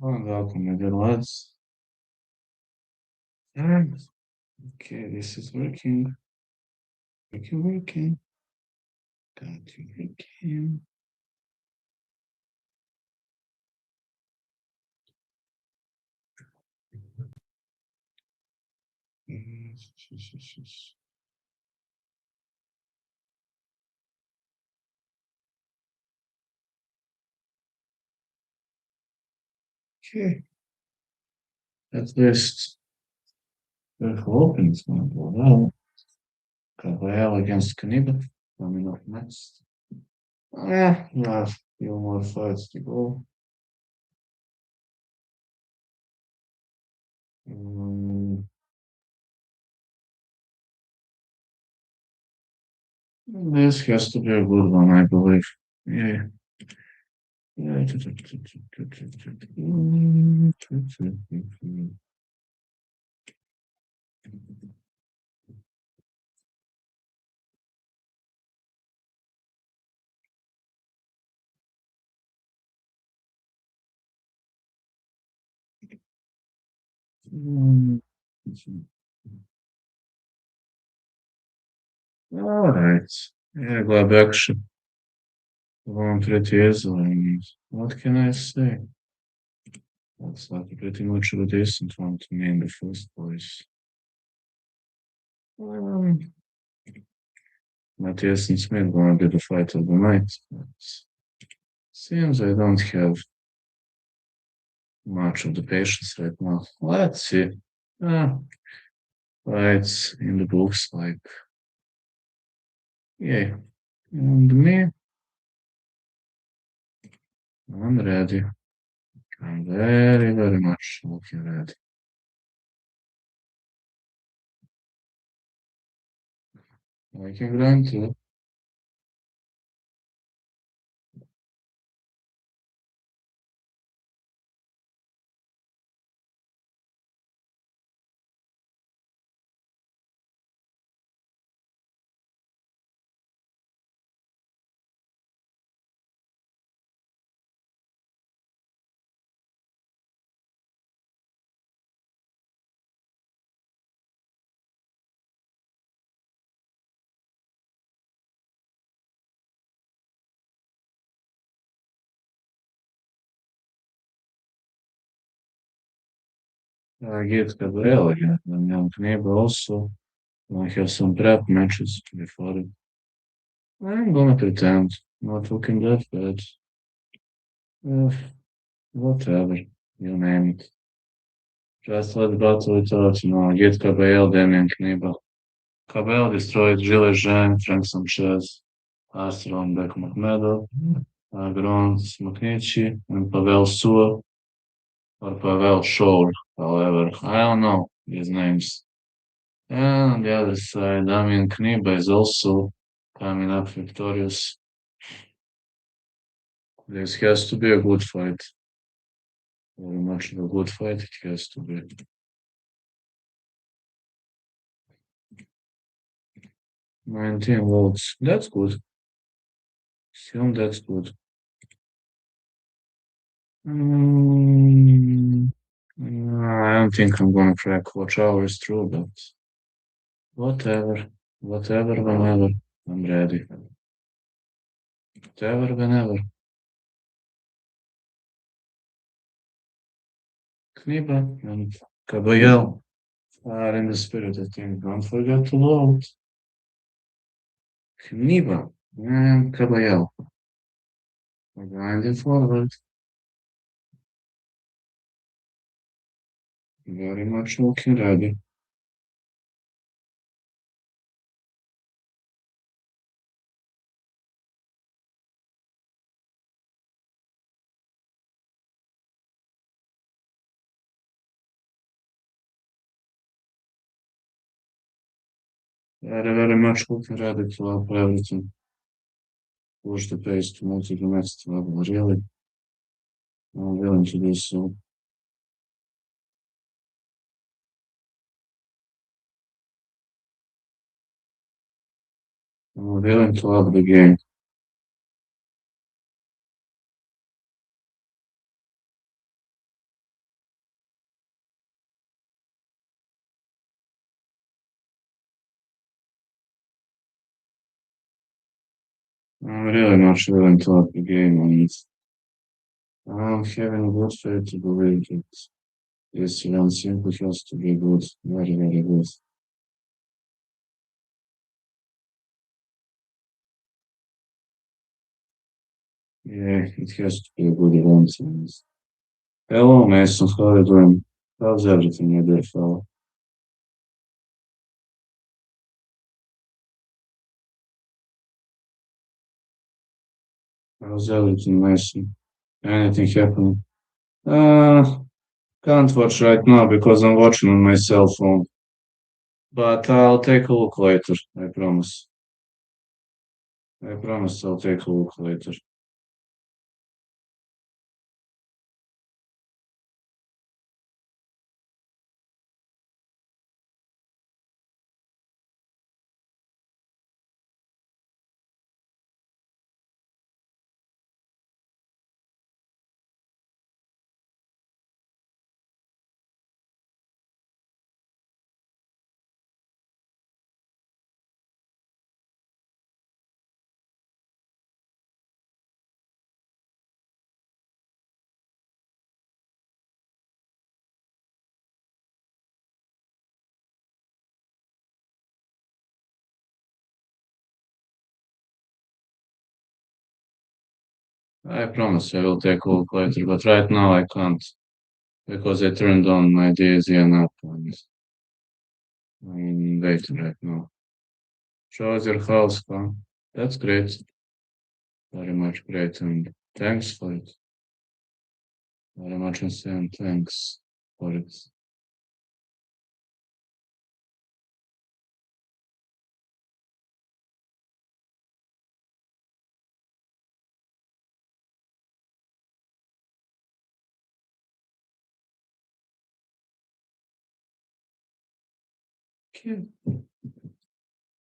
Oh, welcome, my dear lads. And okay, this is working. Working. Got to working. Okay, at least we're hoping it's going to go well. Kabayel against Knyba coming up next. A few more fights to go. Um, this has to be a good one, I believe. Yeah. Yeah. All right. Yeah, glad action. Going pretty easily. What can I say? Looks like pretty much a decent one to me in the first place. Um, Matthias and Smith gonna be the fight of the night. But seems I don't have much of the patience right now. Let's see. Uh, Fights in the books, like, yeah. And me, I'm ready. I'm very, very much looking ready. I can grant you. Agit Kabayel again. Damian Knyba also. I have some prep matches before it. I'm gonna pretend. Not looking that bad. Uh, Whatever. You name it. Just let's battle it out, Agit Kabayel, Damian Knyba. Gabel destroyed Gilles Jean, Frank Sanchez, Armstrong Bekmambetov, Agron Smoknichi, and Pavel Sua, or Pavel Shore, however. I don't know these names. And on the other side, Damian Kniba is also coming up victorious. This has to be a good fight. Very much of a good fight it has to be. 19 votes. That's good. Still, that's good. Mm, I don't think I'm gonna crack watch hours through, but whatever. Whatever, whenever. I'm ready. Whatever, whenever. Kniba and Kabayel are in the spirit, I think. Don't forget to load. Kniba and Kabayel are grinding forward. Very much looking ready. Very much looking ready to up everything. Push the pace to move to the next level. Really, I'm willing to do so. I'm willing to up the game. I'm really not sure until the game, and I'm having good faith to believe that this run simply has to be good, very, very good. Yeah, it has to be a good event. And hello, Mason. How are you doing? How's everything, my dear fellow? How's everything, Mason? Anything happening? Uh, can't watch right now because I'm watching on my cell phone. But I'll take a look later. I promise. I promise I'll take a look later. I promise I will take a look later. But right now I can't because I turned on my DSN app and I'm waiting right now. Shows your house, huh? That's great. Very much great. And thanks for it. Very much insane. Thanks for it. Okay.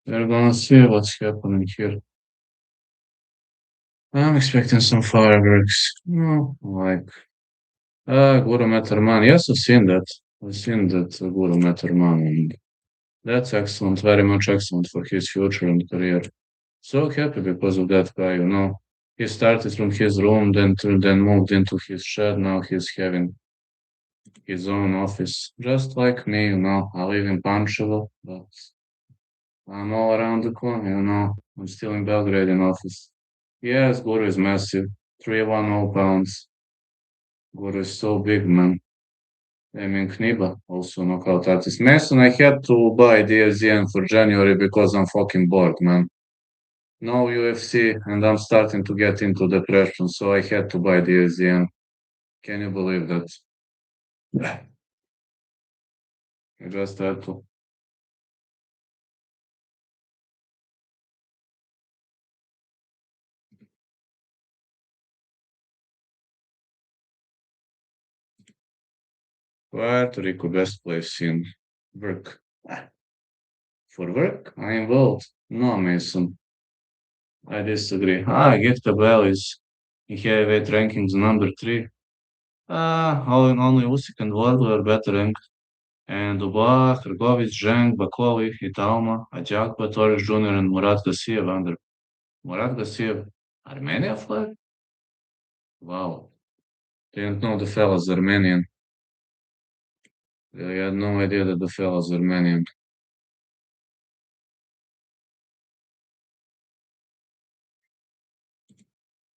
We're gonna see what's happening here. I'm expecting some fireworks. No, like, Guru Meterman. Yes, I've seen that. I've seen that Guru Meterman, and that's excellent, very much excellent for his future and career. So happy because of that guy, you know. He started from his room, then moved into his shed. Now he's having his own office, just like me, you know. I live in Pančevo, but I'm all around the corner, you know. I'm still in Belgrade in office. Yes, Guru is massive, 310 pounds. Guru is so big, man. Damian Knyba, also knockout artist. Mason, I had to buy DSN for January because I'm fucking bored, man. No UFC, and I'm starting to get into depression, so I had to buy DSN. Can you believe that? I just had to. Puerto Rico, best place in work. For work, I am involved. No, Mason, I disagree. Agit Kabayel is in heavyweight rankings number three. Only Usyk and Wardlow are better ranked. And Dubois, Hrgovic, Zhang, Bakovi, Italma, Ajakba, Torres Jr., and Murat Gassiev under. Murat Gassiev, Armenia flag? Wow. Didn't know the fella's Armenian. Really had no idea that the fella's Armenian.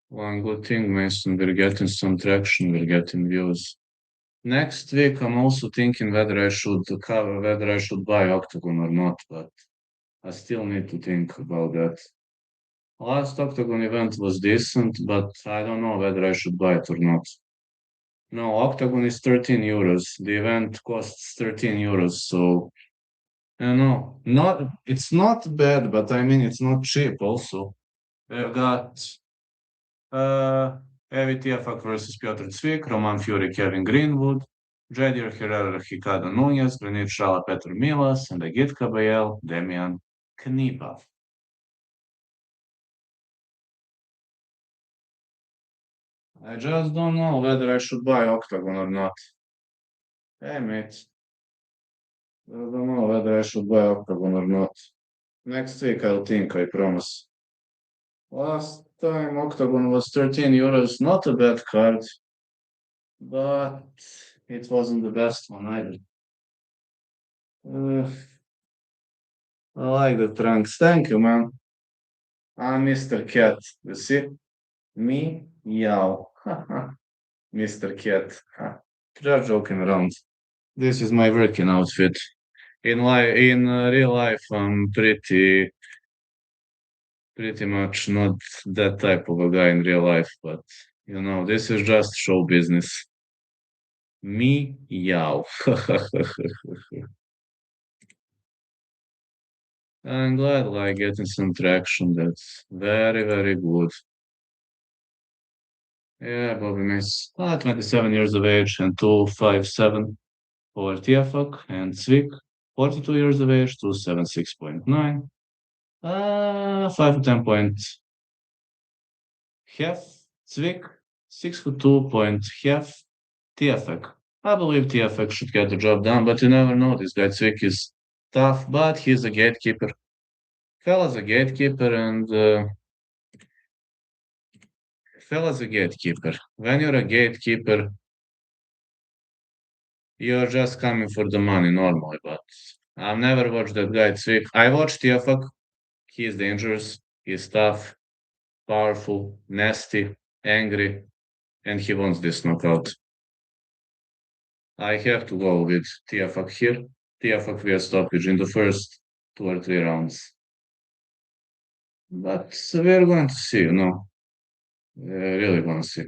One good thing, Mason, we're getting some traction, we're getting views. Next week, I'm also thinking whether I should buy Octagon or not, but I still need to think about that. Last Octagon event was decent, but I don't know whether I should buy it or not. No, Octagon is 13 euros. The event costs 13 euros, so I don't know. It's not bad, but I mean it's not cheap also. We've got uh Evi Tiafak versus Piotr Cvik, Roman Fury, Kevin Greenwood, Jadir Herrera, Ricardo Nunes, Granit Shala, Petr Milas, and Agit Kabayel, Damian Knyba. I just don't know whether I should buy Octagon or not. Hey, mate. I don't know whether I should buy Octagon or not. Next week I'll think, I promise. Last time Octagon was 13 euros, not a bad card, but it wasn't the best one either. Uh, I like the trunks. Thank you, man. I'm Mr. Cat. You see? Me? Meow. Mr. Cat. Just joking around. This is my working outfit. In real life, I'm pretty much not that type of a guy in real life, but this is just show business. Meow. I'm glad like getting some traction. That's very, very good. Yeah, Bobby Miss. 27 years of age and 257 for Tiafak and Zvik. 42 years of age, 276.9. 5 to 10 points. Half Zvik, 6 to 2 point half Tiafak. I believe Tiafak should get the job done, but you never know. This guy Zvik is tough, but he's a gatekeeper. Fella's a gatekeeper, and fella's a gatekeeper. When you're a gatekeeper, you're just coming for the money normally, but I've never watched that guy Zvik. I watched Tiafak. He is dangerous. He's tough, powerful, nasty, angry, and he wants this knockout. I have to go with Tiafak here. Tiafak via stoppage in the first 2 or 3 rounds. But we're going to see, really going to see.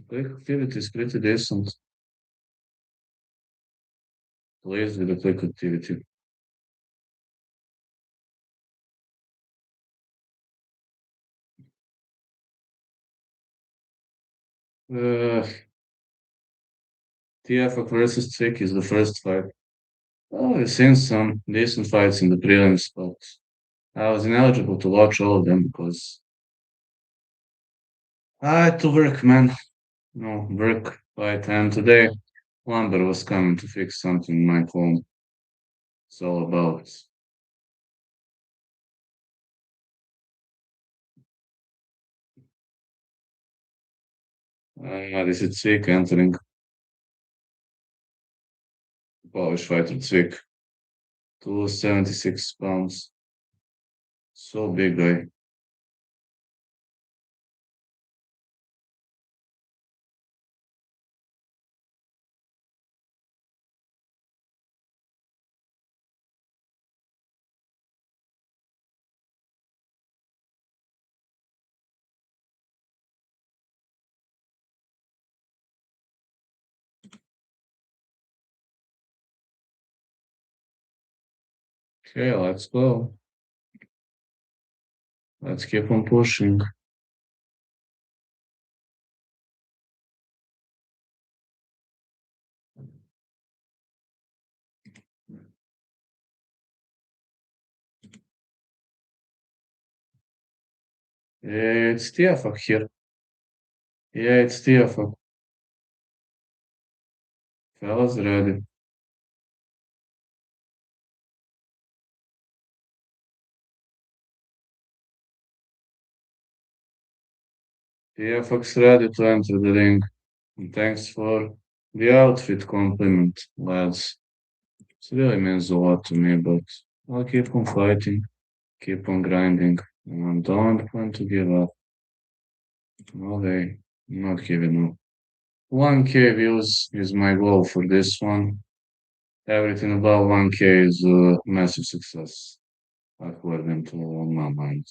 Click activity is pretty decent. Please with the click activity. Uh, Tiafak versus Trick is the first fight. Oh, I've seen some decent fights in the prelims, but I was ineligible to watch all of them because I had to work, man. No, work fight. And today, Lumber was coming to fix something in my home. It's all about. This is Zwick entering Polish fighter Zwick. 276 pounds. So big guy. Okay, let's go. Let's keep on pushing. Yeah, it's Tiafak here. Yeah, it's Tiafak. Fellas ready. Tiafak's ready to enter the ring. And thanks for the outfit compliment, lads. It really means a lot to me, but I'll keep on fighting, keep on grinding, and don't want to give up. Okay, not giving up. 1K views is my goal for this one. Everything above 1K is a massive success, according to my mind.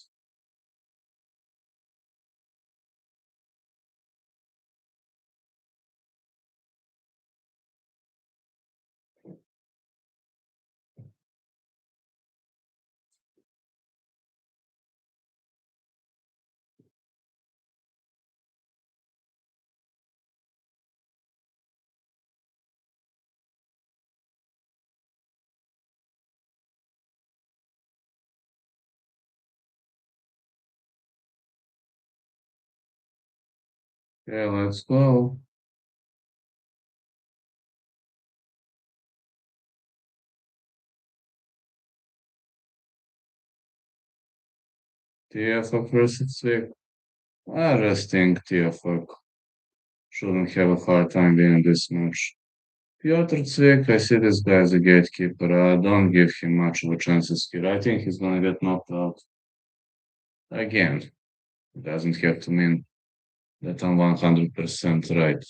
Okay, let's go. TFOC versus Vic. I just think TFOC shouldn't have a hard time winning this match. Piotr Cvik, I see this guy as a gatekeeper. I don't give him much of a chances here. I think he's gonna get knocked out. Again, it doesn't have to mean that I'm 100% right.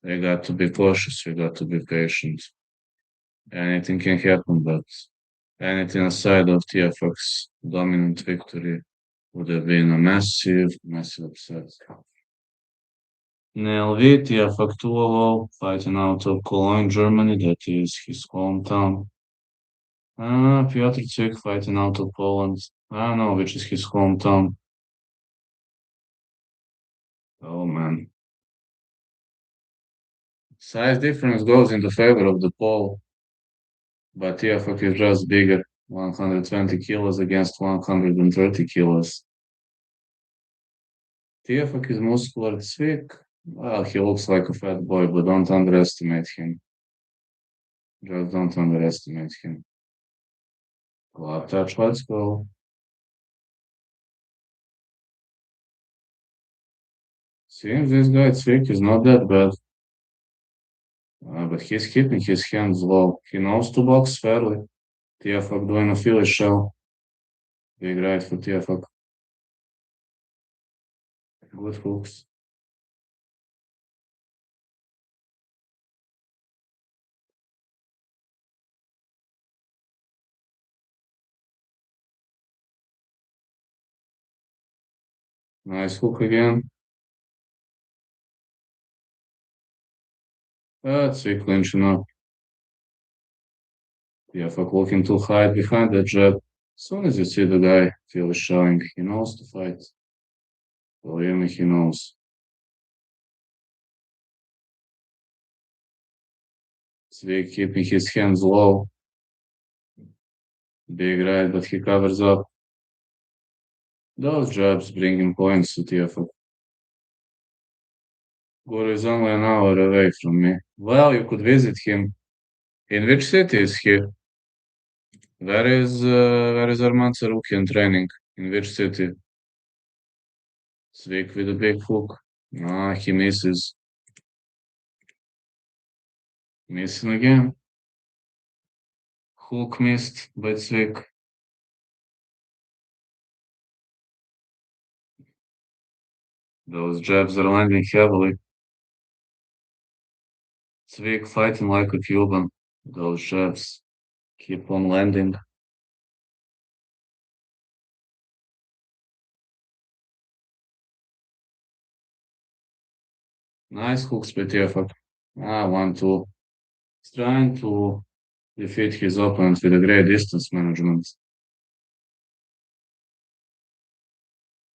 We got to be cautious, we got to be patient. Anything can happen, but anything aside of TFX's dominant victory would have been a massive, massive upset. NLV TFX 2 fighting out of Cologne, Germany, that is his hometown. Piotr Cvik fighting out of Poland. I don't know which is his hometown. Oh man. Size difference goes in the favor of the Pole, but TFX is just bigger. 120 kilos against 130 kilos. TFX is muscular. Cvik, well, he looks like a fat boy, but don't underestimate him. Just don't underestimate him. Glove touch, let's go. Seems this guy Cvik is not that bad. But he's keeping his hands low. He knows to box fairly. TFX doing a Philly shell. Big right for TFX. Good hooks. Nice hook again. Cvik clinching up. TFX looking to hide behind that jab. As soon as you see the guy Philly showing, he knows to fight. Believe me, he knows. Cvik keeping his hands low. Big right, but he covers up. Those jabs bringing points to TFX. Guru is only an hour away from me. Well, you could visit him. In which city is he? Where is Arman Sarukian training? In which city? Cvik with a big hook. He misses. Missing again. Hook missed by Cvik. Those jabs are landing heavily. Cvik fighting like a Cuban. Those jabs keep on landing. Nice hooks by TFX. 1-2. He's trying to defeat his opponent with a great distance management.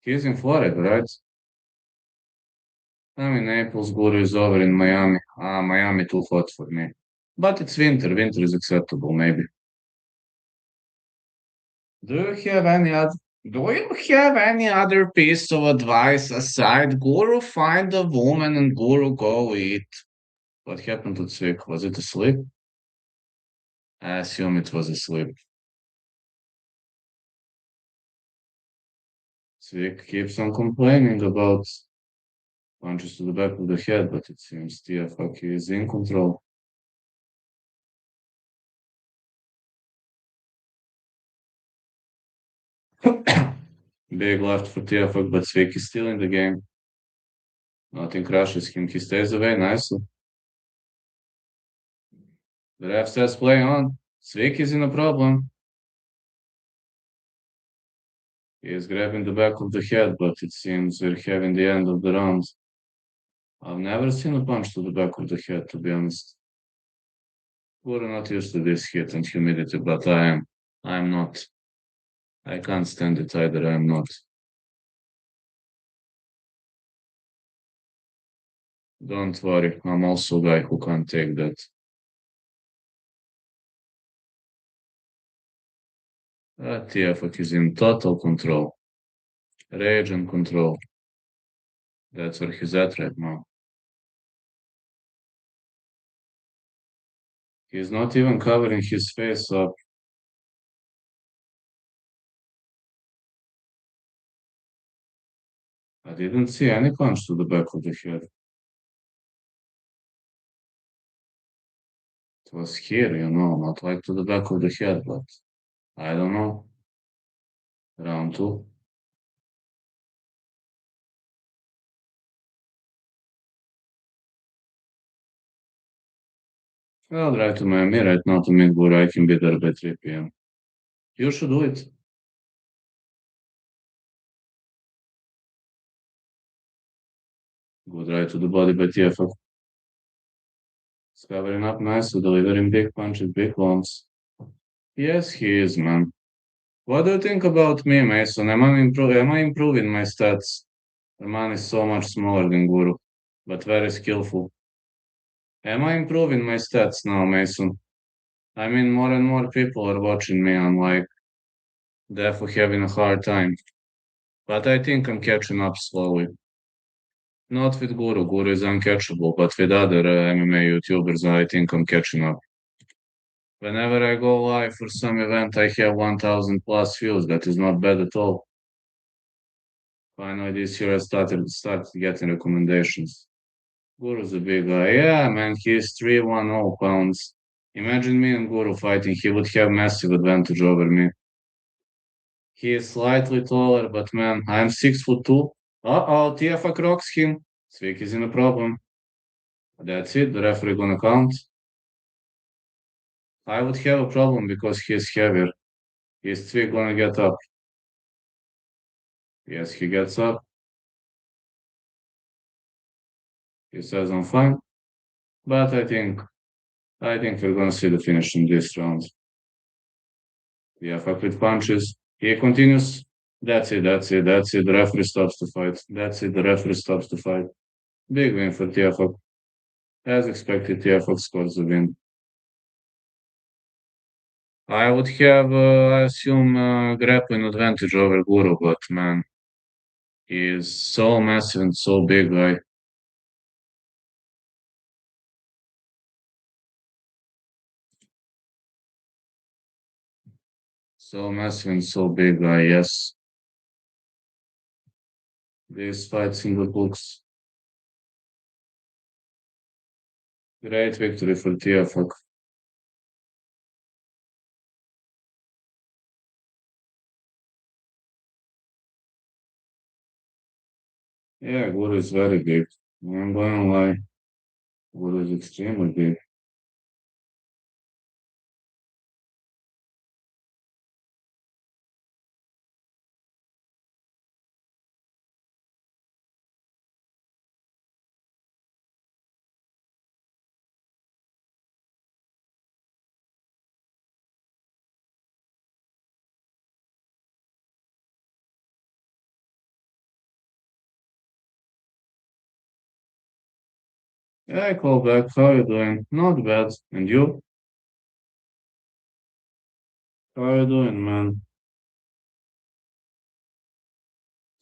He's in Florida, right? I'm in Naples, Guru is over in Miami. Miami too hot for me. But it's winter. Winter is acceptable, maybe. Do you have any other piece of advice aside Guru find a woman and Guru go eat? What happened to Cvik? Was it asleep? I assume it was asleep. Cvik keeps on complaining about punches to the back of the head, but it seems TFX is in control. Big left for TFX, but Cvik is still in the game. Nothing crushes him. He stays away nicely. The ref says play on. Cvik is in a problem. He is grabbing the back of the head, but it seems we're having the end of the round. I've never seen a punch to the back of the head, to be honest. We're not used to this heat and humidity, but I am. I'm not. I can't stand it either. I'm not. Don't worry. I'm also a guy who can't take that. That TFX is in total control. Rage and control. That's where he's at right now. He's not even covering his face up. I didn't see any punch to the back of the head. It was here, not like to the back of the head, but I don't know. Round two. I'll drive to Miami right now to meet Buru. I can be there by 3 p.m. You should do it. Good right to the body by TFF. He's covering up nicely, delivering big punches, big ones. Yes, he is, man. What do you think about me, Mason? Am I improving my stats? The man is so much smaller than Guru, but very skillful. Am I improving my stats now, Mason? I mean, more and more people are watching me. I'm like, definitely having a hard time. But I think I'm catching up slowly. Not with Guru. Guru is uncatchable, but with other MMA YouTubers, I think I'm catching up. Whenever I go live for some event, I have 1,000 plus views. That is not bad at all. Finally, this year I started getting recommendations. Guru's a big guy. Yeah, man, he's 310 pounds. Imagine me and Guru fighting. He would have massive advantage over me. He is slightly taller, but man, I'm 6 foot 2. Uh-oh, TFA rocks him. Svik is in a problem. That's it. The referee gonna count. I would have a problem because he is heavier. Is Svik gonna get up? Yes, he gets up. He says I'm fine. But I think we're gonna see the finish in this round. Yeah, fuck with punches. He continues. That's it. The referee stops the fight. That's it. The referee stops the fight. Big win for TFO. As expected, TFO scores the win. I would have, I assume, grappling advantage over Guru, but man, he is so massive and so big, guy. So massive and so big, guy. Yes, this fight in the books. Great victory for TFO. Yeah, Guru is very big. I'm going to lie. Guru is extremely big. Yeah, call back. How you doing? Not bad. And you? How you doing, man?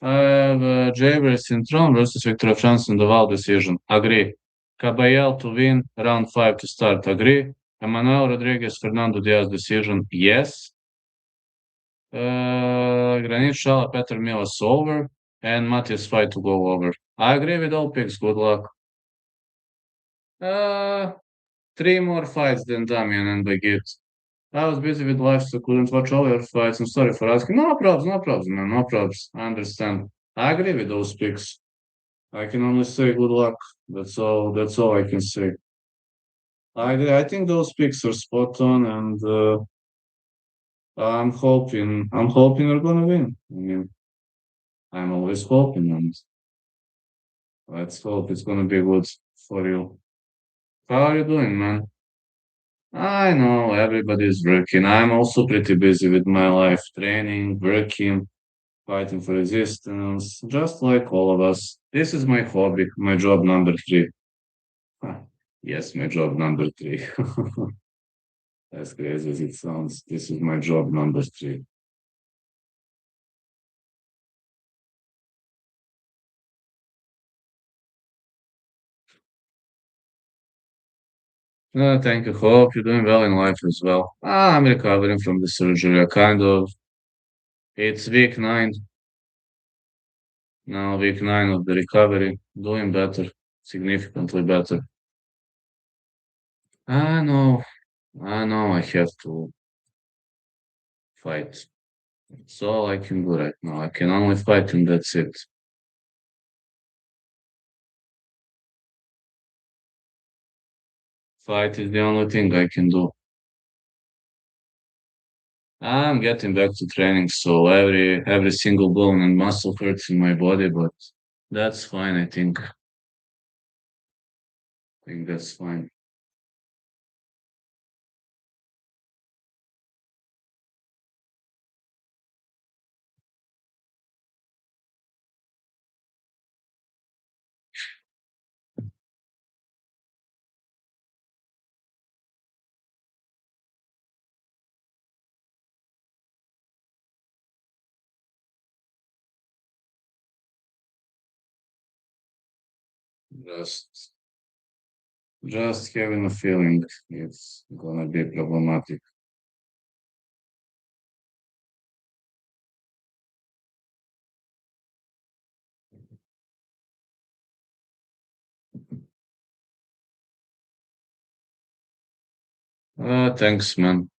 I have Jaber Syndrome versus Victor France in the Val decision. Agree. Kabayel to win, round 5 to start. Agree. Emmanuel Rodriguez, Fernando Diaz decision. Yes. Granit Shala, Peter Milas over. And Matthias fight to go over. I agree with all picks. Good luck. Uh, 3 more fights than Damian and Agit. I was busy with life, so couldn't watch all your fights. I'm sorry for asking. No problems, man. No problems. I understand. I agree with those picks. I can only say good luck. That's all. That's all I can say. I think those picks are spot on, and I'm hoping we're gonna win. I mean, I'm always hoping, and let's hope it's gonna be good for you. How are you doing, man? I know everybody's working. I'm also pretty busy with my life, training, working, fighting for existence, just like all of us. This is my hobby, my job number three. Huh. Yes, my job number three. As crazy as it sounds, this is my job number three. Thank you. Hope you're doing well in life as well. I'm recovering from the surgery. Kind of. It's week 9 now. Week 9 of the recovery. Doing better, significantly better. I know. I know. I have to fight. It's all I can do right now. I can only fight, and that's it. Fight is the only thing I can do. I'm getting back to training, so every single bone and muscle hurts in my body, but that's fine. I think that's fine. Just just having a feeling it's gonna be problematic. Thanks, man.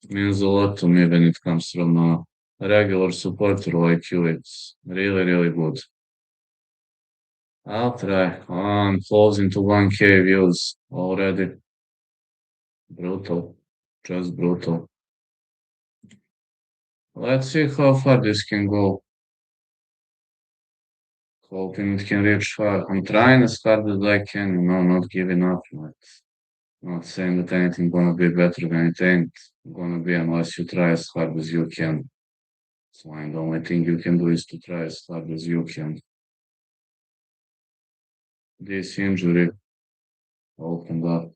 Means a lot to me when it comes from a regular supporter like you. It's really, really good. I'll try. I'm closing to 1K views already. Brutal. Just brutal. Let's see how far this can go. Hoping it can reach far. I'm trying as hard as I can, not giving up. Not saying that anything gonna be better than it ain't gonna be unless you try as hard as you can. So the only thing you can do is to try as hard as you can. This injury opened up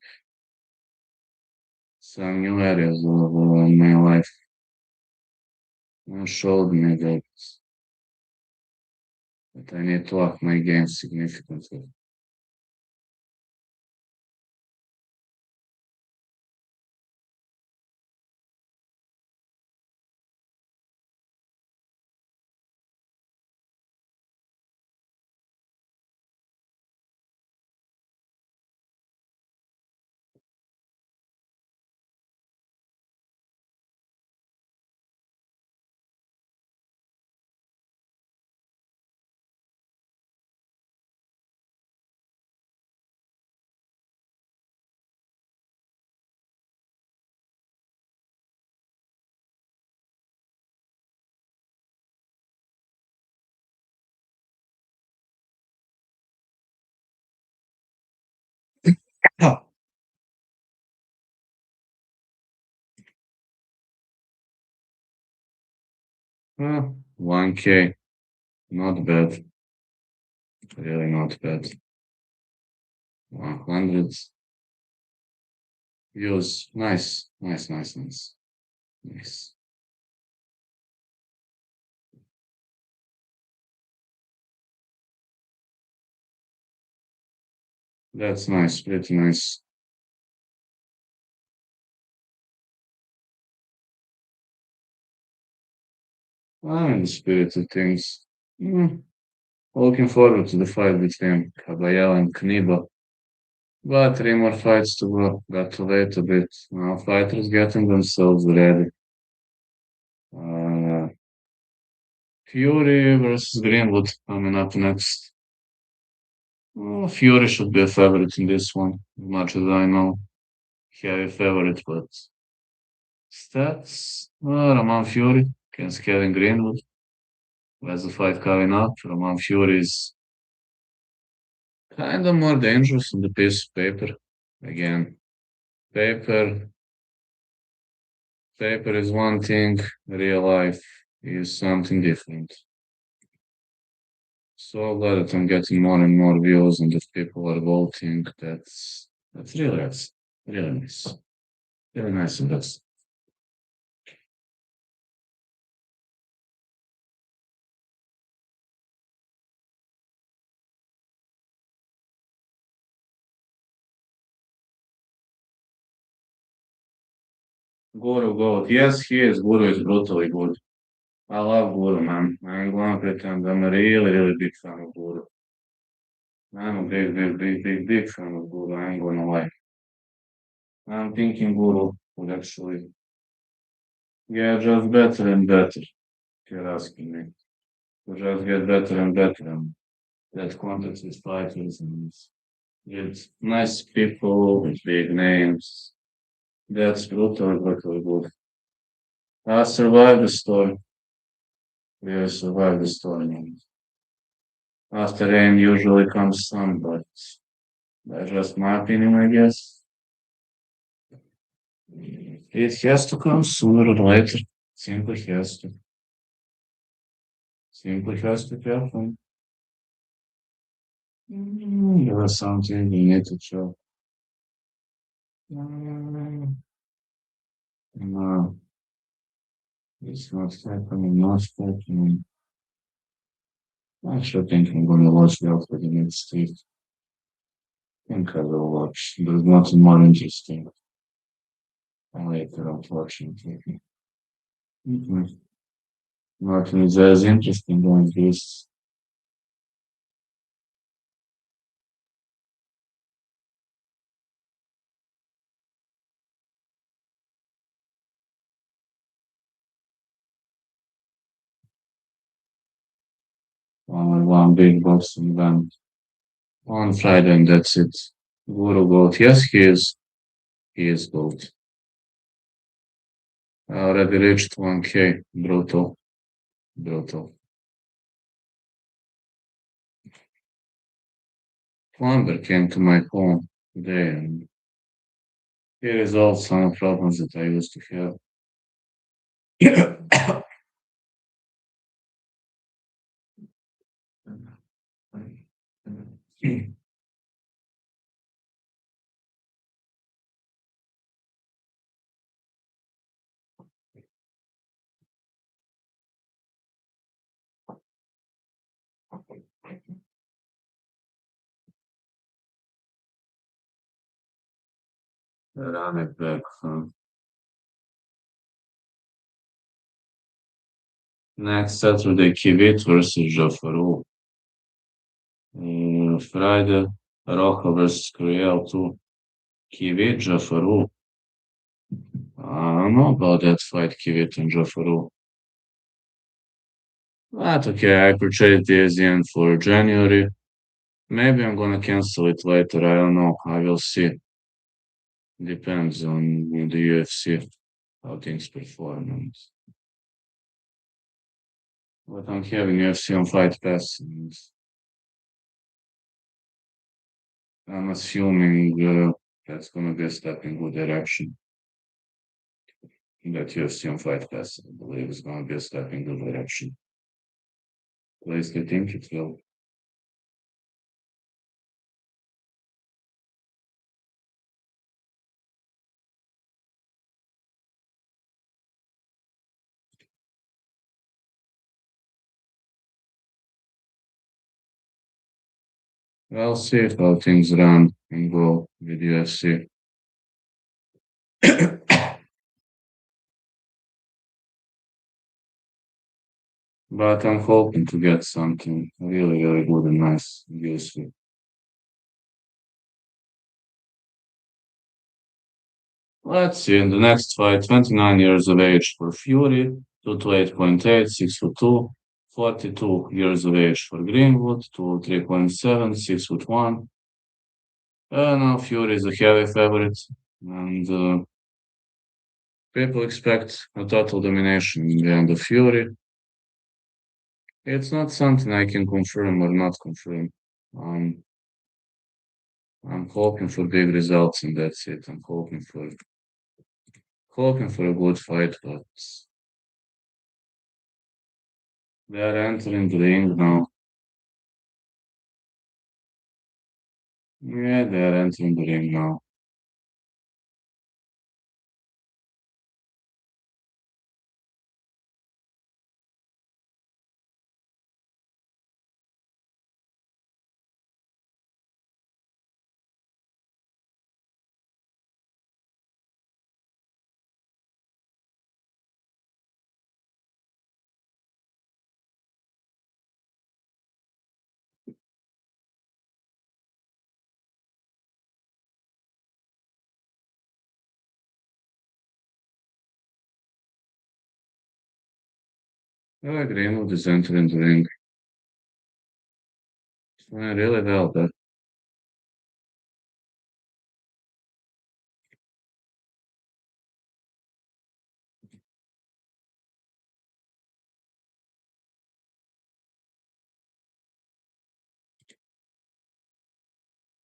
some new areas of my life and showed me that I need to up my game significantly. Ah, 1K, not bad, really not bad. 100 views, nice, nice, nice, nice, nice. That's nice, pretty nice. I'm in the spirit of things. Mm, Looking forward to the fight between Kabayel and Knyba. But 3 more fights to go. Got to wait a bit. Now fighters getting themselves ready. Uh, Fury versus Greenwood coming up next. Fury should be a favorite in this one, as much as I know. Heavy favorite, but stats. Roman Fury against Kevin Greenwood. As the fight coming up, Roman Fury is kind of more dangerous on the piece of paper. Again, paper paper is one thing, real life is something different. So glad that I'm getting more and more views and that people are voting. That's really nice. Really nice. Really nice of us. Guru goat. Yes, he is. Guru is brutally good. I love Guru, man. I'm gonna pretend I'm a really, really big fan of Guru. I'm a big, big, big, big, big fan of Guru. I ain't gonna lie. I'm thinking Guru would actually get just better and better. If you're asking me. To just get better and better and that contact with fighters and with nice people with big names. That's brutally, brutally good. I survived the storm. We survived the storm. And after rain usually comes sun, but that's just my opinion, I guess. It has to come sooner or later. Simply has to. Simply has to happen. There was something you need to show. Mm, no, it's not happening, not happening. I should think I'm gonna watch the for the next week. I think I will watch. There's nothing more interesting. I later on watching TV. Mhm. Nothing is as interesting as this. Only one big boxing event on Friday, and that's it. Guru Gold. Yes, he is. He is gold. I already reached 1K. Brutal. Brutal. Plumber came to my home today and he resolved some problems that I used to have. Run it back. Next Saturday, Kivit versus Jafaru. Friday, Roja versus Cruel too. Kivit, Jafaru. I don't know about that fight, Kivit and Jafaru. But okay, I purchased the ASEAN for January. Maybe I'm gonna cancel it later. I don't know. I will see. Depends on the UFC, how things perform. But I'm having UFC on Fight Pass, and I'm assuming that's gonna be a step in good direction. That UFC on Fight Pass, I believe, is gonna be a step in good direction. At least I think it will. I'll see how things run and go with UFC. But I'm hoping to get something really, really good and nice in UFC. Let's see, in the next fight, 29 years of age for Fury, 228.8, 6'2", 42 years of age for Greenwood, 203.7, 6'1". Now Fury is a heavy favorite, and people expect a total domination in the end of Fury. It's not something I can confirm or not confirm. Um, I'm hoping for big results, and that's it. I'm hoping for a good fight, but they are entering the ring now. Yeah, they are entering the ring now. Greenwood is entering the ring. He's doing really well there.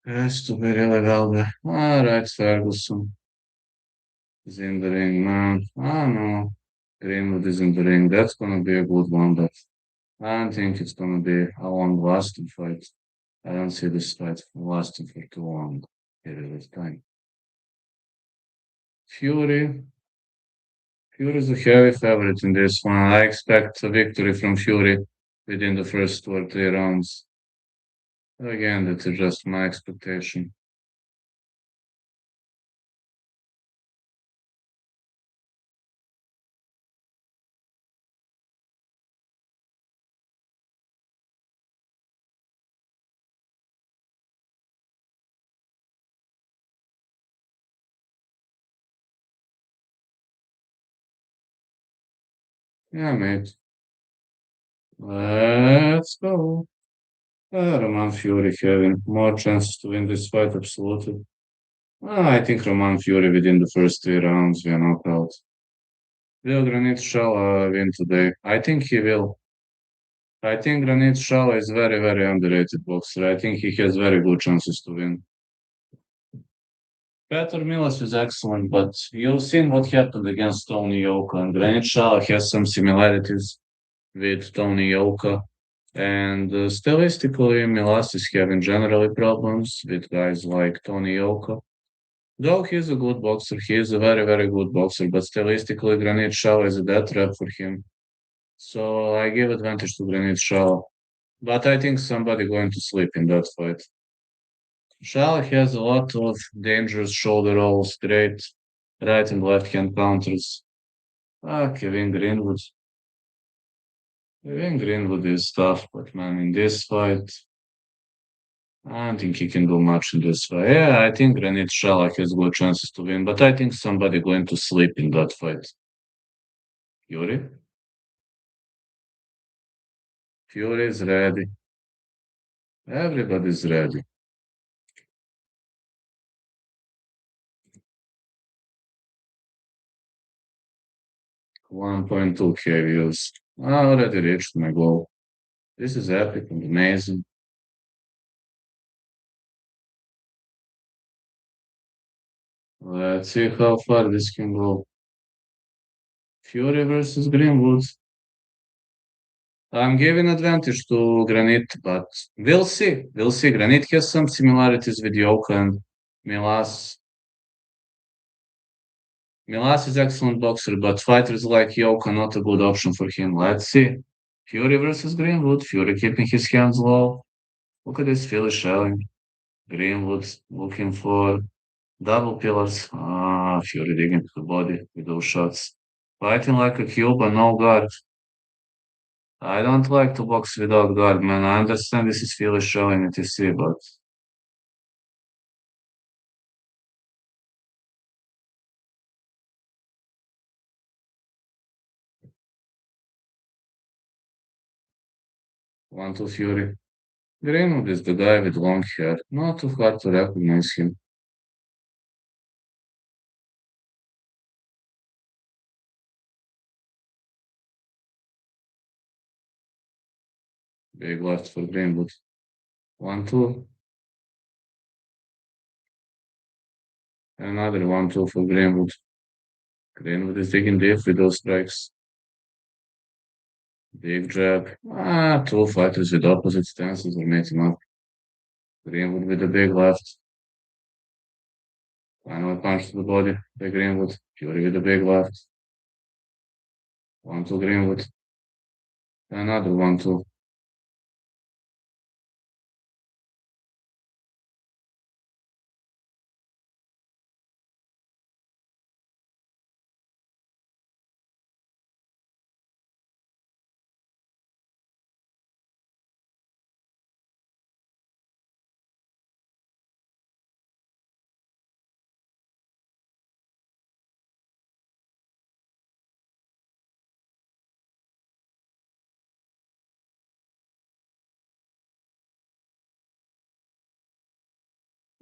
Has to be really well there. Alright, Ferguson is in the ring, man. Ah, no. Greenwood is in the ring. That's gonna be a good one, but I don't think it's gonna be a long-lasting fight. I don't see this fight lasting for too long period of time. Fury. Fury is a heavy favorite in this one. I expect a victory from Fury within the first 2 or 3 rounds. Again, that's just my expectation. Yeah, mate. Let's go. Roman Fury having more chances to win this fight, absolutely. I think Roman Fury within the first 3 rounds via knockout. Will Granit Xhaka win today? I think he will. I think Granit Xhaka is very, very underrated boxer. I think he has very good chances to win. Peter Milas is excellent, but you've seen what happened against Tony Yoka, and Granit Xhaka has some similarities with Tony Yoka. And stylistically, Milas is having generally problems with guys like Tony Yoka. Though he's a good boxer, he is a very, very good boxer, but stylistically, Granit Xhaka is a death trap for him. So I give advantage to Granit Xhaka. But I think somebody going to sleep in that fight. Xhaka has a lot of dangerous shoulder rolls, great right and left hand counters. Kevin Greenwood. Kevin Greenwood is tough, but man, in this fight, I don't think he can do much in this fight. Yeah, I think Granit Xhaka has good chances to win, but I think somebody going to sleep in that fight. Fury? Fury is ready. Everybody's ready. 1.2K views. I already reached my goal. This is epic and amazing. Let's see how far this can go. Fury versus Greenwood. I'm giving advantage to Granit, but we'll see. We'll see. Granit has some similarities with Yoka and Milas. Milas is excellent boxer, but fighters like Yoka not a good option for him. Let's see. Fury versus Greenwood. Fury keeping his hands low. Look at this Philly shelling. Greenwood looking for double pillars. Fury digging to the body with those shots. Fighting like a Cuba, no guard. I don't like to box without guard, man. I understand this is Philly showing it, you see, but 1-2 Fury. Greenwood is the guy with long hair. Not too hard to recognize him. Big left for Greenwood. 1-2. Another 1-2 for Greenwood. Greenwood is digging deep with those strikes. Big jab. Two fighters with opposite stances are meeting up. Greenwood with a big left. Final punch to the body by Greenwood. Fury with a big left. 1-2 Greenwood. Another 1-2.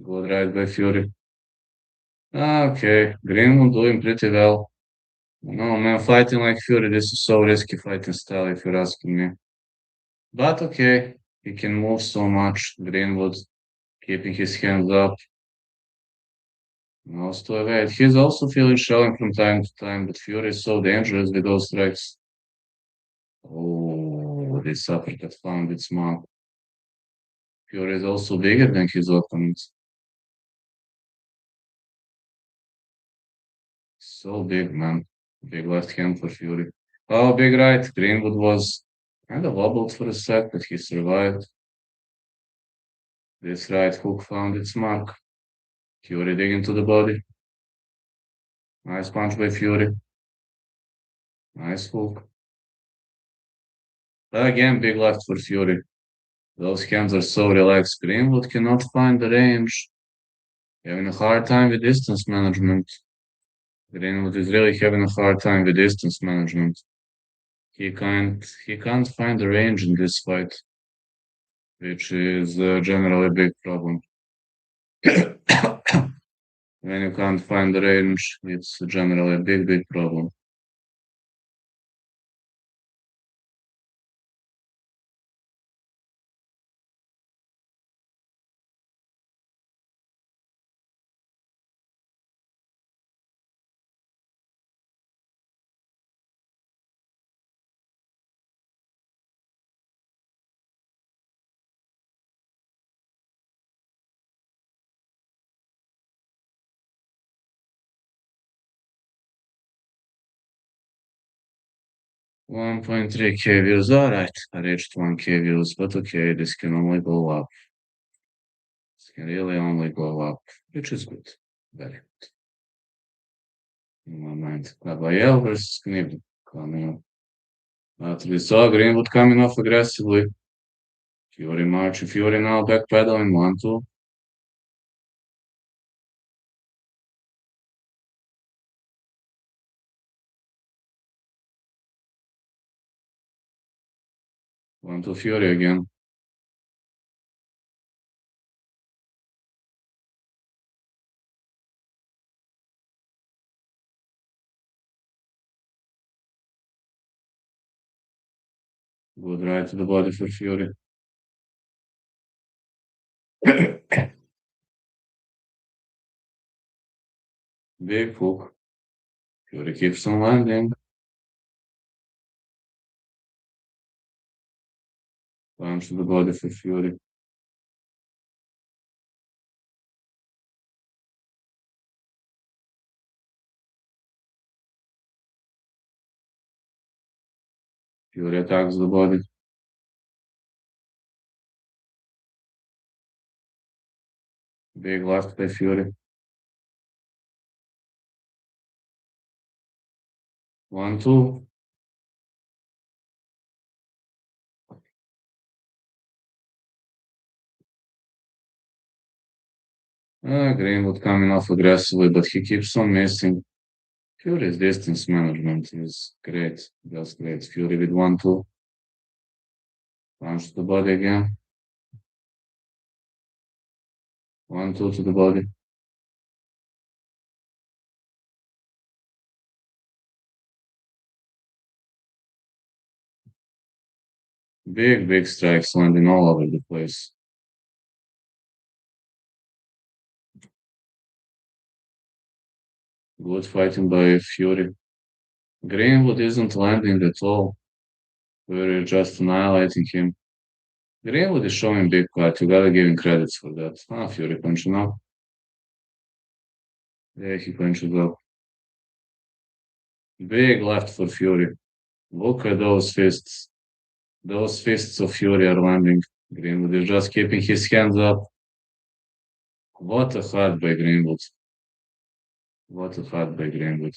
Good right by Fury. Okay, Greenwood doing pretty well. No, man, fighting like Fury, this is so risky fighting style if you're asking me. But okay, he can move so much. Greenwood keeping his hands up. No, still away. He's also feeling shelling from time to time, but Fury is so dangerous with those strikes. Oh, this uppercut found its mark. Fury is also bigger than his opponents. So big, man. Big left hand for Fury. Oh, big right. Greenwood was kind of wobbled for a sec, but he survived. This right hook found its mark. Fury digging to the body. Nice punch by Fury. Nice hook. Again, big left for Fury. Those hands are so relaxed. Greenwood cannot find the range. Having a hard time with distance management. Greenwood is really having a hard time with distance management. He can't find the range in this fight, which is generally a big problem. When you can't find the range, it's generally a big, big problem. 1.3k views. Alright, I reached 1k views, but okay, this can only go up. This can really only go up, which is good. Very good. In my mind. Kabayel versus Knyba coming up. But we saw Greenwood coming off aggressively. Fury marching. Fury now backpedaling 1-2. 1-2 Fury again. Good right to the body for Fury. Big hook. Fury keeps on landing. Punch to the body for Fury. Fury attacks the body. Big left by Fury. 1-2. Greenwood coming off aggressively, but he keeps on missing. Fury's distance management is great. Just great. Fury with 1-2. Punch to the body again. 1-2 to the body. Big, big strikes landing all over the place. Good fighting by Fury. Greenwood isn't landing at all. We're just annihilating him. Greenwood is showing big cut. You gotta give him credits for that. Fury punching up. Yeah, he punches up. Big left for Fury. Look at those fists. Those fists of Fury are landing. Greenwood is just keeping his hands up. What a heart by Greenwood. What a heart by Greenwood.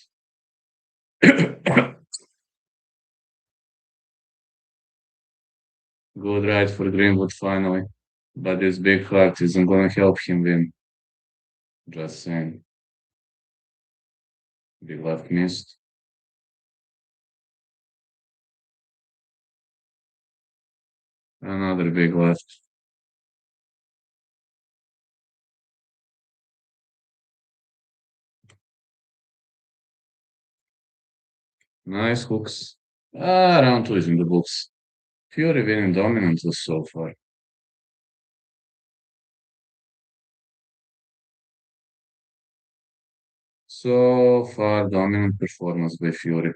Good ride for Greenwood finally. But this big heart isn't gonna help him win. Just saying. Big left missed. Another big left. Nice hooks. Ah, round two is in the books. Fury winning dominantly so far. So far, dominant performance by Fury.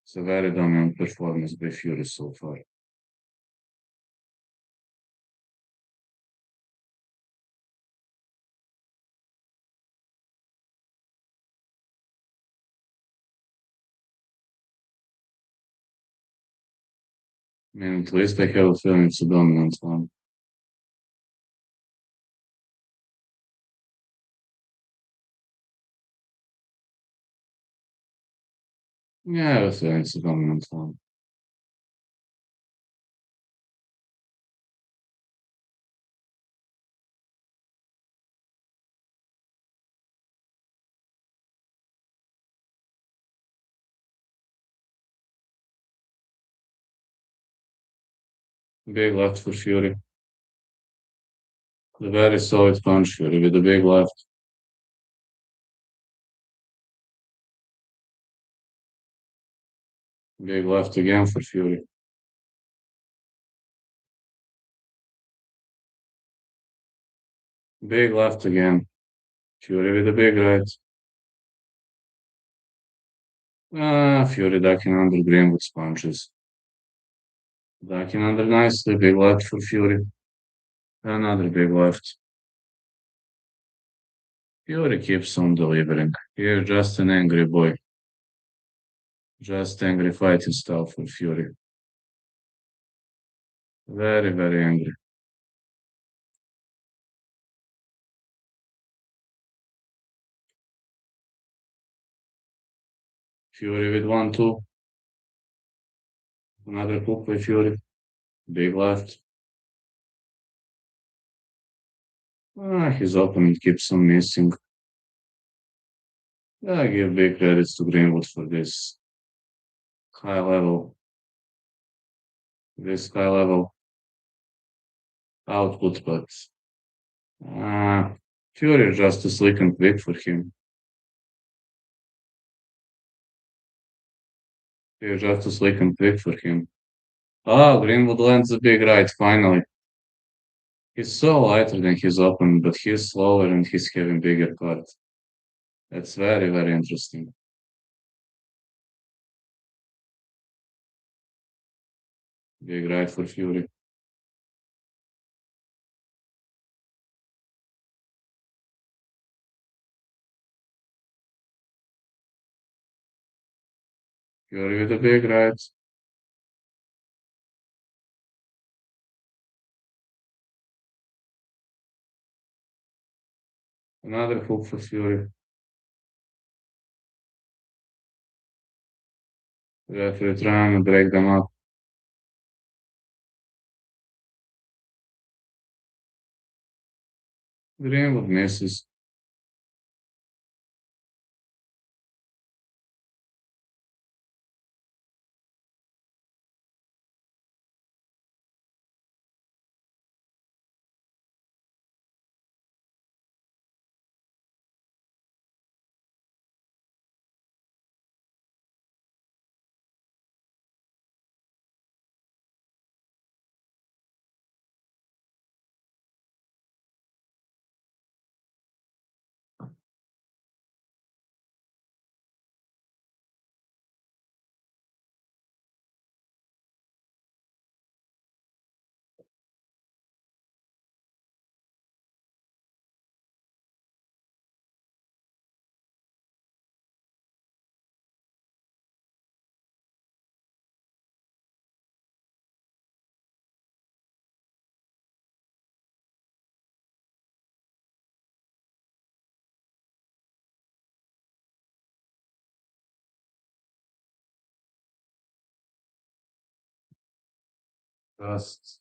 It's a very dominant performance by Fury so far. I mean, at least I have a feeling it's a dominant one. Yeah, I have a feeling it's a dominant one. Big left for Fury. The very solid punch, Fury with the big left. Big left again for Fury. Big left again. Fury with the big right. Ah, Fury ducking under Greenwood's punches. Ducking under nicely. Big left for Fury. Another big left. Fury keeps on delivering. He's just an angry boy. Just angry fighting style for Fury. Very, very angry. Fury with 1-2. Another hook by Fury. Big left. Ah, his opponent keeps on missing. I give big credits to Greenwood for high level, this high level output, but uh, Fury is just too slick and quick for him. He's just too slick and quick for him. Oh, Greenwood lands a big right, finally. He's so lighter than his opponent, but he's slower and he's having bigger cut. That's very, very interesting. Big right for Fury. Fury with a big right. Another hook for Fury. Referee trying to break them up. Greenwood misses. Just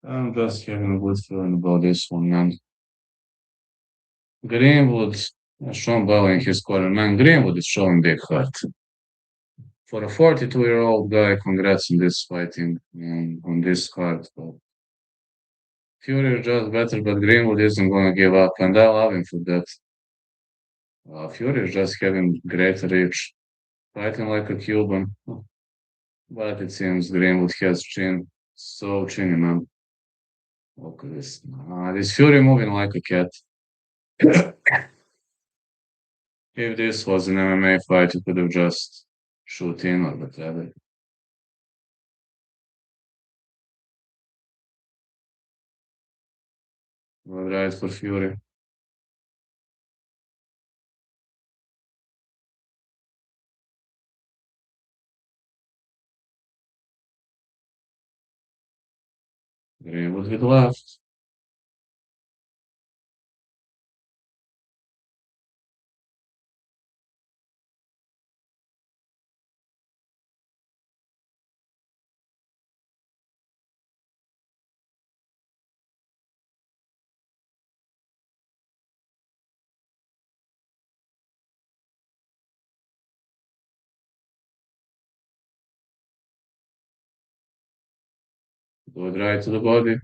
I'm just having a good feeling about this one, man. Greenwood has shown well in his corner, man. Greenwood is showing big heart. For a 42-year-old guy, congrats on this fighting on this card. But Fury is just better, but Greenwood isn't going to give up, and I love him for that. Fury is just having great reach, fighting like a Cuban. But it seems Greenwood has chin, so chinny, man. Look at this. This Fury moving like a cat. If this was an MMA fight, you could have just shoot in or whatever. But right for Fury. Greenwood with left. Good right to the body.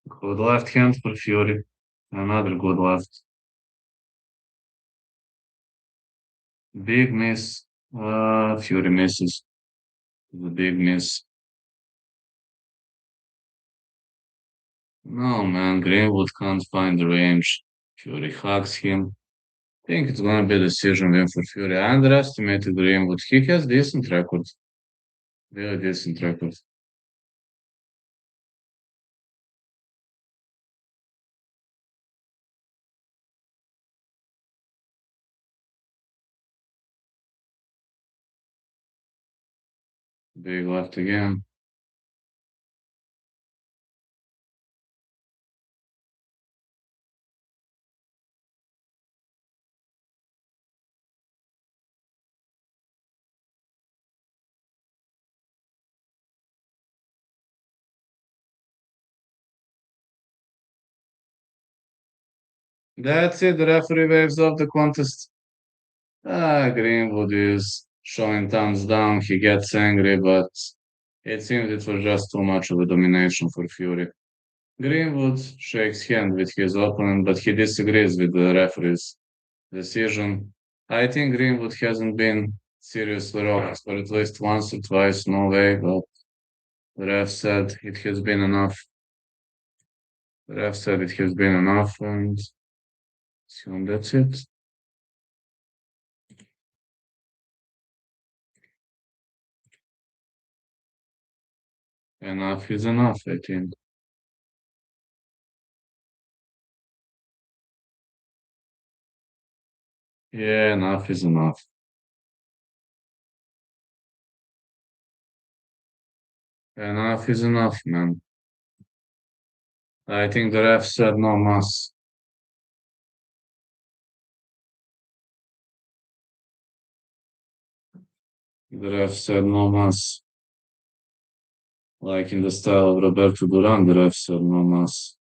Good left hand for Fury. Another good left. Big miss. Fury misses. The big miss. No, man. Greenwood can't find the range. Fury hugs him. I think it's gonna be a decision win for Fury. I underestimated Greenwood. He has decent record. Really decent record. Big left again. That's it. The referee waves off the contest. Greenwood is showing thumbs down. He gets angry, but it seems it was just too much of a domination for Fury. Greenwood shakes hand with his opponent, but he disagrees with the referee's decision. I think Greenwood hasn't been seriously rocked for at least once or twice, no way, but the ref said it has been enough. The ref said it has been enough, and so that's it. Enough is enough, I think. Yeah, enough is enough. Enough is enough, man. I think the ref said no mas. The ref said no mas. Like in the style of Roberto Duran, the ref said no mas.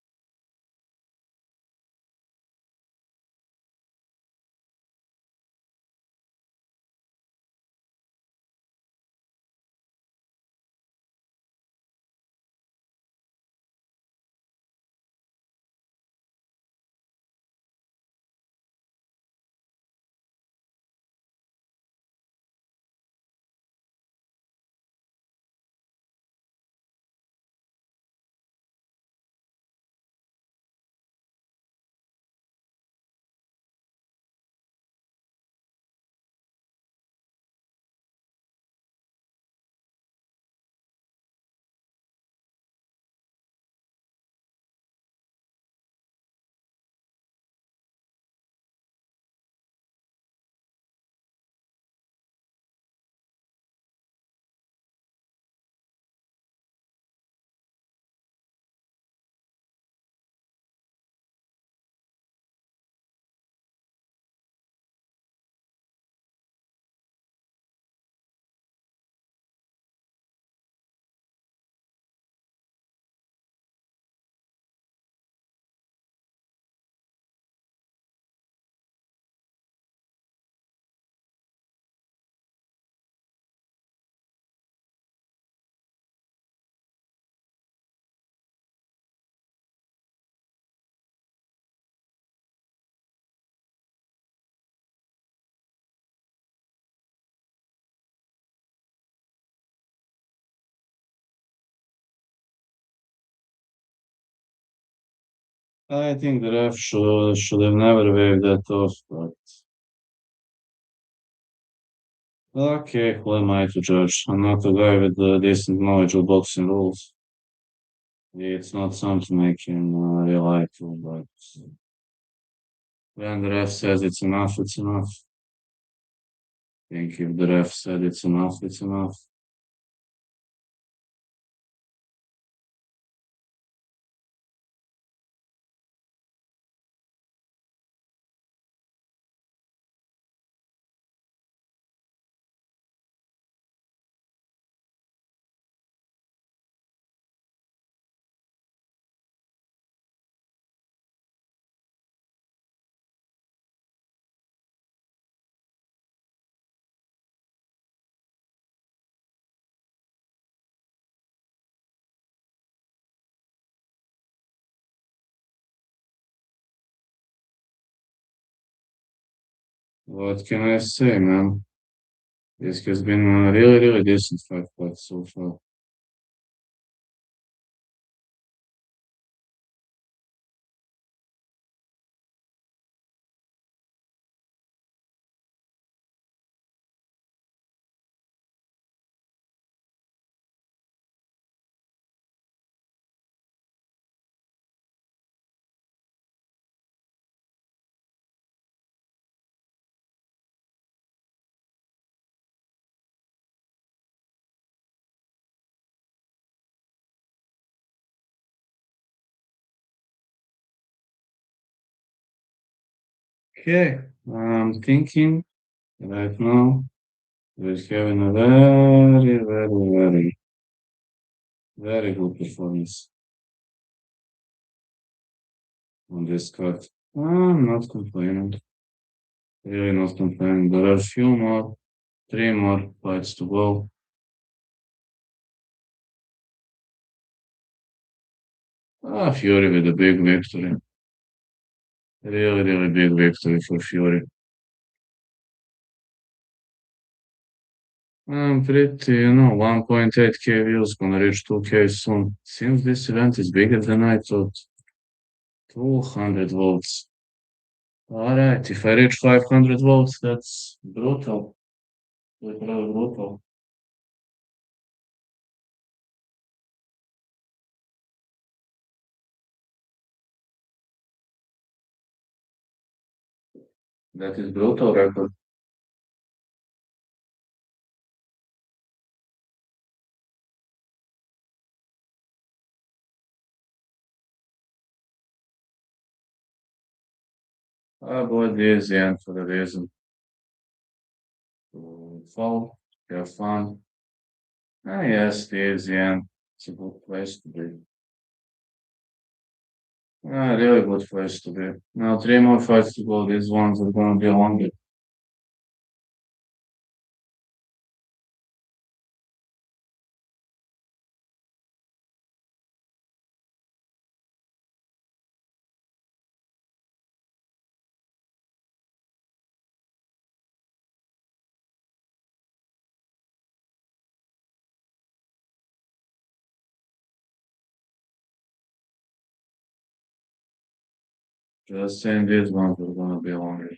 I think the ref should have never waved that off, but okay, who am I to judge? I'm not a guy with decent knowledge of boxing rules. It's not something I can rely to, but when the ref says it's enough, it's enough. I think if the ref said it's enough, it's enough. What can I say, man? This has been a really, really decent fight so far. Okay, I'm thinking right now we're having a very, very, very, very good performance on this card. I'm not complaining, really not complaining. There are a few more, three more fights to go. Fury with a big victory. Really, really big victory for Fury. I'm pretty, 1.8K views, gonna reach 2K soon. Seems this event is bigger than I thought. 200 votes. Alright, if I reach 500 votes, that's brutal. Literally brutal. That is brutal record. I bought this yen for the reason to fall, have fun. Yes, this yen. It's a good place to be. Really good place to be. Now, three more fights to go. These ones are gonna be longer. Just saying these ones are gonna be longer.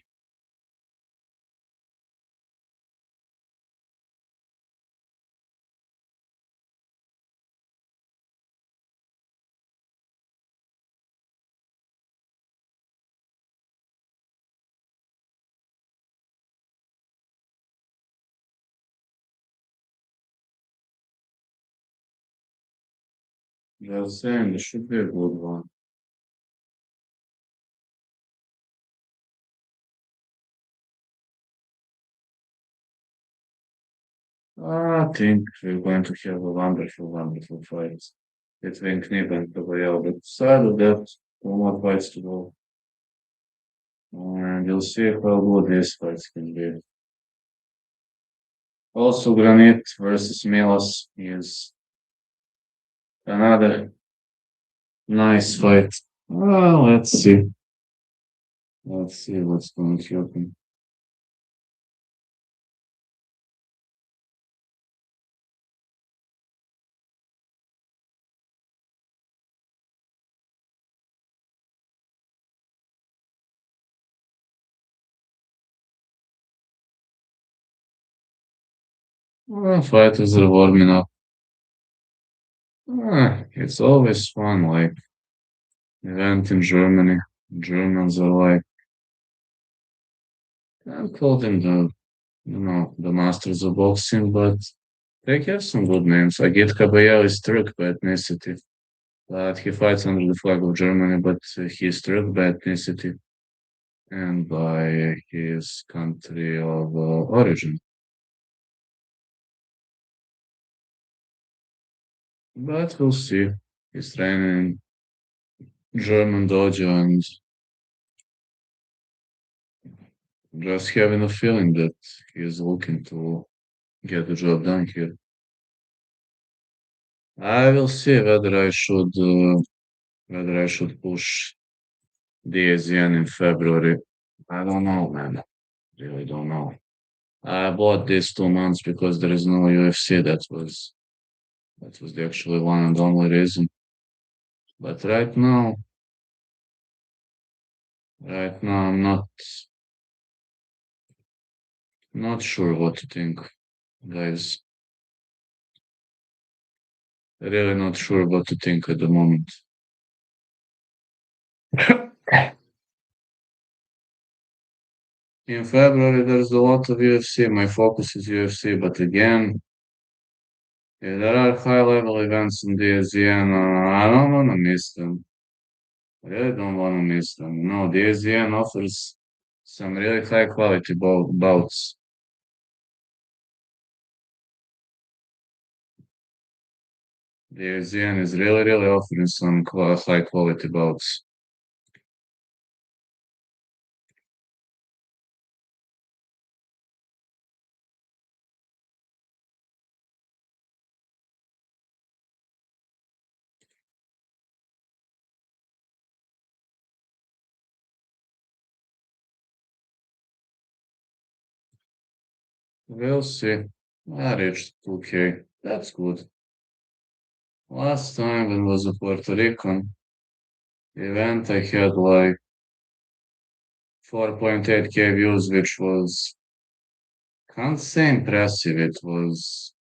Just saying, this should be a good one. I think we're going to have a wonderful, wonderful fight between Knyba and Kabayel. But aside of that, two more fights to go. And you'll see how good these fights can be. Also, Granit versus Milas is another nice fight. Well, let's see. Let's see what's going to happen. Fighters are warming up. It's always fun, like event in Germany. Germans are like, I call them the masters of boxing, but they have some good names. Agit Kabayel is Turk by ethnicity, but he fights under the flag of Germany, but he's Turk by ethnicity and by his country of origin. But we'll see. He's training German dojo and just having a feeling that he's looking to get the job done here. I will see whether I should push the ASEAN in February. I don't know, man. Really don't know. I bought these 2 months because there is no UFC. That was the actually one and only reason. But right now I'm not sure what to think, guys. Really not sure what to think at the moment. In February, there's a lot of UFC. My focus is UFC, but again, if there are high-level events in the ASEAN, I don't want to miss them. I really don't want to miss them. No, the ASEAN offers some really high-quality bouts. The ASEAN is really, really offering some high-quality bouts. We'll see. I reached 2K. That's good. Last time when was a Puerto Rican event, I had like 4.8K views, which was, can't say impressive. It was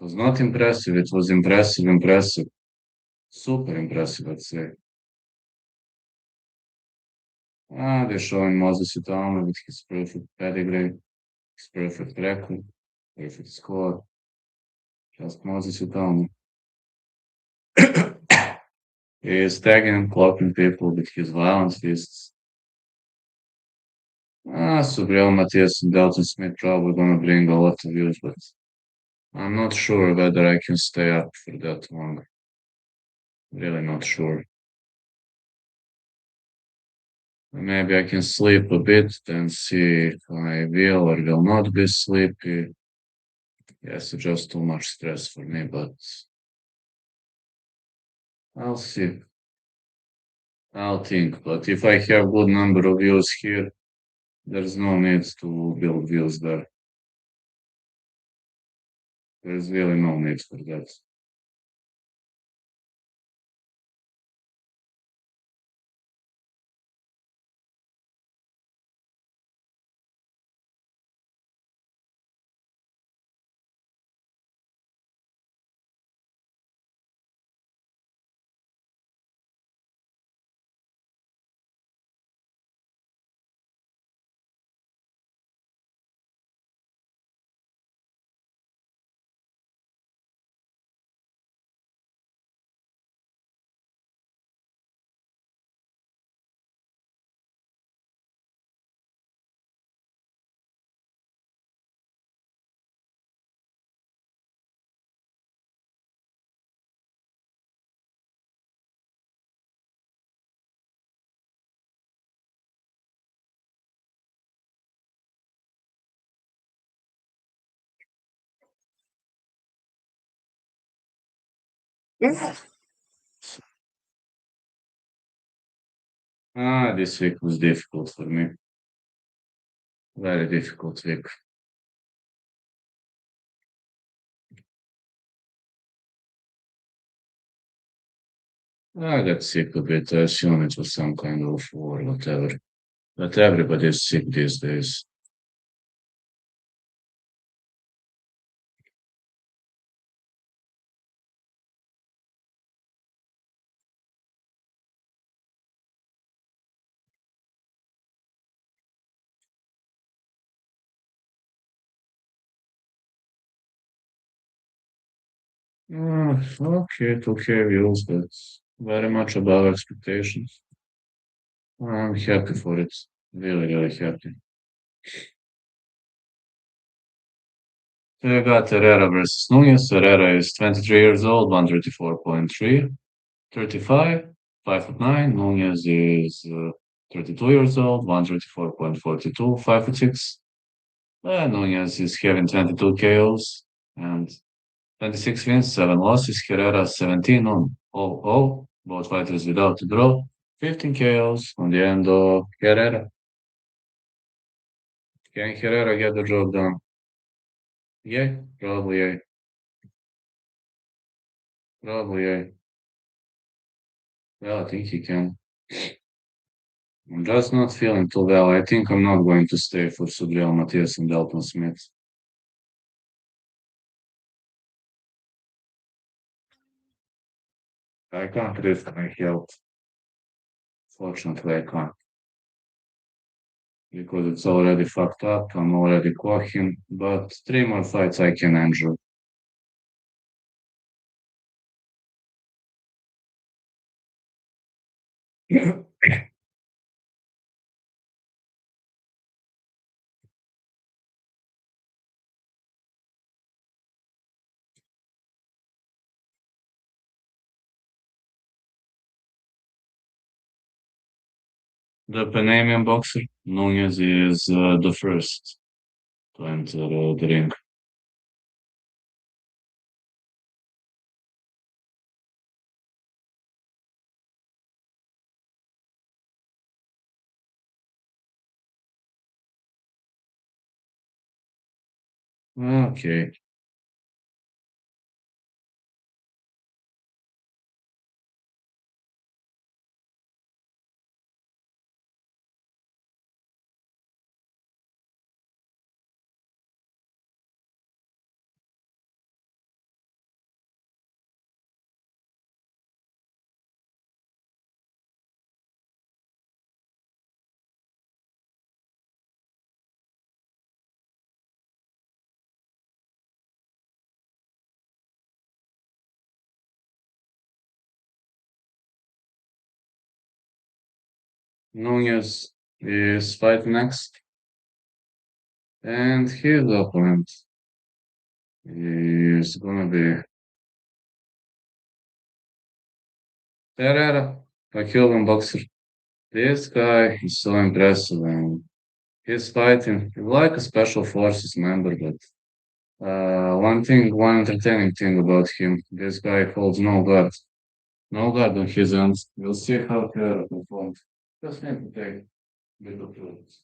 not impressive. It was impressive. Super impressive, I'd say. They're showing Moses Itama with his perfect pedigree, his perfect record, perfect score. Just Moses Itama. He is tagging and clocking people with his violent fists. Subriel Matias and Dalton Smith probably gonna bring a lot of views, but I'm not sure whether I can stay up for that long. Really not sure. Maybe I can sleep a bit, then see if I will or will not be sleepy. Yes, it's just too much stress for me, but I'll see. I'll think. But if I have good number of views here, there's no need to build views there. There's really no need for that. This week was difficult for me. Very difficult week. I got sick a bit. I assume it was some kind of war, whatever. But everybody is sick these days. Okay, 2K views, that's very much above expectations. I'm happy for it. Really, really happy. So I got Herrera versus Nunes. Herrera is 23 years old, 134.3. 35, 5'9". Nunes is 32 years old, 134.42, 5'6". Nunes is having 22 KOs and 26 wins, 7 losses. Herrera 17 on 0-0. Both fighters without a draw. 15 KOs on the end of Herrera. Can Herrera get the job done? Yeah, probably yeah. Probably yeah. Well, I think he can. I'm just not feeling too well. I think I'm not going to stay for Sudriel Matias and Dalton Smith. I can't risk my health. Fortunately, I can't. Because it's already fucked up. I'm already quacking. But 3 more fights I can enjoy. The Panamanian boxer, Nunes, is the first to enter the ring. Okay. Nunes is fighting next. And his opponent is gonna be Herrera, a Cuban boxer. This guy is so impressive and he's fighting like a special forces member, but one entertaining thing about him, this guy holds no guard. No guard on his ends. We'll see how Herrera performs. Just need to take a bit of practice.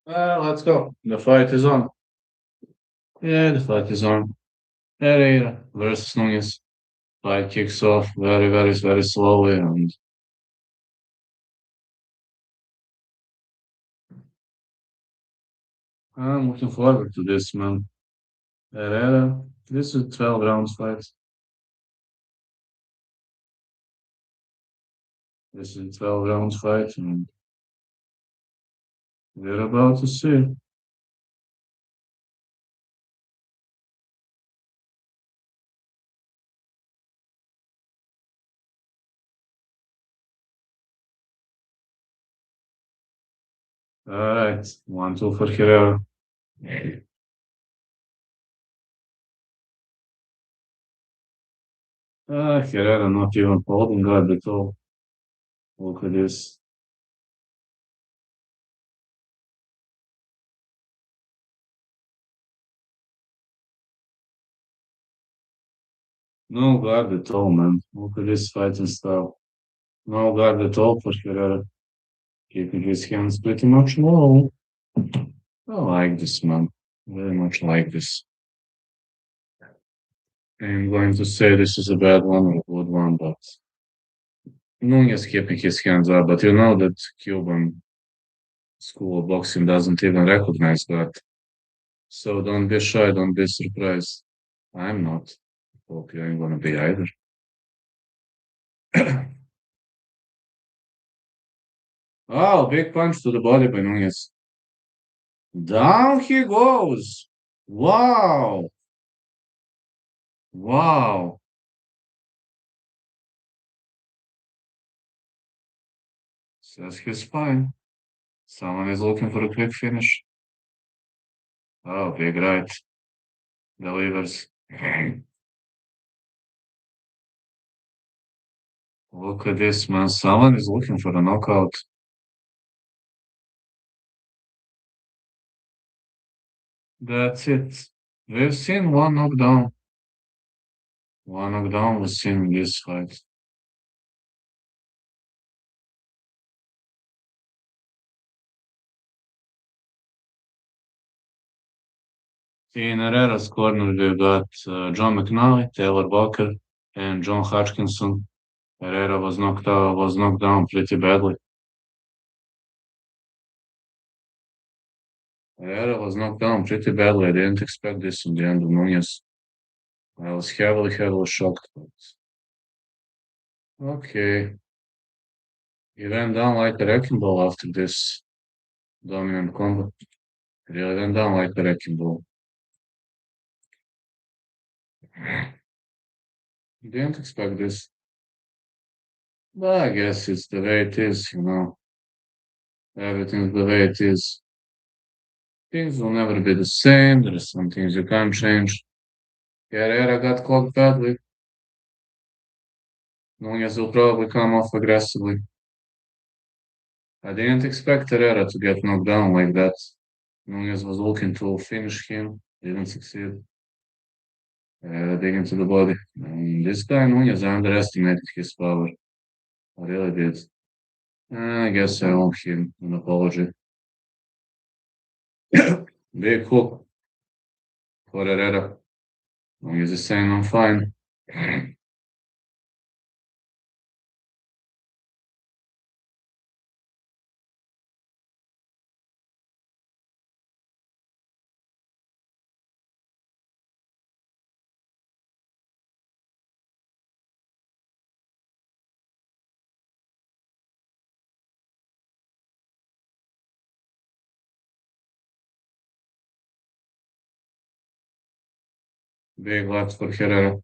Let's go. The fight is on. Yeah, the fight is on. Herrera versus Nunes. Fight kicks off very slowly, and I'm looking forward to this, man. Herrera, this is a 12 rounds fight. This is a 12 rounds fight, and we're about to see. All right, 1-2 for Herrera. Herrera not even holding guard at all. Look at this. No guard at all, man. Look at this fighting style. No guard at all for Herrera. Keeping his hands pretty much low. I like this, man. Very much like this. I'm going to say this is a bad one or a good one, but Nunes keeping his hands up. But you know that Cuban school of boxing doesn't even recognize that. So don't be shy, don't be surprised. I'm not. Hope you ain't gonna be either. Oh, big punch to the body by Nunes. Down he goes. Wow. Wow. Says his spine. Someone is looking for a quick finish. Oh, big right. Delivers. Look at this, man. Someone is looking for a knockout. That's it. We've seen one knockdown. One knockdown was seen in this fight. In Herrera's corner, we've got John McNally, Taylor Walker, and John Hodgkinson. Herrera was knocked down pretty badly. Herrera was knocked down pretty badly. I didn't expect this in the end of Nunez. I was heavily shocked. But okay. He went down like a wrecking ball after this dominant combat. Really went down like a wrecking ball. Didn't expect this. But I guess it's the way it is, you know. Everything's the way it is. Things will never be the same. There are some things you can't change. Herrera got caught badly. Nunez will probably come off aggressively. I didn't expect Herrera to get knocked down like that. Nunez was looking to finish him, didn't succeed. Digging to the body. And this guy Nunez underestimated his power. I really did. I guess I owe him an apology. Big hook for Herrera. Nunez is saying I'm fine. Big left for Herrera.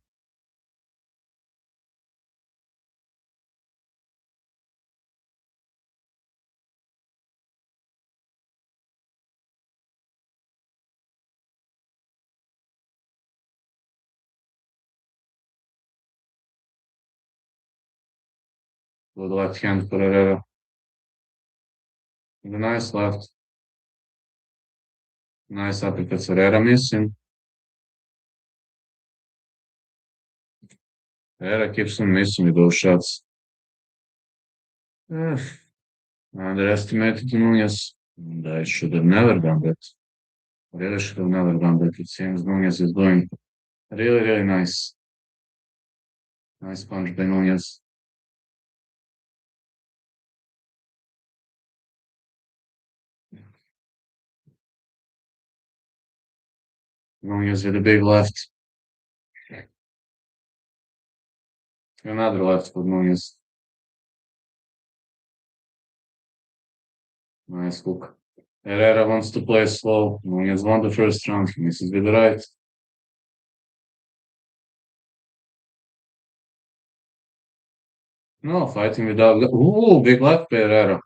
Good left hand for Herrera. And a nice left. Nice uppercut. Herrera missing. Herrera keeps on missing with those shots. Underestimated Nunes. And I should have never done that. Really should have never done that. It seems Nunes is doing really, really nice. Nice punch by Nunes. Nunes with a big left. Another left for Nunes. Nice hook. Herrera wants to play slow. Nunes won the first round. He misses with the right. No, fighting without. Ooh, big left by Herrera.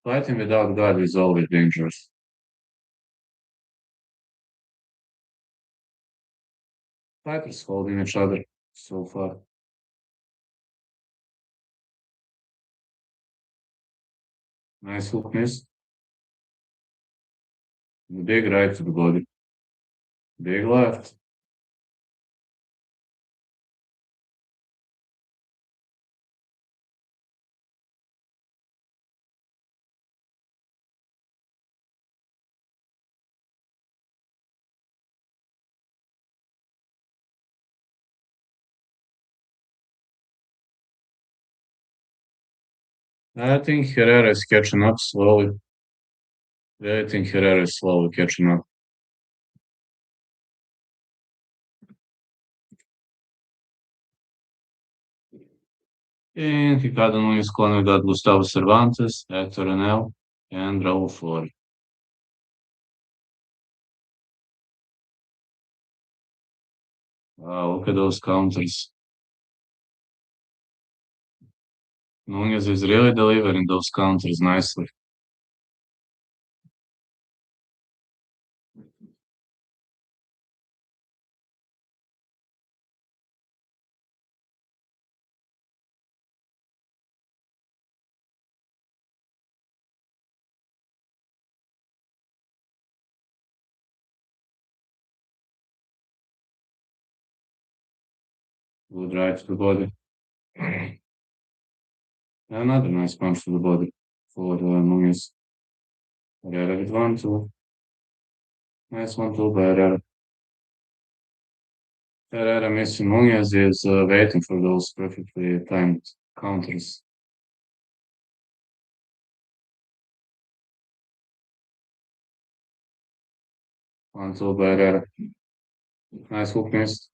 Fighting without guard is always dangerous. Fighters holding each other so far. Nice hook miss. Big right to the body. Big left. I think Herrera is catching up slowly. I think Herrera is slowly catching up. And Ricardo Nunes corner got Gustavo Cervantes, Hector Grenell, and Raul Flores. Wow, look at those counters. Nunes is really delivering those counters nicely. Good right to the body. Another nice punch to the body for Nunes. Herrera with 1-2. Nice 1-2 by Herrera. Herrera missing Nunes is waiting for those perfectly timed counters. 1-2 by Herrera. Nice hook missed.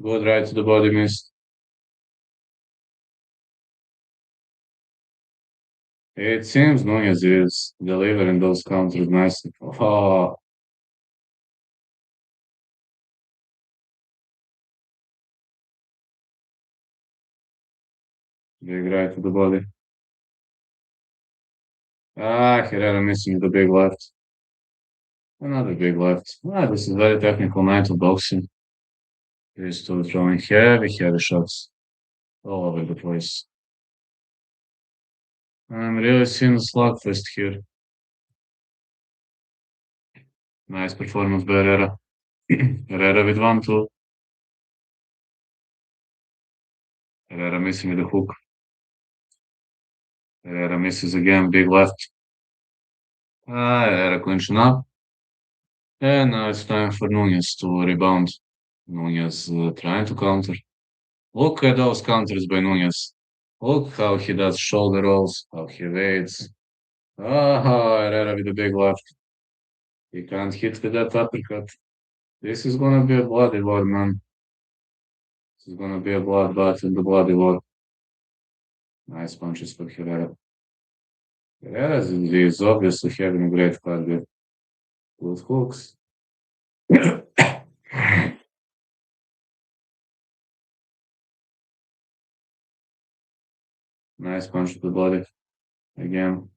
Good right to the body missed. It seems Nunes is delivering those counters nicely. Oh, big right to the body. Herrera missing the big left. Another big left. This is very technical night of boxing. He's still throwing heavy shots all over the place. I'm really seeing a slugfest here. Nice performance by Herrera. Herrera with 1-2. Herrera missing with the hook. Herrera misses again, big left. Herrera clinching up. And now it's time for Nunes to rebound. Nunes trying to counter. Look at those counters by Nunes. Look how he does shoulder rolls, how he waits. Herrera with a big left. He can't hit with that uppercut. This is gonna be a bloody war, man. This is gonna be a bloodbath in the bloody war. Nice punches for Herrera. Herrera is obviously having a great cardio. Good hooks. Nice punch to the body. Again.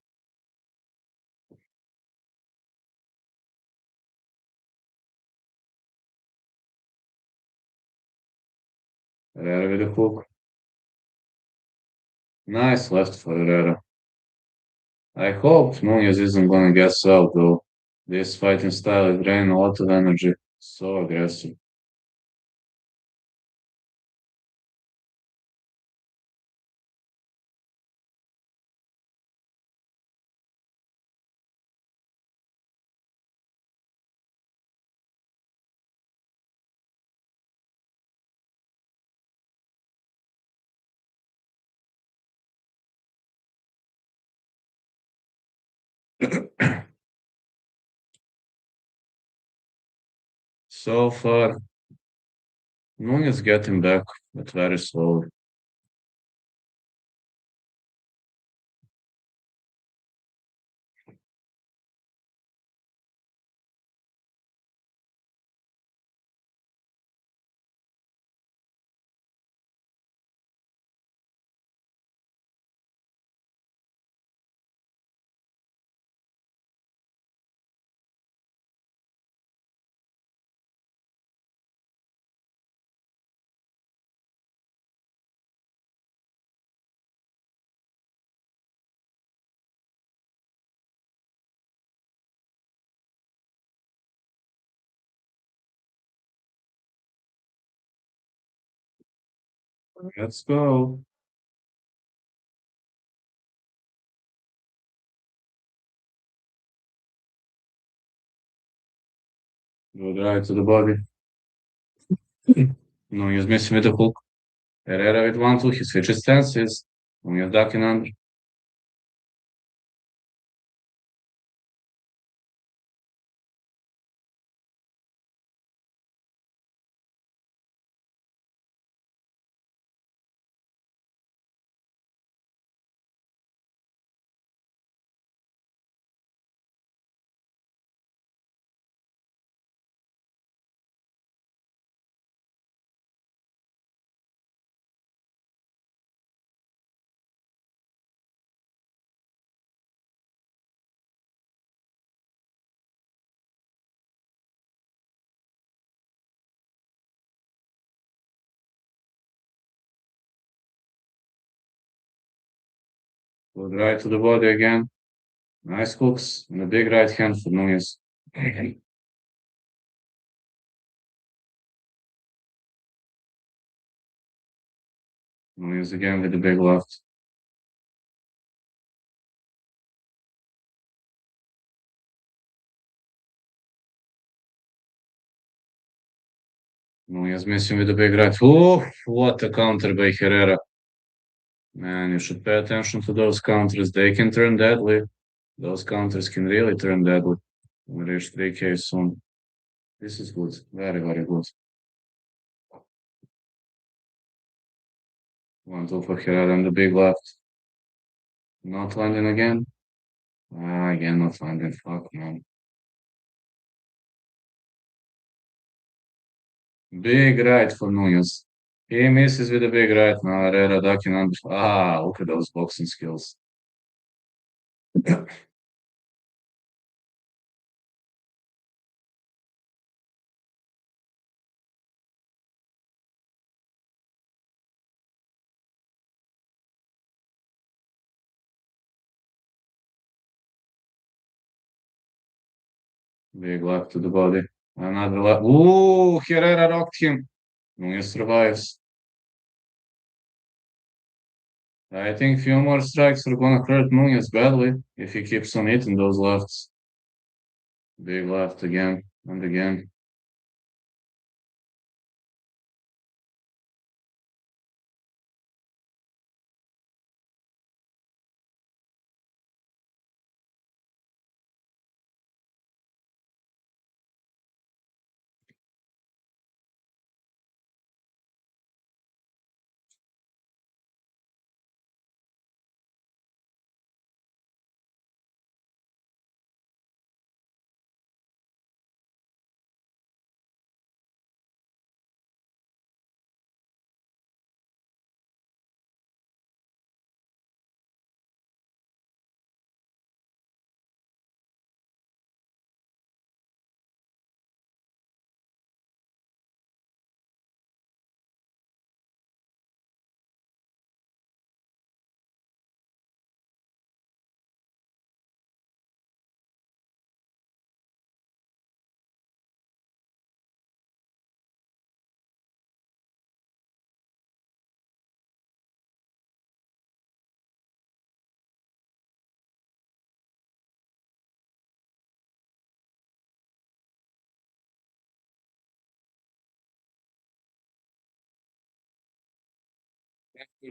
Herrera with a hook. Nice left for Herrera. I hope Nunes isn't gonna guess out though. This fighting style is draining a lot of energy. So aggressive. So far, Nunes is getting back, but very slowly. Let's go. Good right to the body. Nunes missing with the hook. Herrera with 1-2. He switches stances. Nunes ducking under. Good right to the body again. Nice hooks and a big right hand for Nunes. Nunes again with the big left. Nunes missing with the big right. Oh, what a counter by Herrera. Man, you should pay attention to those counters. They can turn deadly. Those counters can really turn deadly. We reach 3K soon. This is good. Very, very good. 1-2 for Herrera and the big left. Not landing again. Again, not landing. Fuck, man. Big right for Nunes. He misses with a big right now. Herrera ducking under. Look at those boxing skills. Big left to the body. Another left. Ooh, Herrera rocked him. Nunes survives. I think few more strikes are gonna hurt Nunes badly if he keeps on hitting those lefts. Big left again and again.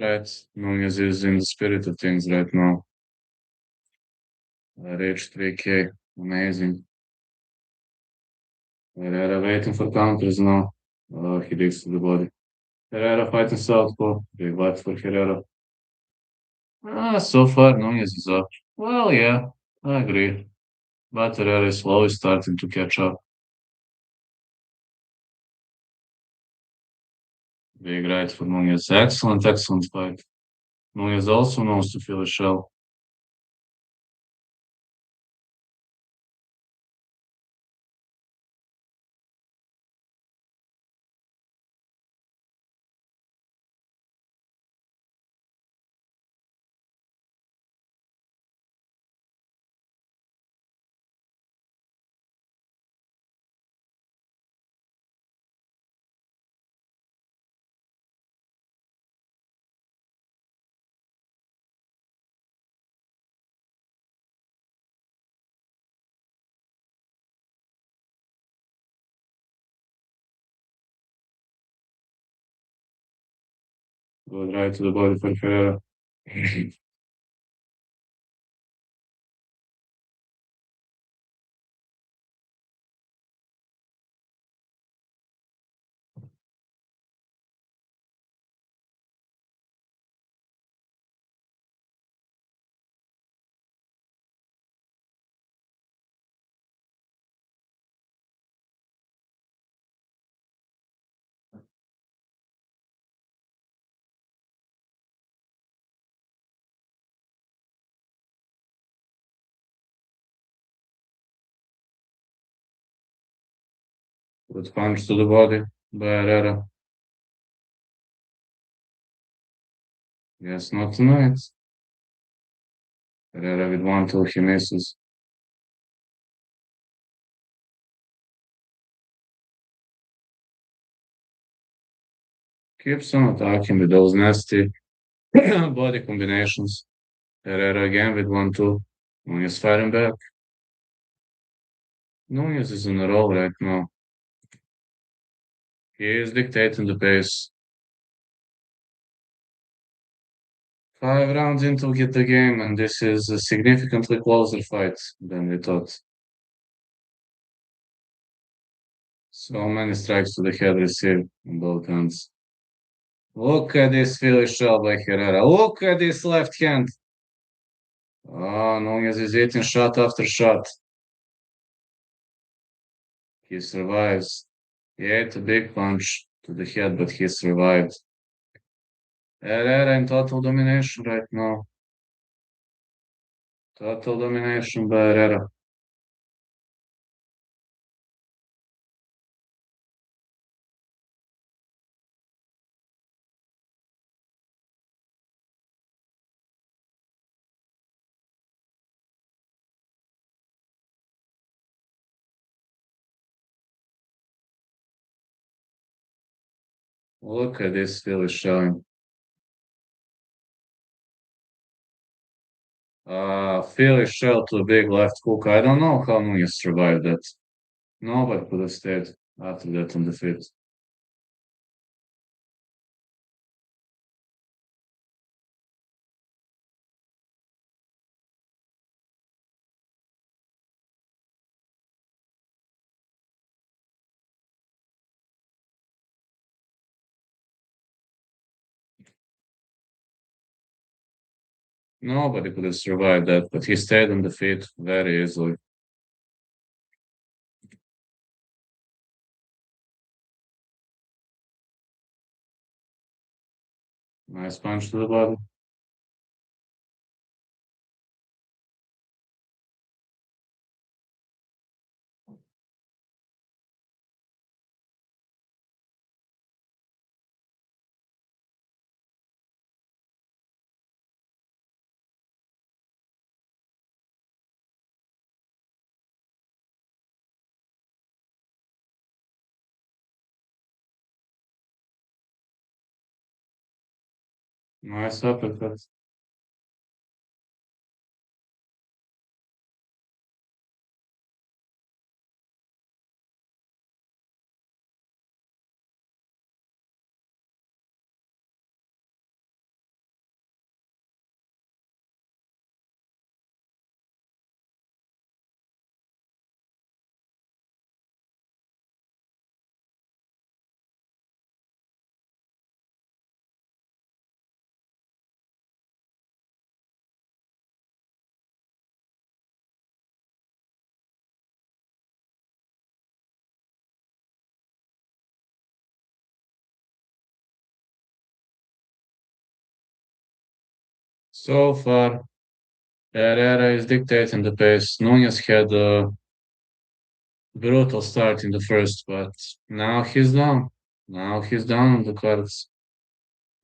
Right. Nunes is in the spirit of things right now. Reach 3K. Amazing. Herrera waiting for counters now. He leads to the body. Herrera fighting southpaw. Big left for Herrera. So far Nunes is up. Well, yeah, I agree. But Herrera is slowly starting to catch up. Big right for Nunes. Excellent, excellent fight. Nunes also knows to feel a shell. Good right to the body for Herrera. Good punch to the body by Herrera. Yes, not tonight. Herrera with one till he misses. Keeps on attacking with those nasty body combinations. Herrera again with 1-2. Nunes fighting back. Nunes is in a roll right now. He is dictating the pace. 5 rounds into get the game, and this is a significantly closer fight than we thought. So many strikes to the head received on both hands. Look at this Philly shot by Herrera. Look at this left hand. Nunes is eating shot after shot. He survives. He ate a big punch to the head, but he survived. Herrera in total domination right now. Total domination by Herrera. Look at this Philly showing. Philly shell to a big left hook. I don't know how Nunes survived that. Nobody could have stayed after that on the feet. Nobody could have survived that, but he stayed on the feet very easily. Nice punch to the body. Nice uppercut. So far, Herrera is dictating the pace. Nunes had a brutal start in the first, but now he's down. Now he's down on the cards.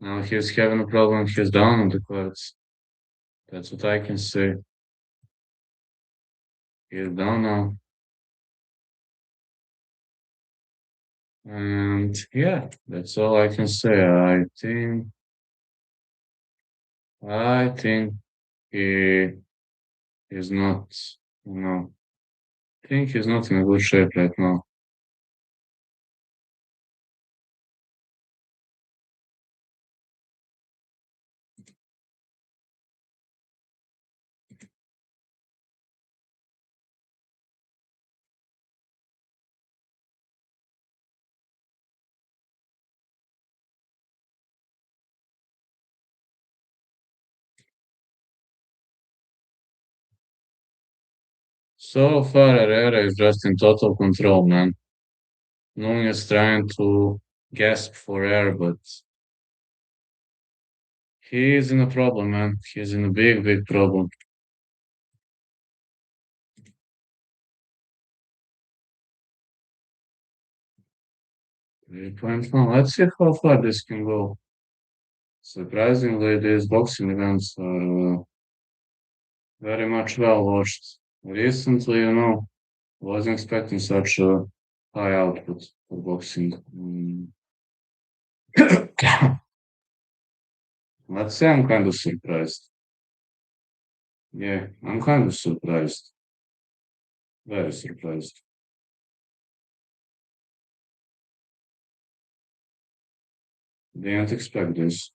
Now he's having a problem. He's down on the cards. That's what I can say. He's down now. And yeah, that's all I can say. I think he is not, you know, I think he's not in a good shape right now. So far, Herrera is just in total control, man. Nunes trying to gasp for air, but he's in a problem, man. He's in a big, big problem. 3.1. Let's see how far this can go. Surprisingly, these boxing events are very much well watched. Recently, wasn't expecting such a high output for boxing. Let's say I'm kind of surprised. Yeah, I'm kind of surprised. Very surprised. Didn't expect this.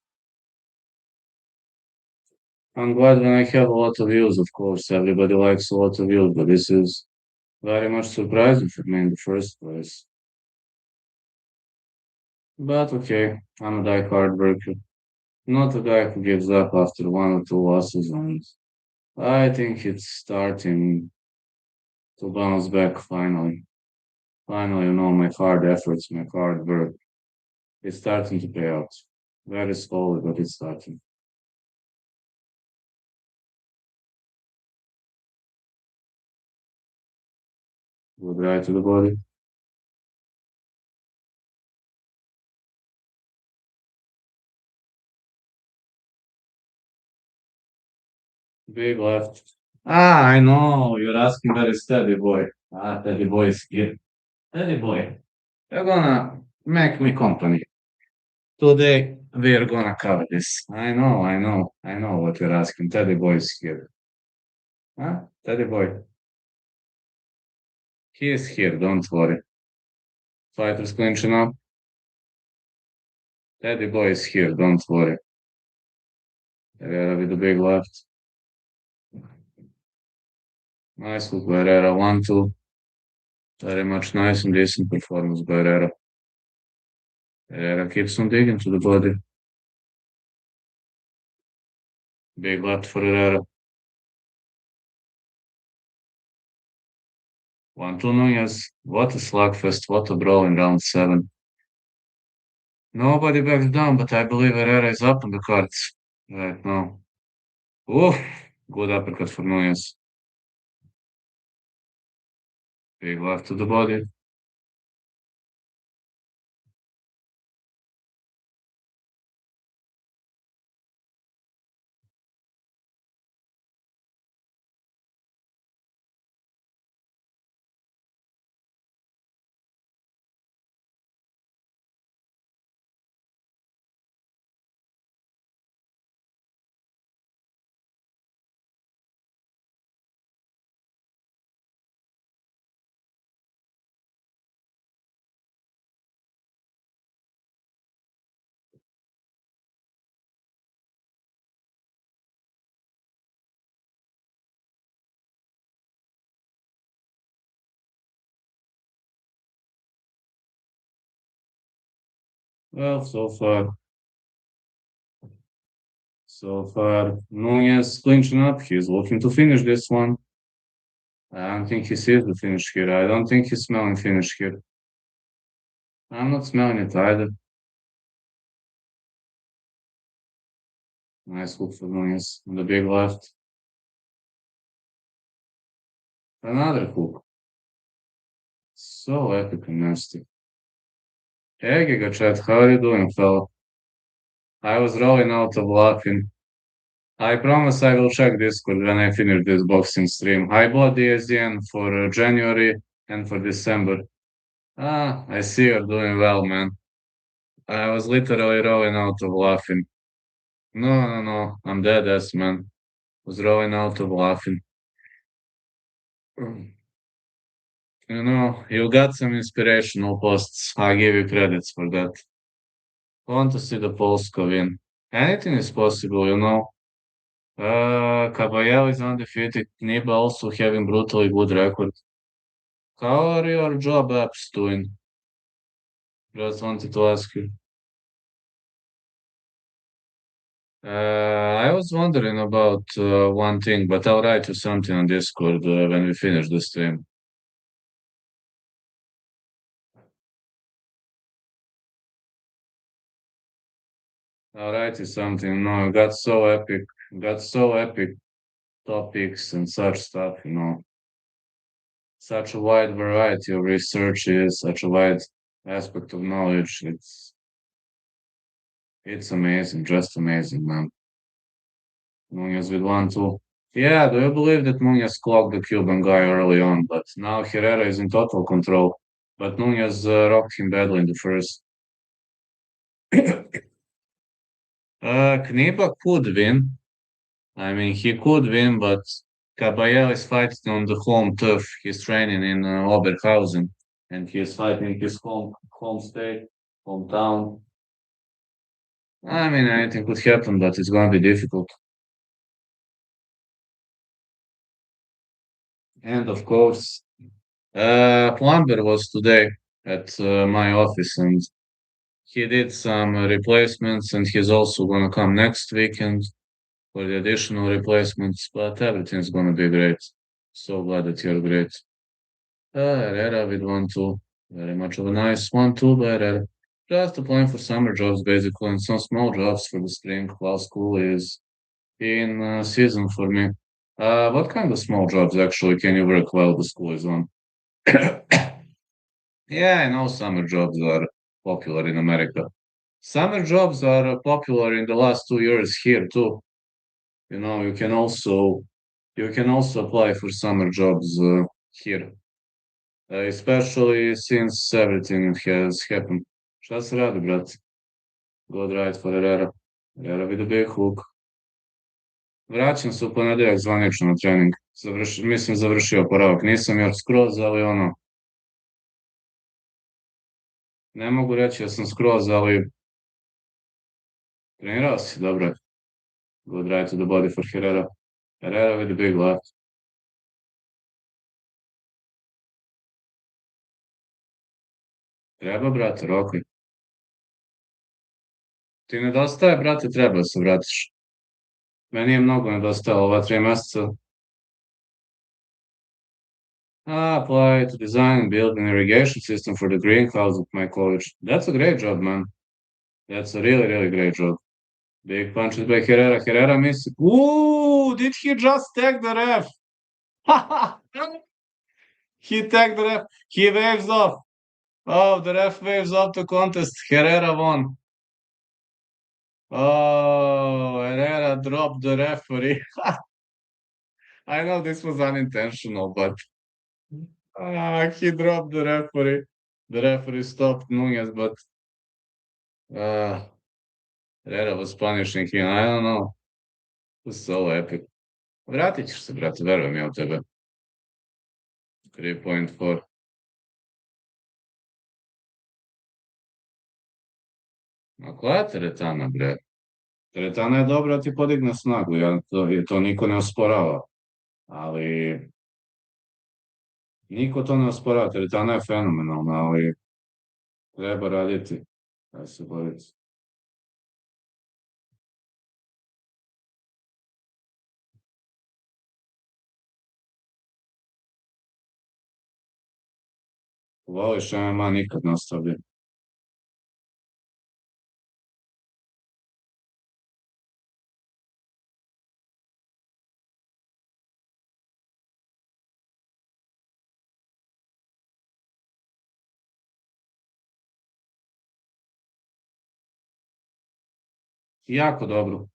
I'm glad when I have a lot of views, of course. Everybody likes a lot of views, but this is very much surprising for me in the first place. But okay, I'm a die-hard worker. Not a guy who gives up after one or two losses, and I think it's starting to bounce back finally. Finally, my hard efforts, my hard work, it's starting to pay out. Very slowly, but it's starting. Good right to the body. Big left. I know. You're asking that is Teddy Boy. Teddy Boy is here. Teddy Boy, you're gonna make me company. Today, we're gonna cover this. I know what you're asking. Teddy Boy is here. Huh? Teddy Boy. He is here, don't worry. Fighters clinching up. Teddy Boy is here, don't worry. Herrera with the big left. Nice hook by Herrera. 1-2. Very much nice and decent performance by Herrera. Herrera keeps on digging to the body. Big left for Herrera. 1-2 Nunes. What a slugfest. What a brawl in round 7. Nobody backs down, but I believe Herrera is up on the cards right now. Oof. Good uppercut for Nunes. Big left to the body. Well, so far, Nunes clinching up. He's looking to finish this one. I don't think he sees the finish here. I don't think he's smelling finish here. I'm not smelling it either. Nice hook for Nunes on the big left. Another hook. So epic and nasty. Hey, Giga Chat, how are you doing, fella? I was rolling out of laughing. I promise I will check Discord when I finish this boxing stream. I bought the SDN for January and for December. Ah, I see you're doing well, man. I was literally rolling out of laughing. No, no, no, I'm dead ass, man. Was rolling out of laughing. You got some inspirational posts. I give you credits for that. Want to see the Polska win. Anything is possible. Kabayel is undefeated. Knyba also having brutally good record. How are your job apps doing? Just wanted to ask you. I was wondering about one thing, but I'll write you something on Discord when we finish the stream. I'll write you something. No, got so epic topics and such stuff. Such a wide variety of researches, such a wide aspect of knowledge. It's amazing, just amazing, man. Nunes with 1-2. Yeah, do you believe that Nunes clocked the Cuban guy early on, but now Herrera is in total control. But Nunes rocked him badly in the first. Knipa could win. I mean, he could win, but Kabayel is fighting on the home turf. He's training in Oberhausen, and he's fighting his home state, hometown. I mean, anything could happen, but it's going to be difficult. And of course, Plumber was today at my office, and he did some replacements, and he's also going to come next weekend for the additional replacements. But everything's going to be great. So glad that you're great. Herrera with 1-2. Very much of a nice 1-2 by Herrera. Just applying for summer jobs, basically, and some small jobs for the spring while school is in season for me. What kind of small jobs actually can you work while the school is on? Yeah, I know summer jobs are popular in America. Summer jobs are popular in the last 2 years here too. You can also apply for summer jobs here, especially since everything has happened. Šta se radi, brat? Good ride for Herrera. Herrera with a big hook. Vraćam se u ponedeljak zvanično na trening. Mislim, završio oporavak. Nisam još skroz, ali ne mogu reći da sam skroz, ali trenirao si, dobro. Good ride to the body for Herrera. Herrera with the big left. Treba, brate, rokaj. Ti nedostaje, brate, treba da se vratiš. Meni je mnogo nedostajalo ova 3 meseca. Apply to design and build an irrigation system for the greenhouse at my college. That's a great job, man. That's a really, really great job. Big punches by Herrera. Herrera missed. Ooh, did he just tag the ref? He tagged the ref. He waves off. Oh, the ref waves off the contest. Herrera won. Oh, Herrera dropped the referee. I know this was unintentional, but he dropped the referee. The referee stopped Nunes, but uh, Herrera was punishing him. I don't know. It was so epic. Vratit ćeš se, brate, verujem ja u tebe. 3.4. A koja je teretana, bre? Teretana je dobra da ti podigne snagu, to niko ne osporava. Ali niko to ne osporava. Teretana je fenomenalna, ali treba raditi. Da se boriti. Voliš MMA nikad ne ostavlja. Jako dobro.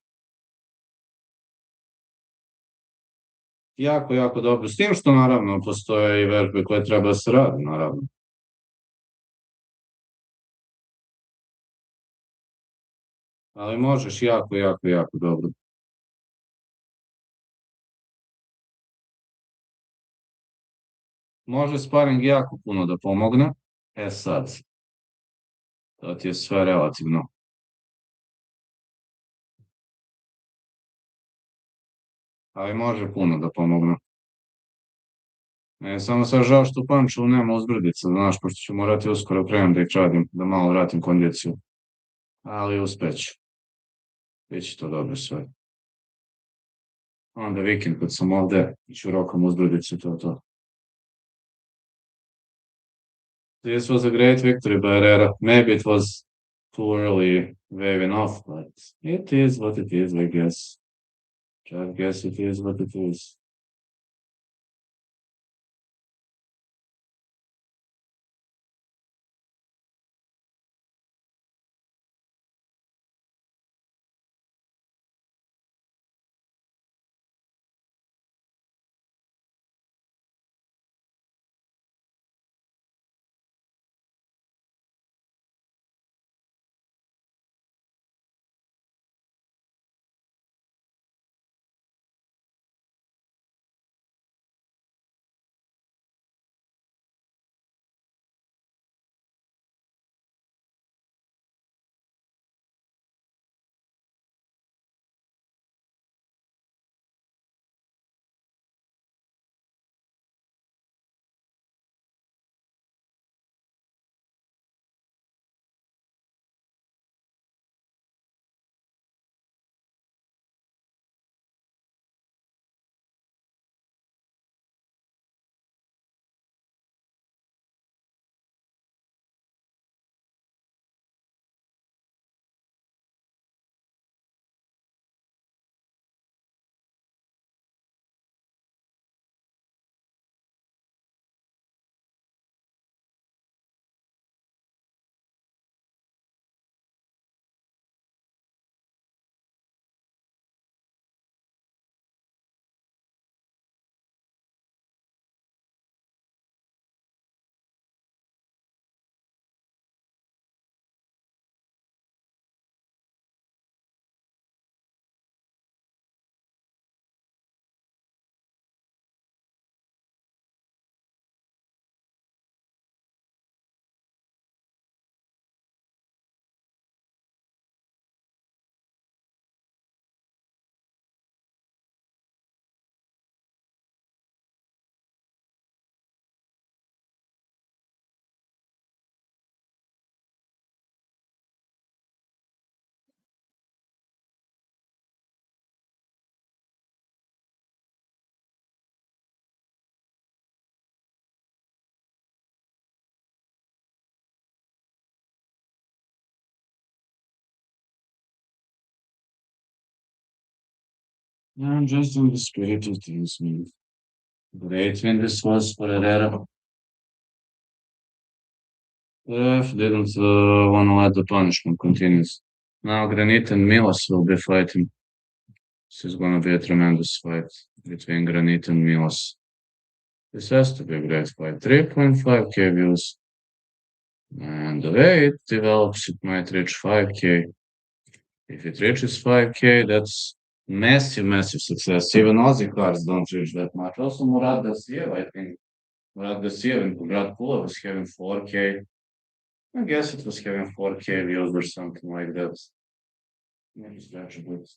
Jako, jako dobro. S tim što naravno postoje i vežbe koje treba da se radi, naravno. Ali možeš jako, jako, jako dobro. Može sparing jako puno da pomogne. E sad, to ti je sve relativno. Ali može puno da pomogne. Samo sad žao što u Pančevu nema uzbrdica, znaš, pošto ću morati uskoro krenem da ih radim, da malo vratim kondiciju. Ali uspeću. Biće to dobro sve. Onda vikend kad sam ovde, ću rokom uzbrdicu, to je to. This was a great victory by Herrera. Maybe it was too early waving off, but it is what it is, I guess. I guess it is what it is. I'm just in the spirit of things, man. Great win this was for Herrera. Ref didn't want to let the punishment continues. Now Granit and Milas will be fighting. This is going to be a tremendous fight between Granit and Milas. This has to be a great fight. 3.5k views. And the way it develops, it might reach 5k. If it reaches 5k, that's massive, massive success. Even Aussie cards don't reach that much. Also, Murad Gassiev, I think. Murad Gassiev and Murad Kula was having 4k. I guess it was having 4k views or something like that. Maybe stretch a bit.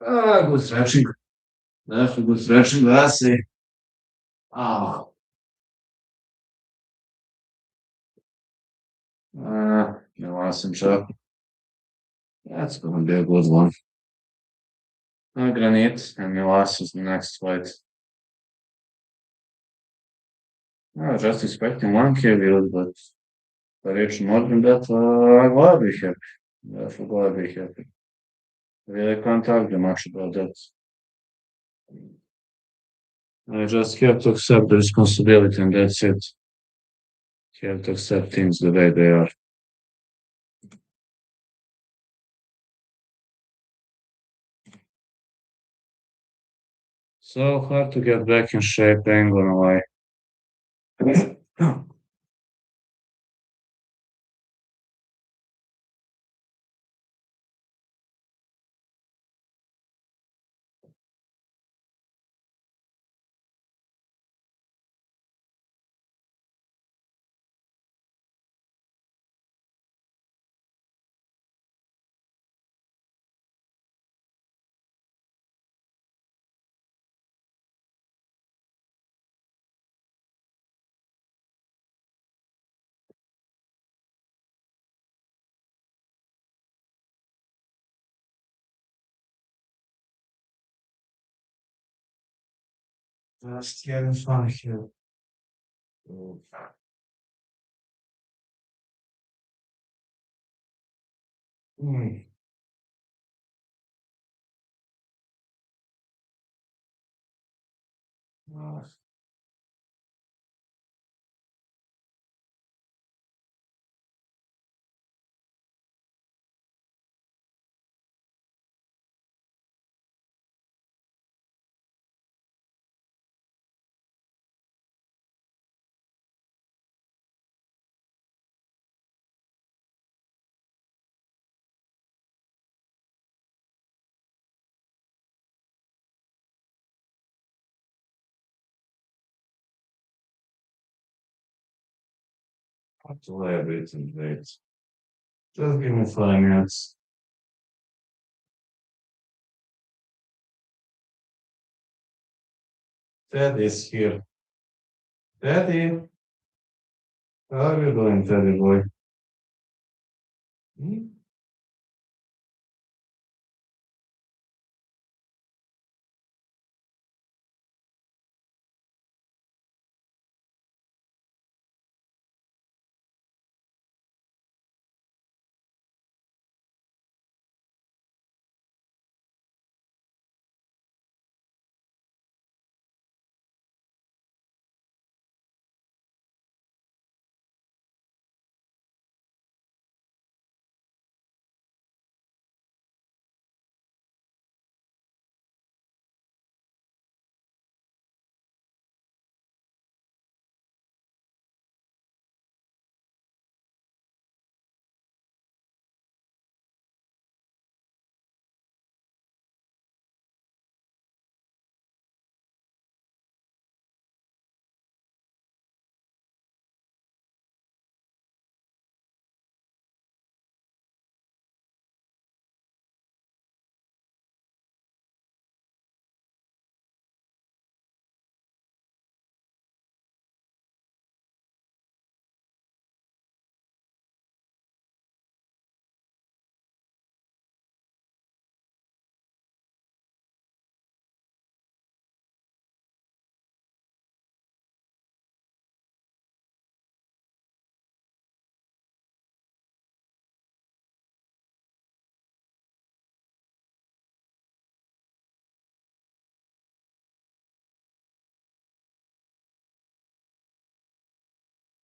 Good stretching. Definitely good stretching. That's it. Ah, Milas and Chuck. That's going to be a good one. Granite and Milas is the next fight. I was just expecting one KO, but for reach more than that, I'm glad we happy. Definitely glad we happy. Really can't argue much about that. I just have to accept the responsibility and that's it. You have to accept things the way they are. So hard to get back in shape, ain't gonna lie. Just having fun here. Hmm. Have to lay everything wait. Just give me 5 minutes. Ted is here. Teddy, how are you doing, Teddy boy? Hmm?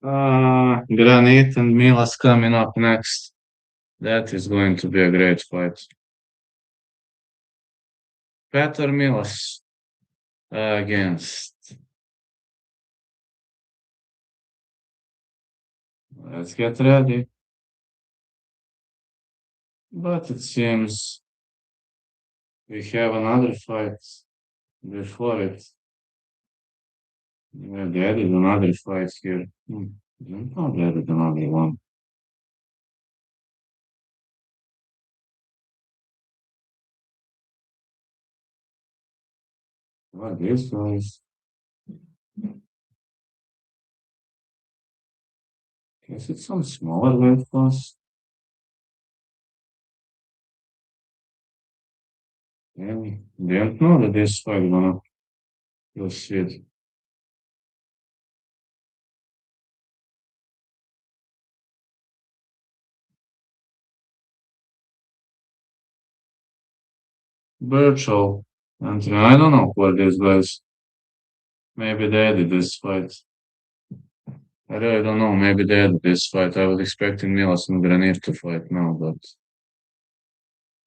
Granit and Milas coming up next. That is going to be a great fight. Peter Milas against. Let's get ready. But it seems we have another fight before it. Yeah, they added another fight here. Didn't know they added another one. Like these guys. Guess it's some smaller weight class. Yeah, didn't know that this fight gonna proceed. Virtual. And I don't know what these guys. Maybe they added this fight. I really don't know. Maybe they added this fight. I was expecting Milas and Grenell to fight now, but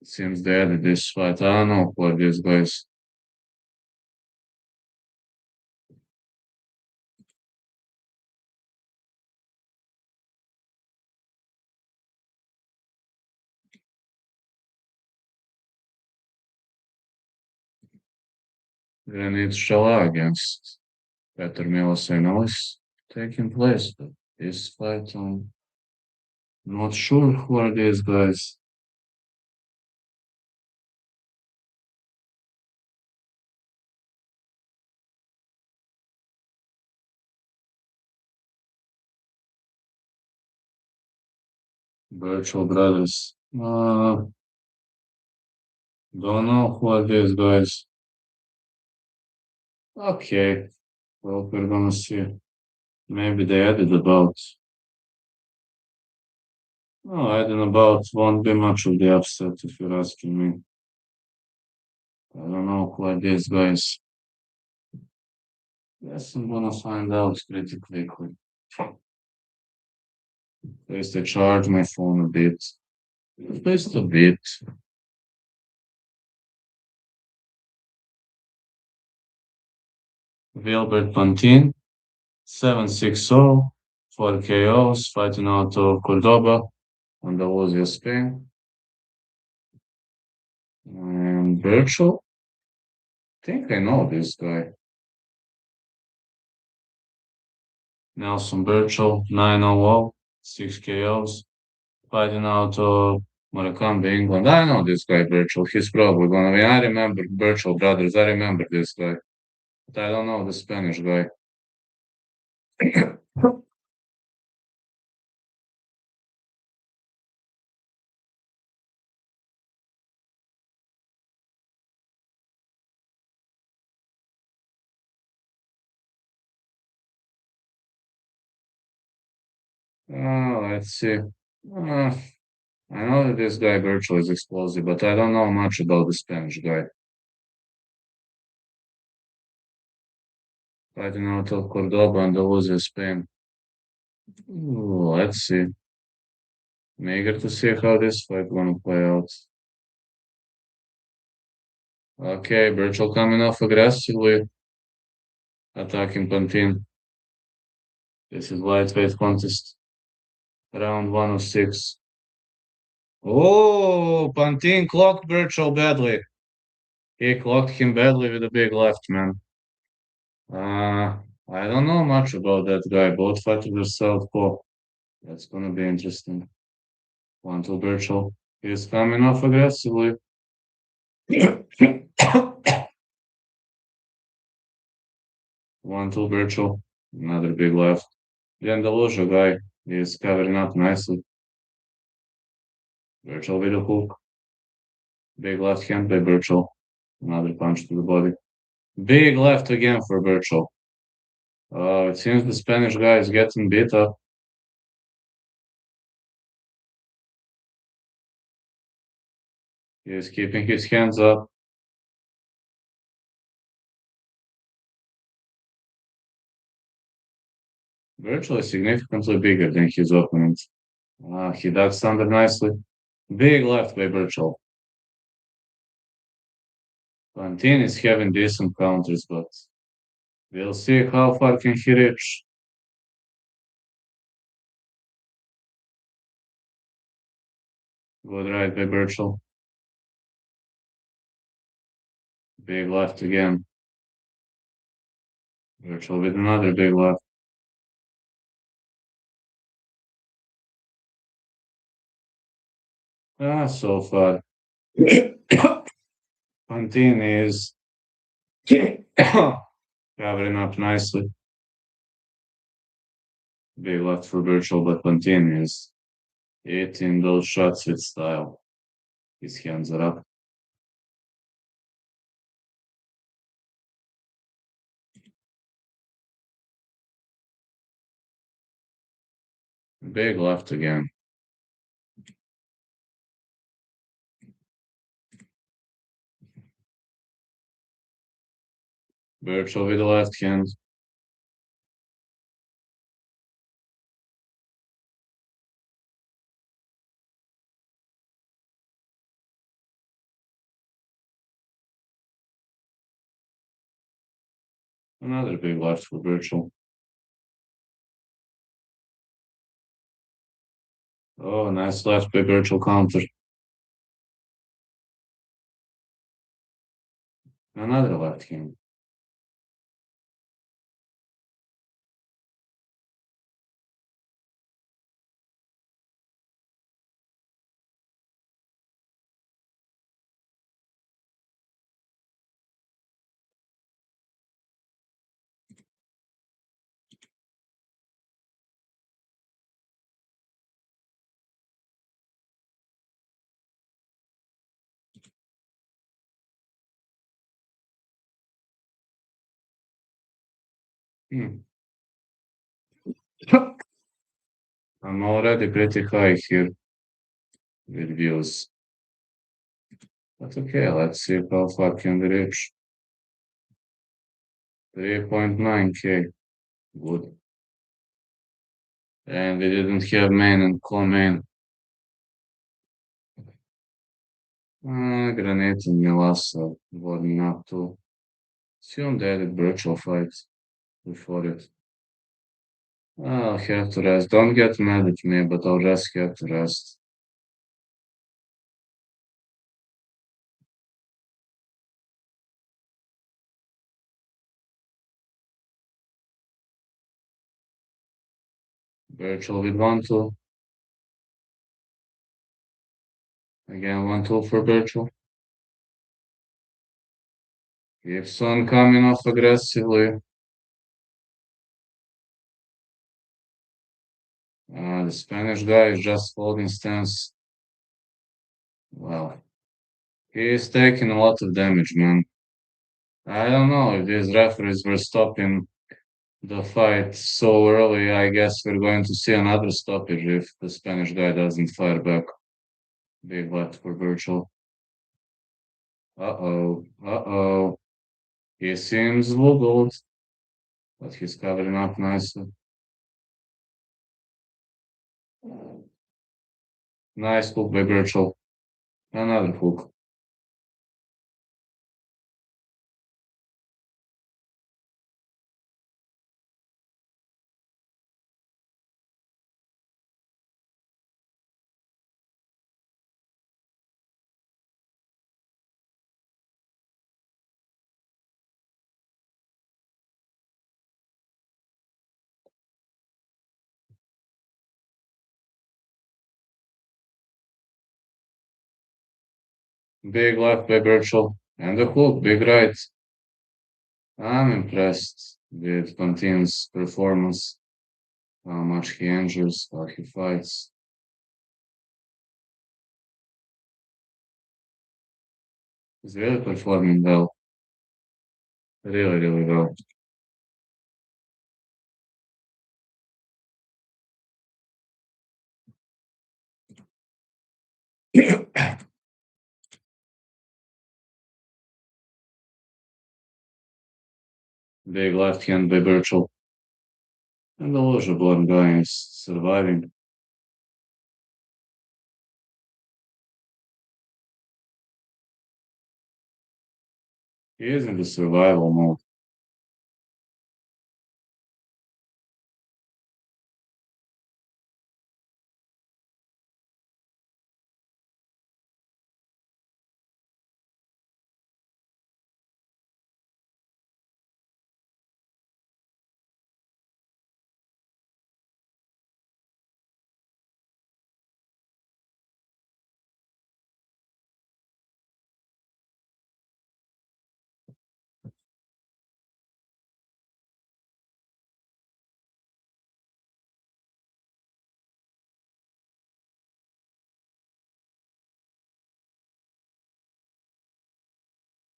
it seems they added this fight. I don't know what these guys. Grenell Shala against Peter Milas. I know is taking place, but this fight, I'm not sure who are these guys. Virtual Brothers. Don't know who are these guys. Okay, well, we're gonna see. Maybe they added about. No, adding about won't be much of the upset if you're asking me. I don't know who are these guys. Yes, I'm gonna find out pretty quickly. At least I charge my phone a bit. At least a bit. Wilbert Pantine, 760, 4 KOs, fighting out of Cordoba on the Luzia Spain. And Virtual, I think I know this guy. Nelson Virtual, 900, 6 KOs, fighting out of Murakami, England. I know this guy, Virtual. He's probably gonna win. I remember Virtual Brothers. I remember this guy. But I don't know the Spanish guy. Let's see. Uh, I know that this guy Virtual is explosive, but I don't know much about the Spanish guy. Fighting out of Cordoba and the loser Spain. Ooh, let's see. I'm eager to see how this fight gonna play out. Okay, Virtual coming off aggressively, attacking Pantine. This is lightweight contest. Round 106. Oh, Pantine clocked Virtual badly. He clocked him badly with a big left, man. I don't know much about that guy. Both fighters are southpaw. That's gonna be interesting. One to Virtual. He's coming off aggressively. One to Virtual. Another big left. Then the Lujo guy is covering up nicely. Virtual with a hook. Big left hand by Virtual. Another punch to the body. Big left again for Virtual. It seems the Spanish guy is getting beat up. He is keeping his hands up. Virtual is significantly bigger than his opponent. He ducks under nicely. Big left by Virtual. Pantine is having decent counters, but we'll see how far can he reach. Good right by Virtual. Big left again. Virtual with another big left. So far. Pantine is Covering up nicely. Big left for virtual, but Pantine is hitting those shots with style. His hands are up. Big left again. Virtual with the left hand. Another big left for virtual. Oh, nice left by virtual counter. Another left hand. Hmm. I'm already pretty high here with views. But okay, let's see how far can we reach. 3.9k. Good. And we didn't have main and co-main. Granite and Milas are warming up too. Assume they did virtual fights before it. I'll have to rest. Don't get mad at me, but I'll just have to rest. Virtual with 1-2. Again, 1-2 for virtual. Gibson coming off aggressively. The Spanish guy is just holding stance. Wow. He is taking a lot of damage, man. I don't know if these referees were stopping the fight so early. I guess we're going to see another stoppage if the Spanish guy doesn't fire back. Big left for virtual. Uh-oh. Uh-oh. He seems wobbled, but he's covering up nicely. Nice hook by virtual. Another hook. Big left by virtual. And the hook, big right. I'm impressed with Pantine's performance, how much he injures, how he fights. He's really performing well. Really, really well. Big left hand by virtual. And the Born guy is surviving. He is in the survival mode.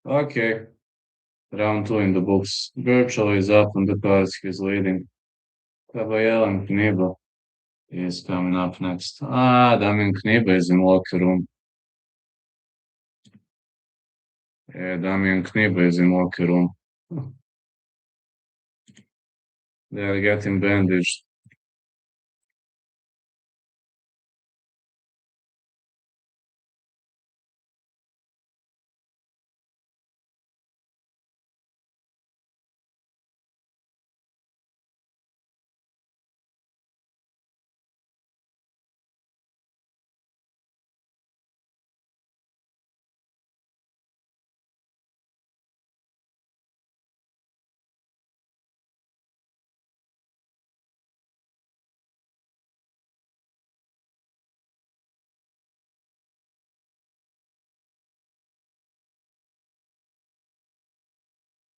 Okay, round two in the books. Virtual is up on the cards. He's leading. Kabayel and Knyba is coming up next. Damian Knyba is in locker room. Yeah, Damian Knyba is in locker room. They're getting bandaged.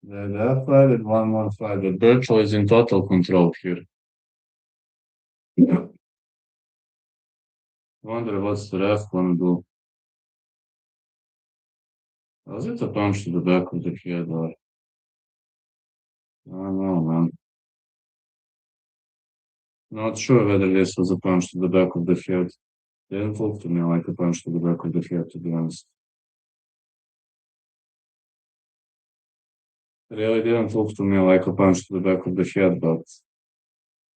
They're fight at 1-1-5, but Virtual is in total control here. Wonder what's the ref gonna do. Was it a punch to the back of the head or I don't know, man. Not sure whether this was a punch to the back of the head. Didn't look to me like a punch to the back of the head, to be honest. Really didn't look to me like a punch to the back of the head, but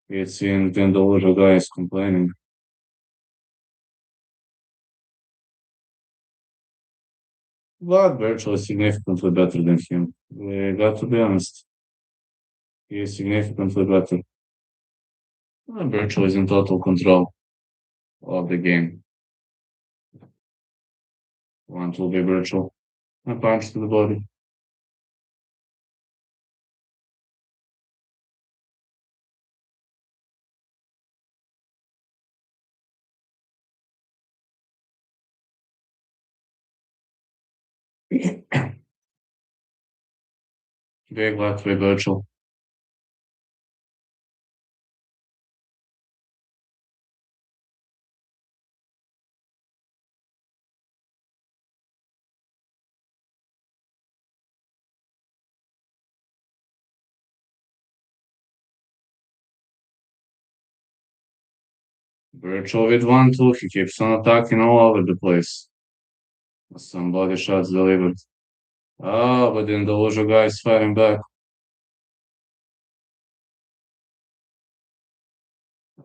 it seems then the older guy is complaining. But Virtual is significantly better than him. We got to be honest. He is significantly better. Virtual is in total control of the game. One will be Virtual. A punch to the body. Big left by Virtual. Virtual with 1-2. He keeps on attacking all over the place. Some body shots delivered. But then the Lojo guy is fighting back.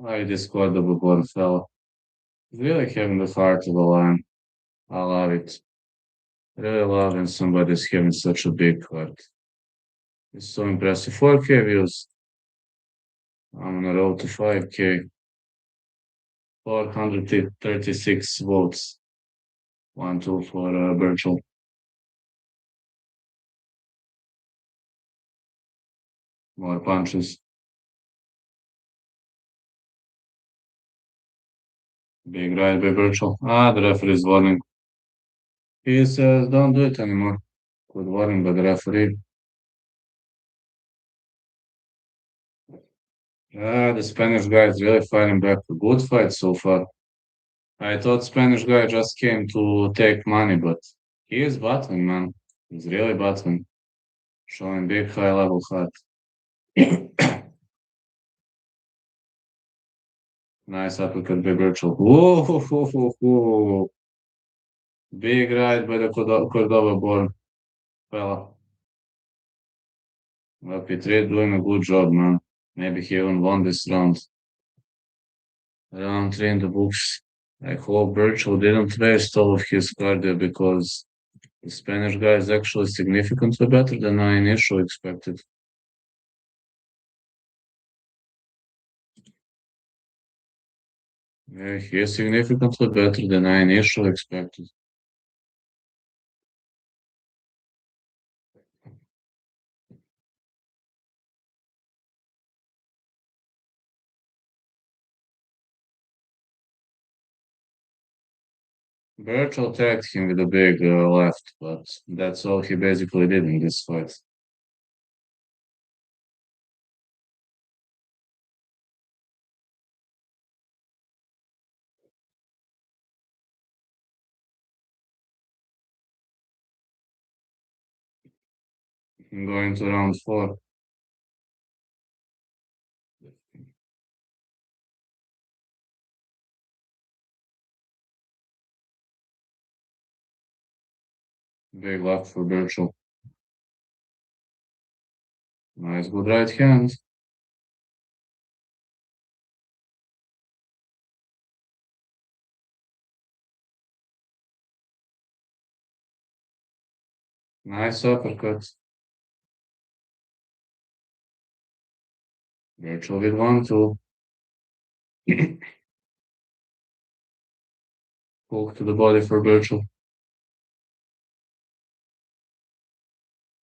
I just scored the before fella. Really having the heart of the lion. I love it. Really love when somebody's having such a big heart. It's so impressive. 4K views. I'm on a road to 5K. 436 votes. 1-2 for Virtual. More punches. Big right by Virtual. The referee is warning. He says don't do it anymore. Good warning by the referee. The Spanish guy is really fighting back. A good fight so far. I thought Spanish guy just came to take money, but he is battling, man. He's really battling. Showing big high level heart. Nice uppercut by Virtual. Whoa. Big right by the Cordova born fella. Well, Petri doing a good job, man. Maybe he even won this round. Round three in the books. I hope Virtual didn't waste all of his cardio because the Spanish guy is actually significantly better than I initially expected. Yeah, he is significantly better than I initially expected. Virtual tagged him with a big left, but that's all he basically did in this fight. I'm going to round four. Big left for Birchall. Nice, good right hand. Nice uppercut. Birchall with 1-2. Hook to the body for Birchall.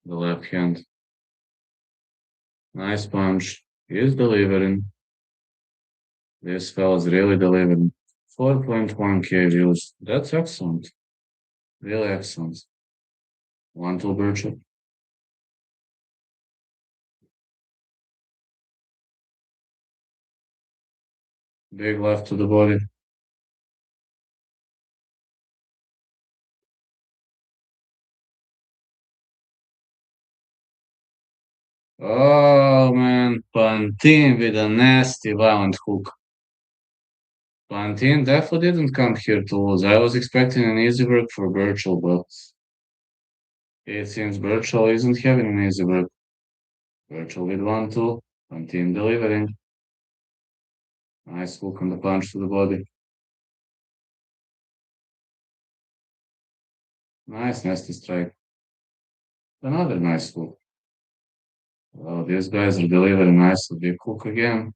The left hand. Nice punch. He is delivering. This fella's really delivering. 4.1k views. That's excellent. Really excellent. 1-2 Birchall. Big left to the body. Oh man, Pantine with a nasty violent hook. Pantine definitely didn't come here to lose. I was expecting an easy work for Birchall, but it seems Birchall isn't having an easy work. Birchall with 1-2. Pantine delivering. Nice hook on the punch to the body. Nice, nasty strike. Another nice hook. Oh, these guys are delivering nicely. Big hook again.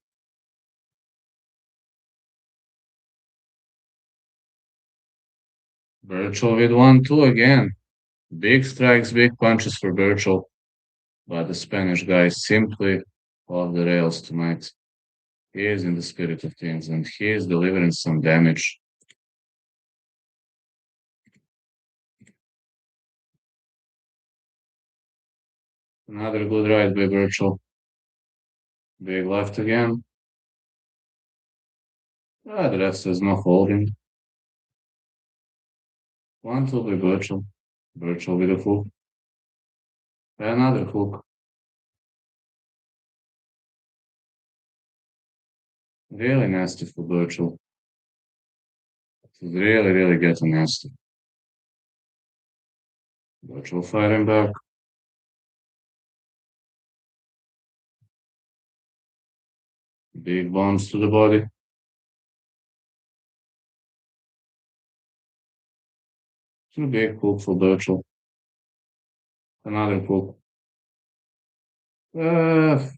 Birchall with 1-2 again. Big strikes, big punches for Birchall. But the Spanish guy is simply off the rails tonight. He is in the spirit of things and he is delivering some damage. Another good right by Birchall. Big left again. The ref says no holding. 1-2 by Birchall. Birchall with a hook. Another hook. Really nasty for Birchall. It's really, really getting nasty. Birchall fighting back. Big bombs to the body. Too big hook for Birchall. Another hook. Uh,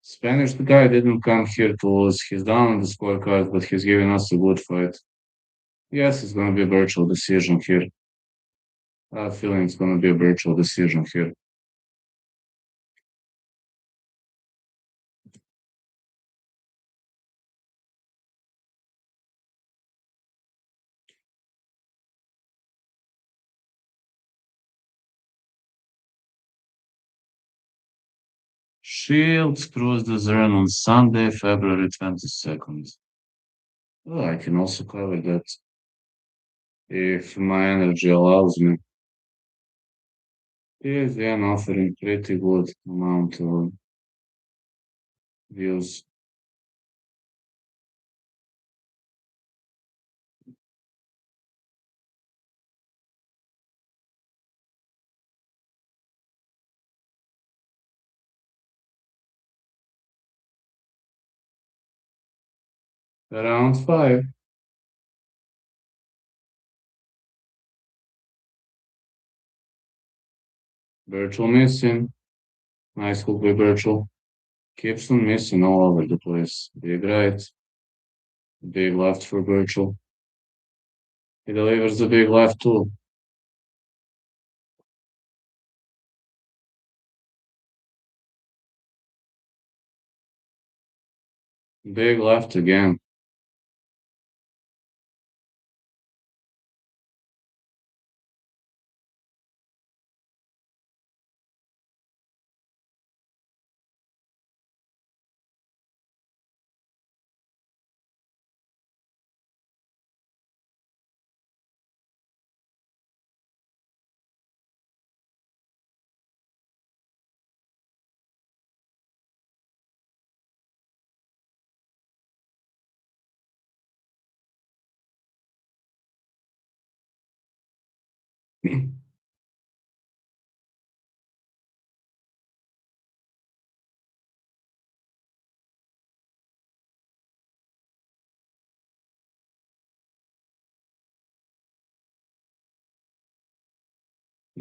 Spanish guy didn't come here to lose. He's down on the scorecard, but he's giving us a good fight. Yes, it's going to be a virtual decision here. I have a feeling it's going to be a virtual decision here. Shields crossed the zone on Sunday, February 22nd. Oh, I can also cover that if my energy allows me. Is then offering pretty good amount of views. Around 5. Virtual missing. Nice hook by Virtual. Keeps on missing all over the place. Big right. Big left for Virtual. He delivers the big left too. Big left again.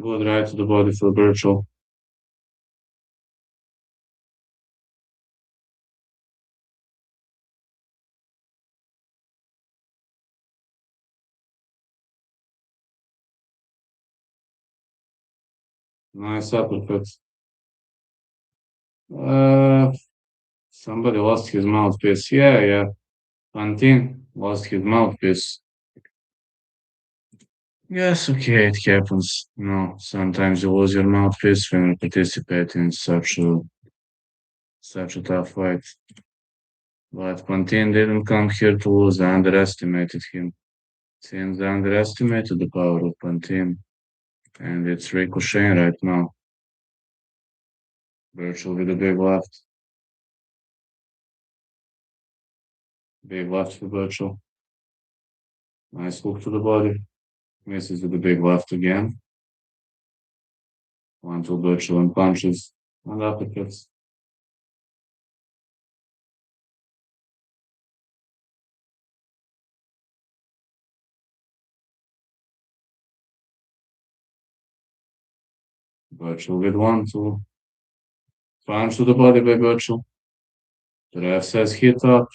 Good right to the body for virtual. Nice uppercut. Uh, Somebody lost his mouthpiece. Yeah. Pantine lost his mouthpiece. Yes, okay, it happens. Sometimes you lose your mouthpiece when you participate in such a tough fight. But Pantene didn't come here to lose. I underestimated him. Seems I underestimated the power of Pantene, and it's ricocheting right now. Virtual with a big left. Big left for Virtual. Nice hook to the body. Misses with the big left again. One to Virtual and punches and uppercuts. Virtual with one, two. Punch to the body by Virtual. The ref says hit up.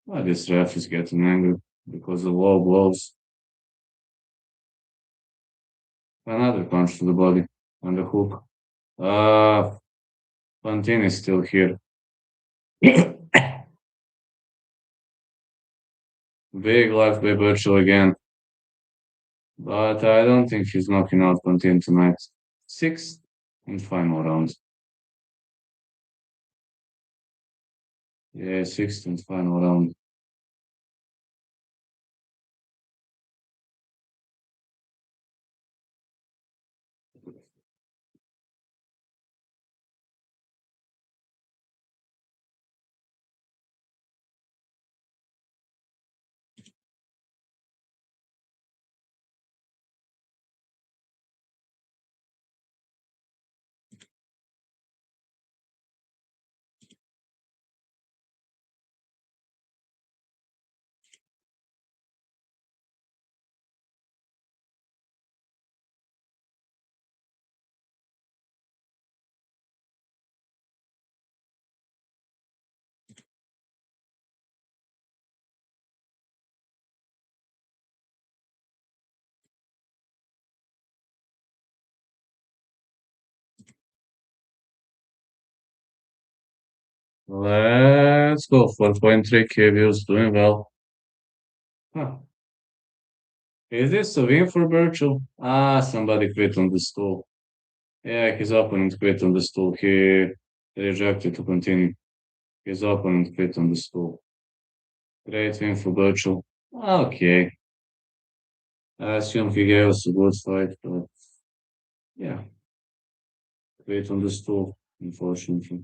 This ref is getting angry because of low blows. Another punch to the body and the hook. Uh, Pantene is still here. Big left by Virtual again. But I don't think he's knocking out Pantene tonight. Sixth and final round. Yeah, sixth and final round. Let's go. 4.3 KVs doing well. Huh. Is this a win for Virtual? Somebody quit on the stool. Yeah, his opponent quit on the stool. He rejected to continue. His opponent quit on the stool. Great win for Virtual. Okay. I assume he gave us a good fight, but yeah, quit on the stool, unfortunately.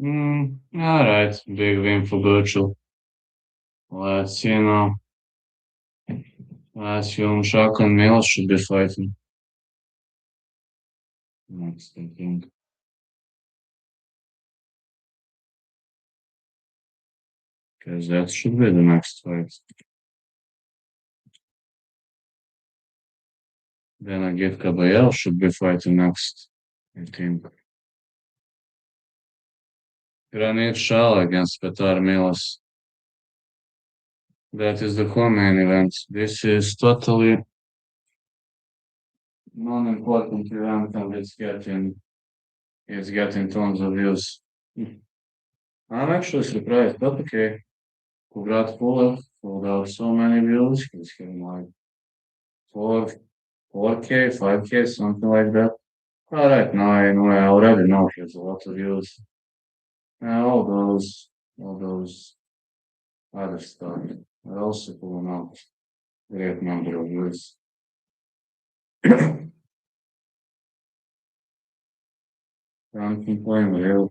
All right, big win for Virtual. Let's, let's Shaka and Milas should be fighting next, I think. Because that should be the next fight. Then Agit Kabayel should be fighting next, I think. Granit Shala against Petar Milas. That is the co-main event. This is totally non-important event and it's getting tons of views. I'm actually surprised, but okay. Congrats Fuller pulled out so many views. He's getting like 4, 4K, 5K, something like that. All right, now I already know he has a lot of views. All those other stuff are also pulling out great number of views. Can't complain really.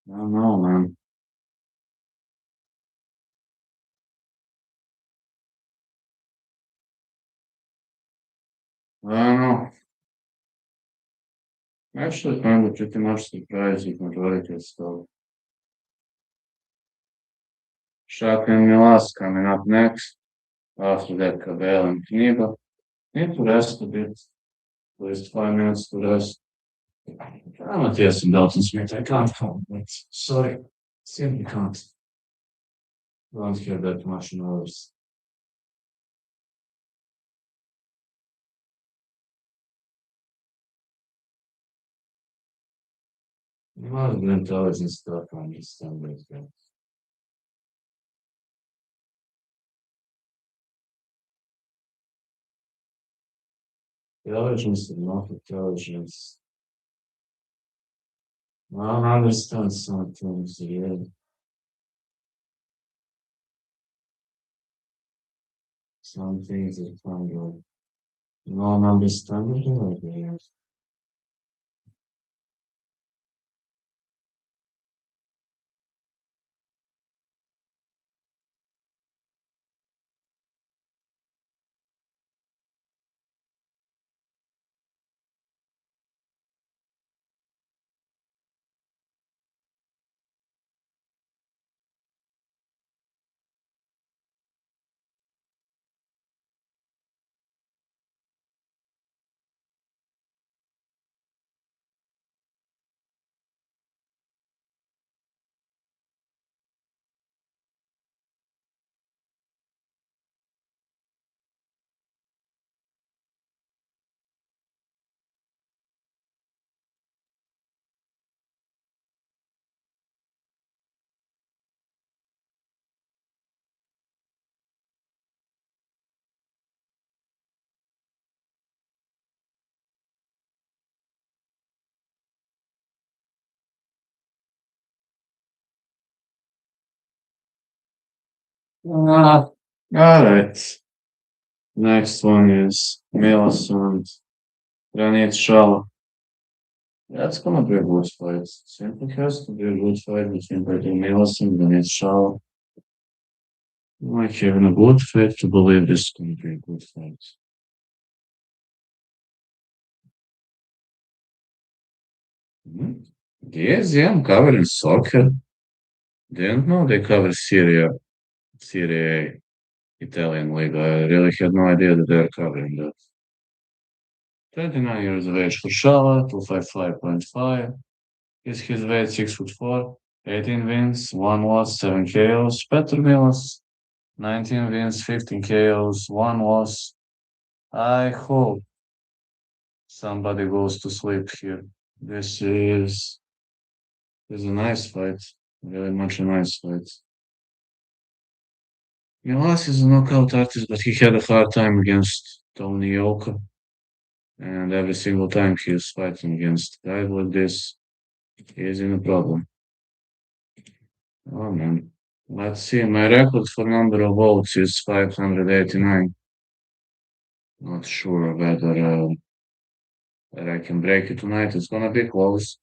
I don't know, man. I don't know. Actually, kind of pretty much surprised with majority of stuff. Shaka and Milas coming up next. After that, Gabel and Knyba. Need to rest a bit. At least 5 minutes to rest. I'm Matthias and Dalton Smith. I can't help it. Sorry. Simply can't. Don't hear that much noise. Not the intelligence stuff on these standards, guys. Intelligence is not intelligence. I don't understand some things here. Some things are kind of non-understandable, I guess. All right. Next one is Milas and Granit Shala. That's gonna be a good fight. Simply has to be a good fight between Peter Milas and Granit Shala. Like having a good faith to believe this is gonna be a good fight. Mhm. Yes, yeah, I'm covering soccer. Didn't know they cover Serie A, Italian league. I really had no idea that they're covering that. 29 years of age for Shala, 255.5. Is his weight 6'4", 18 wins, 1 loss, 7 KOs. Petr Milas, 19 wins, 15 KOs, 1 loss. I hope somebody goes to sleep here. This is a nice fight. Really much a nice fight. Milas is a knockout artist, but he had a hard time against Tony Yoka. And every single time he is fighting against guys like this, he is in a problem. Oh man. Let's see. My record for number of votes is 589. Not sure whether I can break it tonight. It's gonna be close.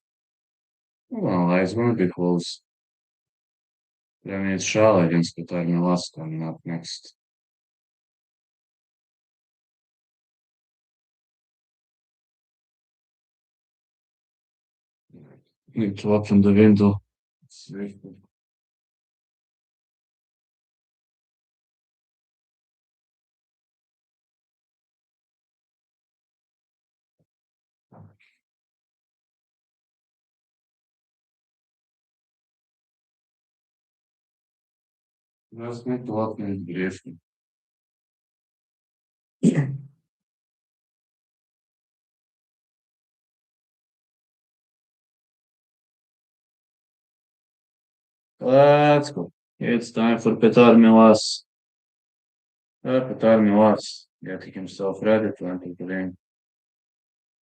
Well, it's gonna be close. Then it's Shala against Qatar Milas coming up next. Need to open the window. Just need to open it briefly. Let's go. It's time for Petar Milas. Petar Milas getting himself ready to enter the ring.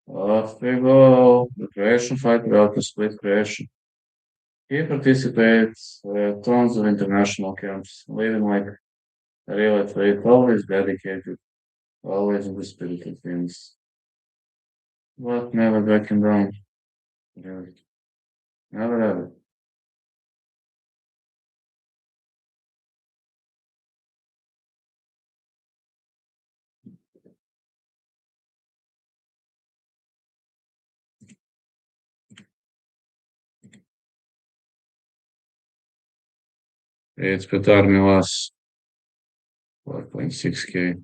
Off we go. The Croatian fighter out to split Croatian. He participates tons of international camps, living like a real athlete, always dedicated, always in the spirit of things, but never backing down. Really. Never ever. It's Petar Milas, 4.6K.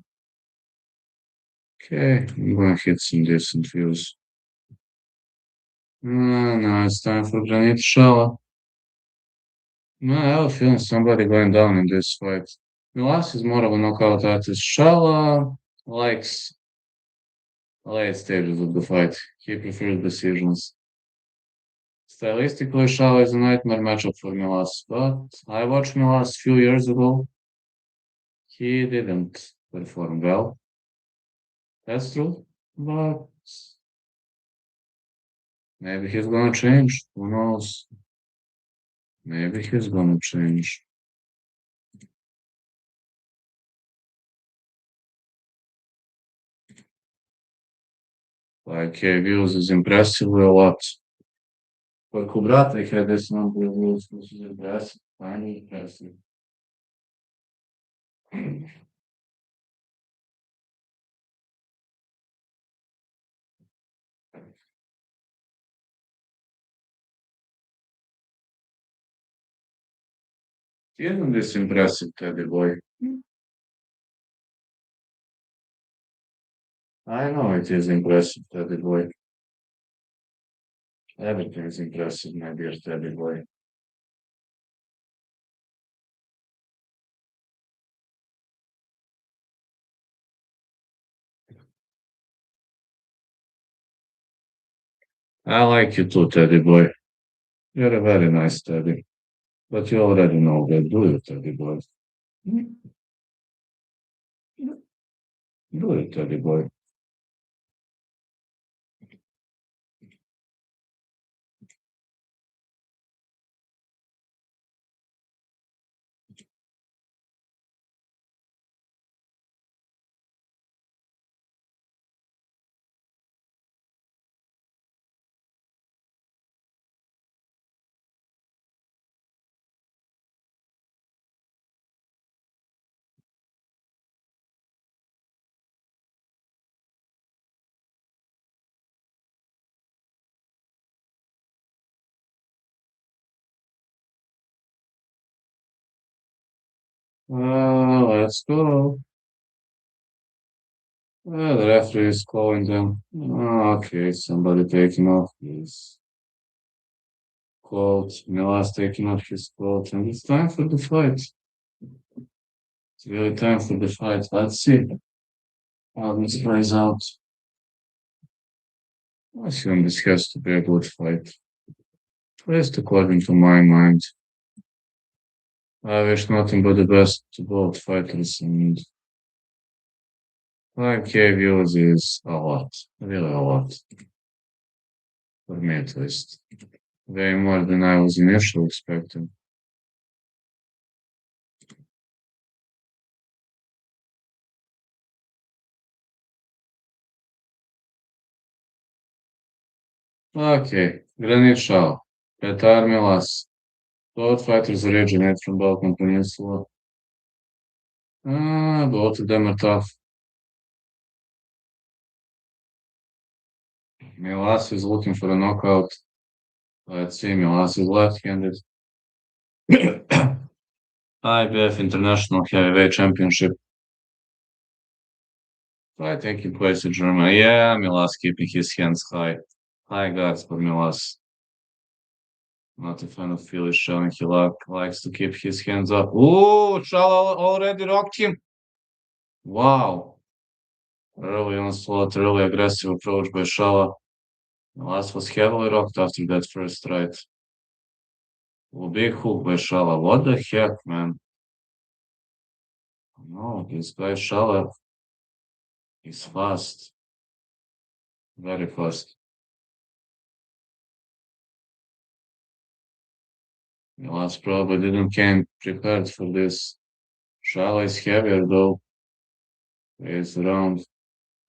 Okay, I'm gonna hit some decent views. Now it's time for Granit Shala. No, I have a feeling somebody going down in this fight. Milas is more of a knockout artist. Shala likes late stages of the fight. He prefers decisions. Stylistically, Shala is a nightmare matchup for Milas, but I watched Milas a few years ago. He didn't perform well. That's true, but maybe he's gonna change. Who knows? Maybe he's gonna change. Like, views is impressively a lot. Koliko brata ih je 10 views, which is impressive. Finally impressive. Isn't this impressive, Teddy boy? I know it is impressive, Teddy boy. Everything is impressive, my dear Teddy boy. I like you too, Teddy boy. You're a very nice Teddy. But you already know that, do you, Teddy boy? Do you, Teddy boy? Let's go. The referee is calling them. Okay, somebody taking off his coat. Milas taking off his coat, and it's time for the fight. It's really time for the fight. Let's see how this plays out. I assume this has to be a good fight. At least according to my mind. I wish nothing but the best to both fighters, and 5K views is a lot. Really a lot. For me at least. Way more than I was initially expecting. Okay, Granite Shell. Qatar Milas. Both fighters originate from Balkan Peninsula. Both of them are tough. Milas is looking for a knockout. Let's see, Milas is left-handed. IBF International Heavyweight Championship. I think he plays in Germany. Yeah, Milas keeping his hands high. High guards for Milas. Not a fan of Philly showing he likes to keep his hands up. Ooh, Shala already rocked him. Wow. Early onslaught, early aggressive approach by Shala. Milas was heavily rocked after that first right. Well, big hook by Shala. What the heck, man? No, this guy Shala is fast. Very fast. Milas probably didn't came prepared for this. Shala is heavier though. It's around.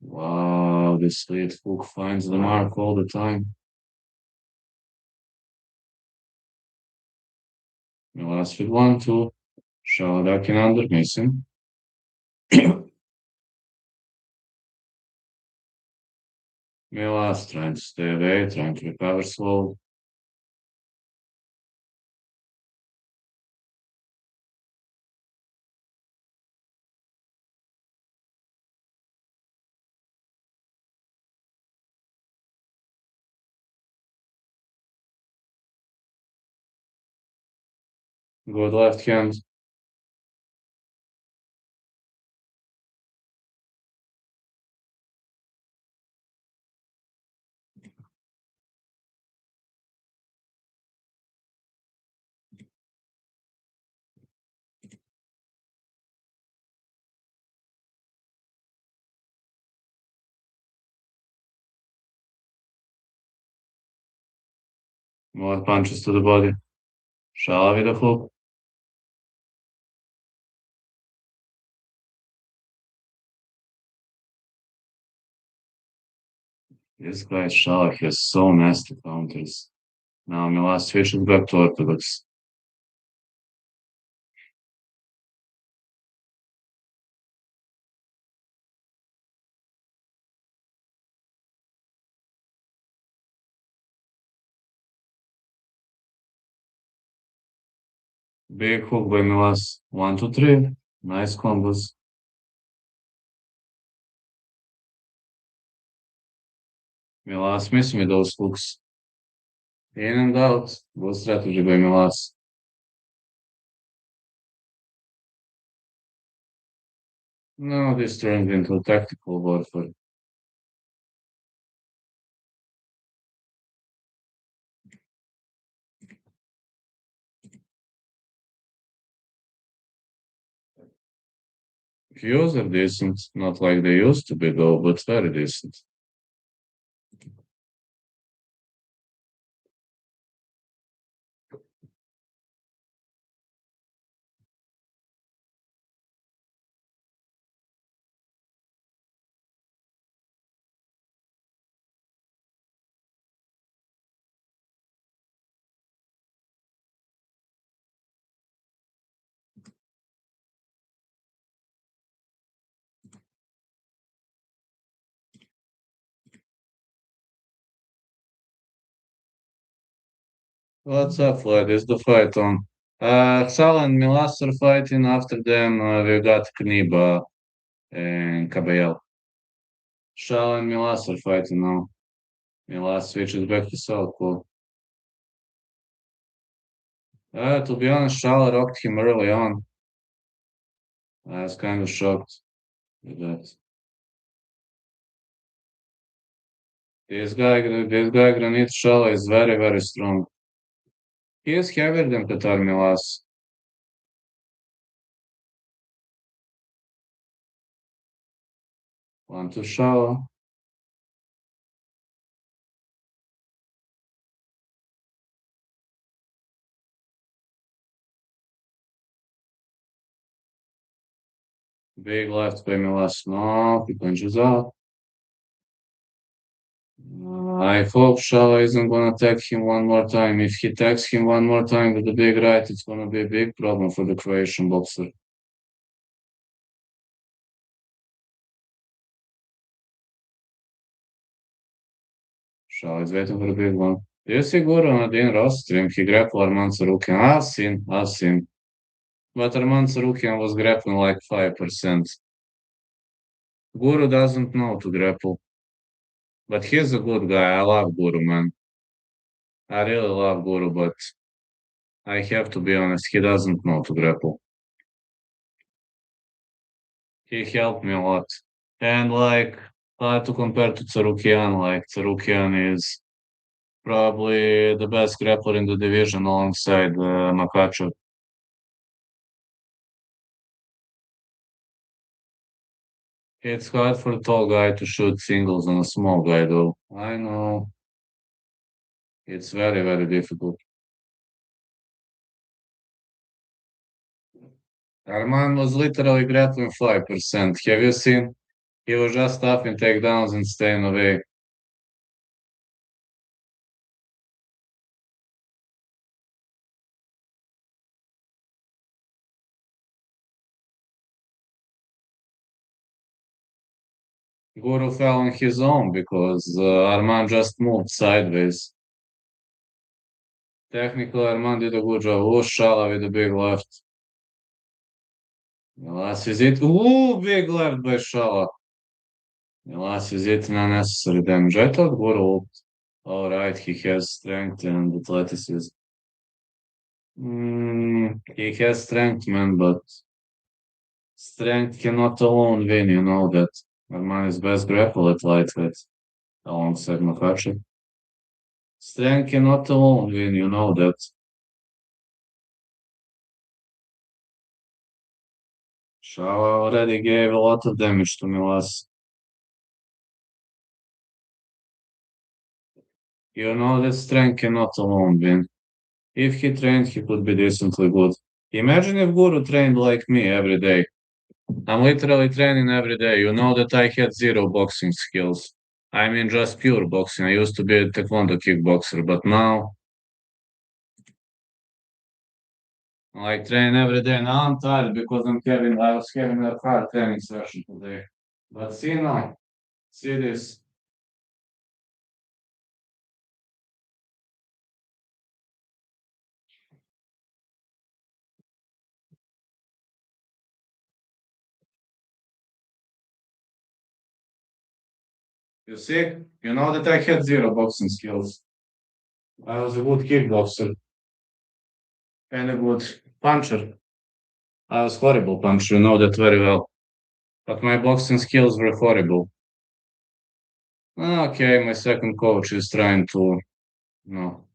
Wow, this lead hook finds the mark all the time. Milas with 1-2. Shala ducking under, missing. Milas trying to stay away, trying to recover slow. Good left hand. More punches to the body. Shala with a hook. This guy Shala has so nasty counters. Now Milas switches back to orthodox. Big hook by Milas. 1, 2, 3. Nice combos. Milas missing with those hooks. In and out. Good strategy by Milas. No, this turned into a tactical warfare. Views are decent, not like they used to be though, but very decent. What's up, Floyd? Is the fight on? Sal and Milas are fighting. After them, we got Knyba and Kabayel. Sal and Milas are fighting now. Milas switches back to southpaw. To be honest, Shal rocked him early on. I was kind of shocked with that. This guy Granit Shala is very, very strong. He is heavier than Qatar Milas. One to Shala. Big left by Milas. No, he punches out. I hope Shala isn't gonna tag him one more time. If he tags him one more time with the big right, it's gonna be a big problem for the Croatian boxer. Shala is waiting for a big one. Do you see Guru on the Ross stream? He grappled Arman Sarukian. I've seen. But Arman Sarukian was grappling like 5%. Guru doesn't know to grapple. But he's a good guy. I love Guru, man. I really love Guru, but I have to be honest, he doesn't know to grapple. He helped me a lot. And like, I had to compare to Tsarukian, like Tsarukian is probably the best grappler in the division alongside Makachev. It's hard for a tall guy to shoot singles on a small guy, though. I know. It's very, very difficult. Arman was literally grappling 5%. Have you seen? He was just stuffing takedowns and staying away. Guru fell on his own because Arman just moved sideways. Technically, Arman did a good job. Oh, Shala with a big left. Milas is it. Ooh, big left by Shala. Milas is it an unnecessary damage. I thought Guru looked alright. He has strength and athleticism. He has strength, man, but strength cannot alone win. You know that. Arman is best grapple at lightweight alongside Makhachev. Strength cannot alone win. You know that. Shala already gave a lot of damage to Milas. You know that strength cannot alone win. If he trained, he could be decently good. Imagine if Guru trained like me every day. I'm literally training every day. You know that I had zero boxing skills. I mean, just pure boxing. I used to be a taekwondo kickboxer, but now I train every day. Now I'm tired because I was having a hard training session today. But see now, see this. You see? You know that I had zero boxing skills. I was a good kickboxer and a good puncher. I was horrible puncher, you know that very well. But my boxing skills were horrible. Okay, my second coach is trying to, you know,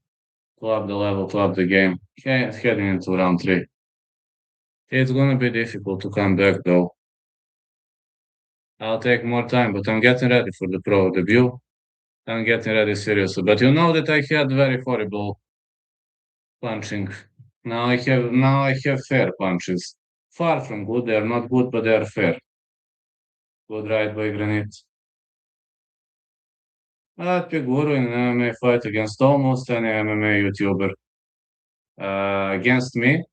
to up the level, to up the game. Okay, heading into round three. It's gonna be difficult to come back though. I'll take more time, but I'm getting ready for the pro debut. I'm getting ready seriously. But you know that I had very horrible punching. Now I have fair punches. Far from good. They are not good, but they are fair. Good right by Granite. I'd pick Guru in an MMA fight against almost any MMA YouTuber. Against me,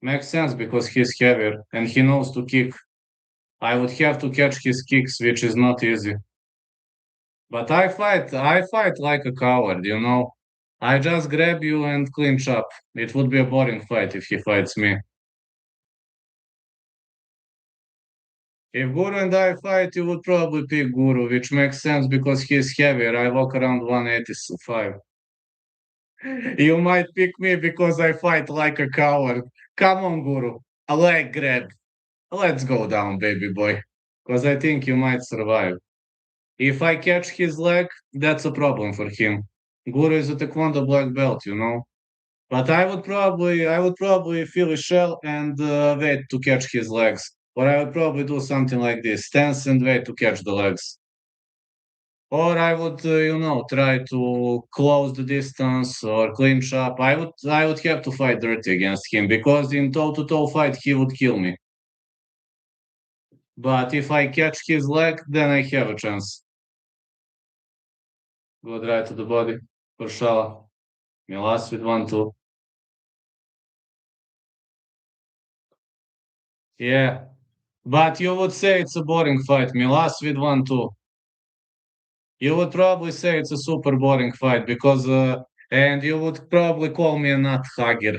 makes sense because he's heavier and he knows to kick. I would have to catch his kicks, which is not easy. But I fight like a coward, you know. I just grab you and clinch up. It would be a boring fight if he fights me. If Guru and I fight, you would probably pick Guru, which makes sense because he's heavier. I walk around 185. You might pick me because I fight like a coward. Come on, Guru. A leg grab. Let's go down, baby boy. Because I think you might survive. If I catch his leg, that's a problem for him. Guru is a taekwondo black belt, you know. But I would probably feel a shell and wait to catch his legs. Or I would probably do something like this: stance and wait to catch the legs. Or I would, try to close the distance or clinch up. I would have to fight dirty against him because in toe-to-toe fight he would kill me. But if I catch his leg, then I have a chance. Good right to the body. For sure. Milas with 1-2. Yeah. But you would say it's a boring fight. Milas with 1-2. You would probably say it's a super boring fight because, and you would probably call me a nut hugger.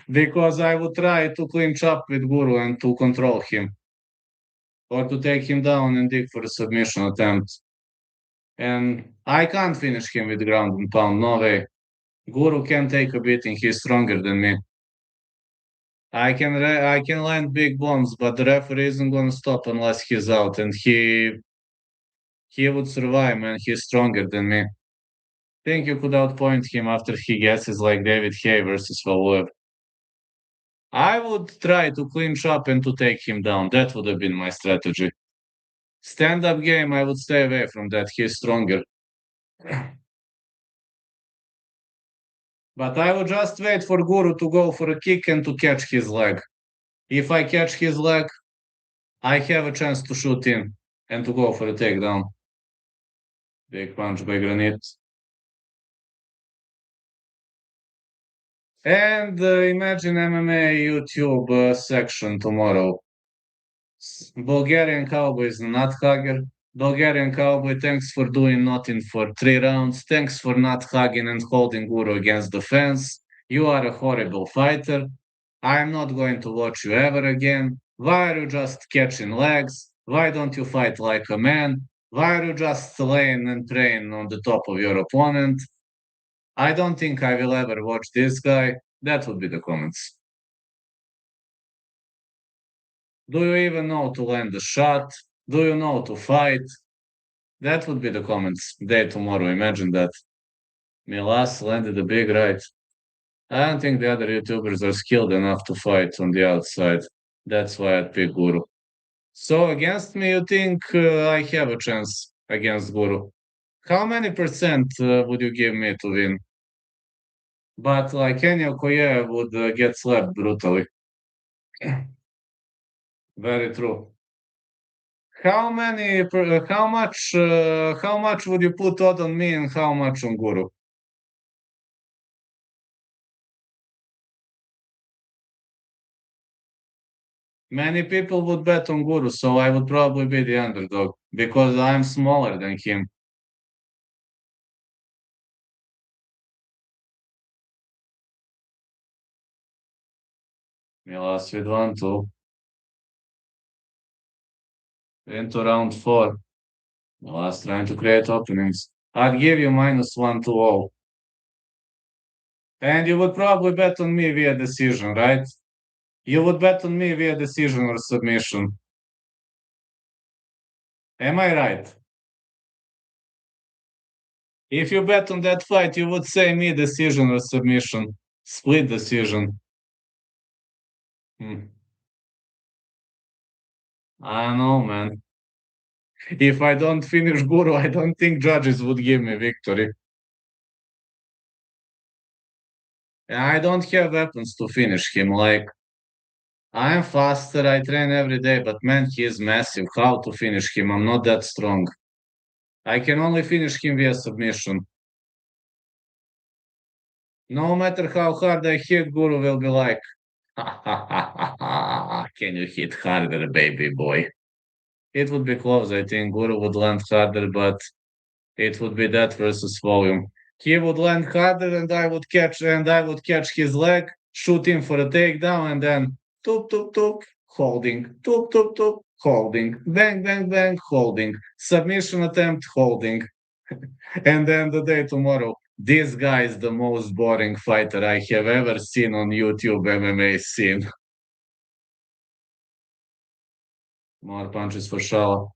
Because I would try to clinch up with Guru and to control him or to take him down and dig for a submission attempt. And I can't finish him with ground and pound. No way. Guru can take a beating. He's stronger than me. I can land big bombs, but the referee isn't gonna stop unless he's out, and he would survive, man. He's stronger than me. Think you could outpoint him after he guesses like David Hay versus Value. I would try to clinch up and to take him down. That would have been my strategy. Stand-up game, I would stay away from that. He's stronger. But I would just wait for Guru to go for a kick and to catch his leg. If I catch his leg, I have a chance to shoot in and to go for a takedown. Big punch by Granite. And imagine MMA YouTube section tomorrow. Bulgarian Cowboy is not hugger. Bulgarian Cowboy, thanks for doing nothing for 3 rounds. Thanks for not hugging and holding Guru against the fence. You are a horrible fighter. I am not going to watch you ever again. Why are you just catching legs? Why don't you fight like a man? Why are you just laying and praying on the top of your opponent? I don't think I will ever watch this guy. That would be the comments. Do you even know to land a shot? Do you know to fight? That would be the comments day tomorrow. Imagine that. Milas landed a big right. I don't think the other YouTubers are skilled enough to fight on the outside. That's why I'd pick Guru. So against me, you think I have a chance against Guru? How many percent would you give me to win? But like Kenya Koye would get slapped brutally. Very true. How much would you put out on me and how much on Guru? Many people would bet on Guru, so I would probably be the underdog because I'm smaller than him. Milas with 1-2 into round 4. Milas trying to create openings. I'd give you -1 to all. And you would probably bet on me via decision, right? You would bet on me via decision or submission. Am I right? If you bet on that fight, you would say me decision or submission. Split decision. Hmm. I don't know, man. If I don't finish Guru, I don't think judges would give me victory. I don't have weapons to finish him. Like, I'm faster, I train every day, but man, he is massive. How to finish him? I'm not that strong. I can only finish him via submission. No matter how hard I hit, Guru will be like, ha ha ha ha, can you hit harder, baby boy? It would be close. I think Guru would land harder, but it would be that versus volume. He would land harder and I would catch his leg, shoot him for a takedown, and then toop toop toop, holding, toop toop toop, holding, bang bang bang, holding, submission attempt, holding. And then the day tomorrow, this guy is the most boring fighter I have ever seen on YouTube MMA scene. More punches for Shala.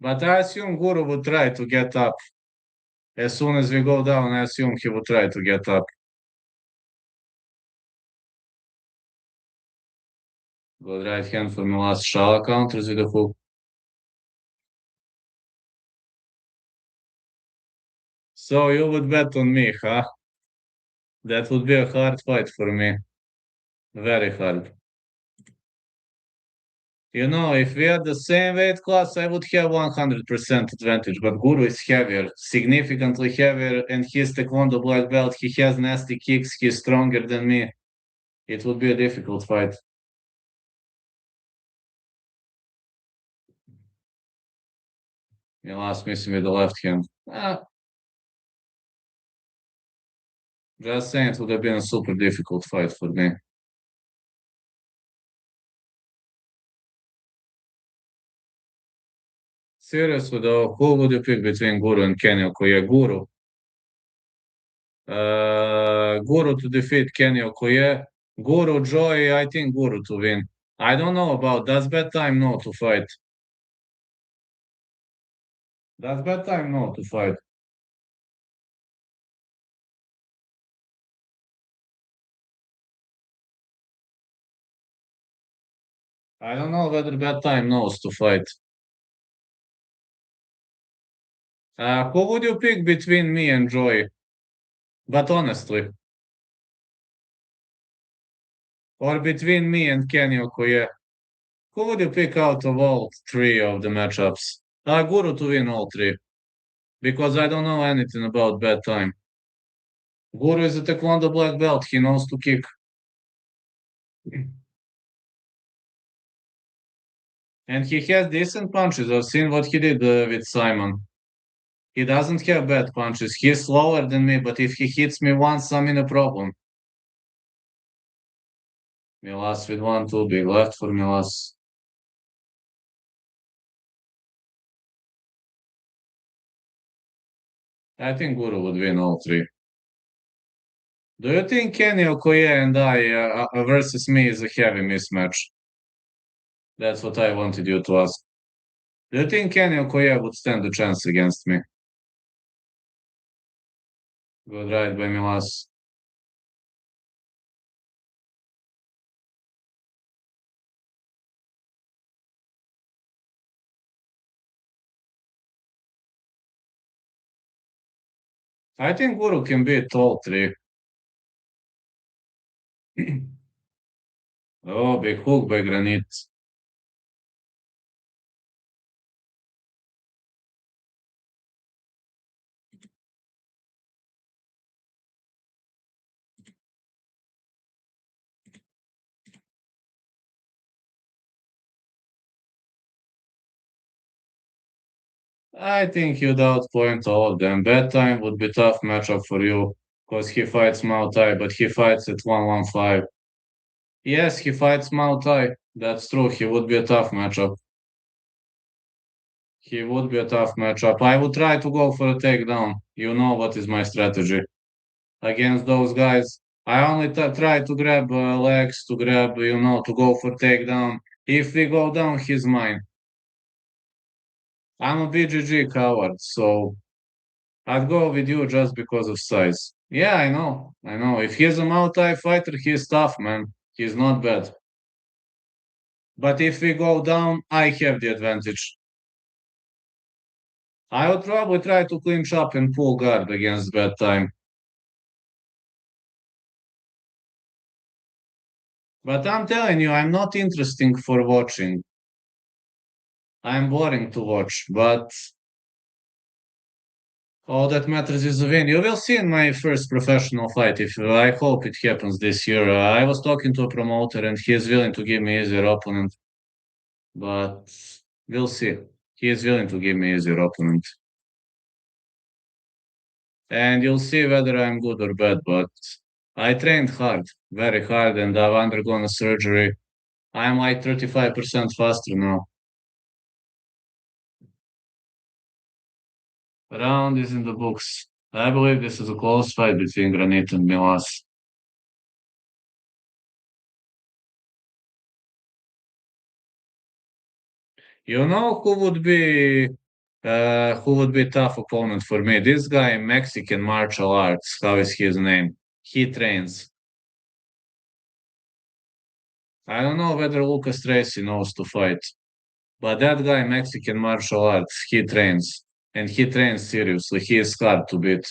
But I assume Guru would try to get up. As soon as we go down, I assume he would try to get up. Good right hand for Milas. Shala counters with a hook. So you would bet on me, huh? That would be a hard fight for me. Very hard. If we had the same weight class, I would have 100% advantage. But Guru is heavier, significantly heavier, and he's Taekwondo black belt. He has nasty kicks. He's stronger than me. It would be a difficult fight. Milas missing with the left hand. Just saying, it would have been a super difficult fight for me. Seriously though, who would you pick between Guru and Kenny Okoye? Guru. Guru to defeat Kenny Okoye. Guru Joy, I think Guru to win. I don't know about does bedtime know to fight. Does bedtime know to fight? I don't know whether bedtime knows to fight. Who would you pick between me and Joy? But honestly, or between me and Kenny Okoye? Who would you pick out of all three of the matchups? Guru to win all three. Because I don't know anything about bedtime. Guru is a Taekwondo black belt. He knows to kick. And he has decent punches. I've seen what he did with Simon. He doesn't have bad punches. He's slower than me, but if he hits me once, I'm in a problem. Milas with 1-2, big left for Milas. I think Guru would win all three. Do you think Kenny Okoye and I versus me is a heavy mismatch? That's what I wanted you to ask. Do you think Kenny Okoye would stand a chance against me? Good right by Milas. I think Guru can beat all three. Oh, big hook by Granit. I think you'd outpoint all of them. Bedtime would be tough matchup for you because he fights Muay Thai, but he fights at 115. Yes, he fights Muay Thai. That's true. He would be a tough matchup. He would be a tough matchup. I would try to go for a takedown. You know what is my strategy against those guys. I only try to grab legs, to grab, to go for takedown. If we go down, he's mine. I'm a BGG coward, so I'd go with you just because of size. Yeah, I know. I know. If he's a Muay Thai fighter, he's tough, man. He's not bad. But if we go down, I have the advantage. I would probably try to clinch up and pull guard against bad time. But I'm telling you, I'm not interesting for watching. I'm boring to watch, but all that matters is the win. You will see in my first professional fight. If I hope it happens this year. I was talking to a promoter, and he is willing to give me easier opponent. But we'll see. He is willing to give me easier opponent. And you'll see whether I'm good or bad. But I trained hard, very hard, and I've undergone a surgery. I'm like 35% faster now. Round is in the books. I believe this is a close fight between Granit and Milas. You know who would be tough opponent for me? This guy, Mexican martial arts. How is his name? He trains. I don't know whether Lucas Tracy knows to fight, but that guy, Mexican martial arts, he trains. And he trains seriously. He is hard to beat.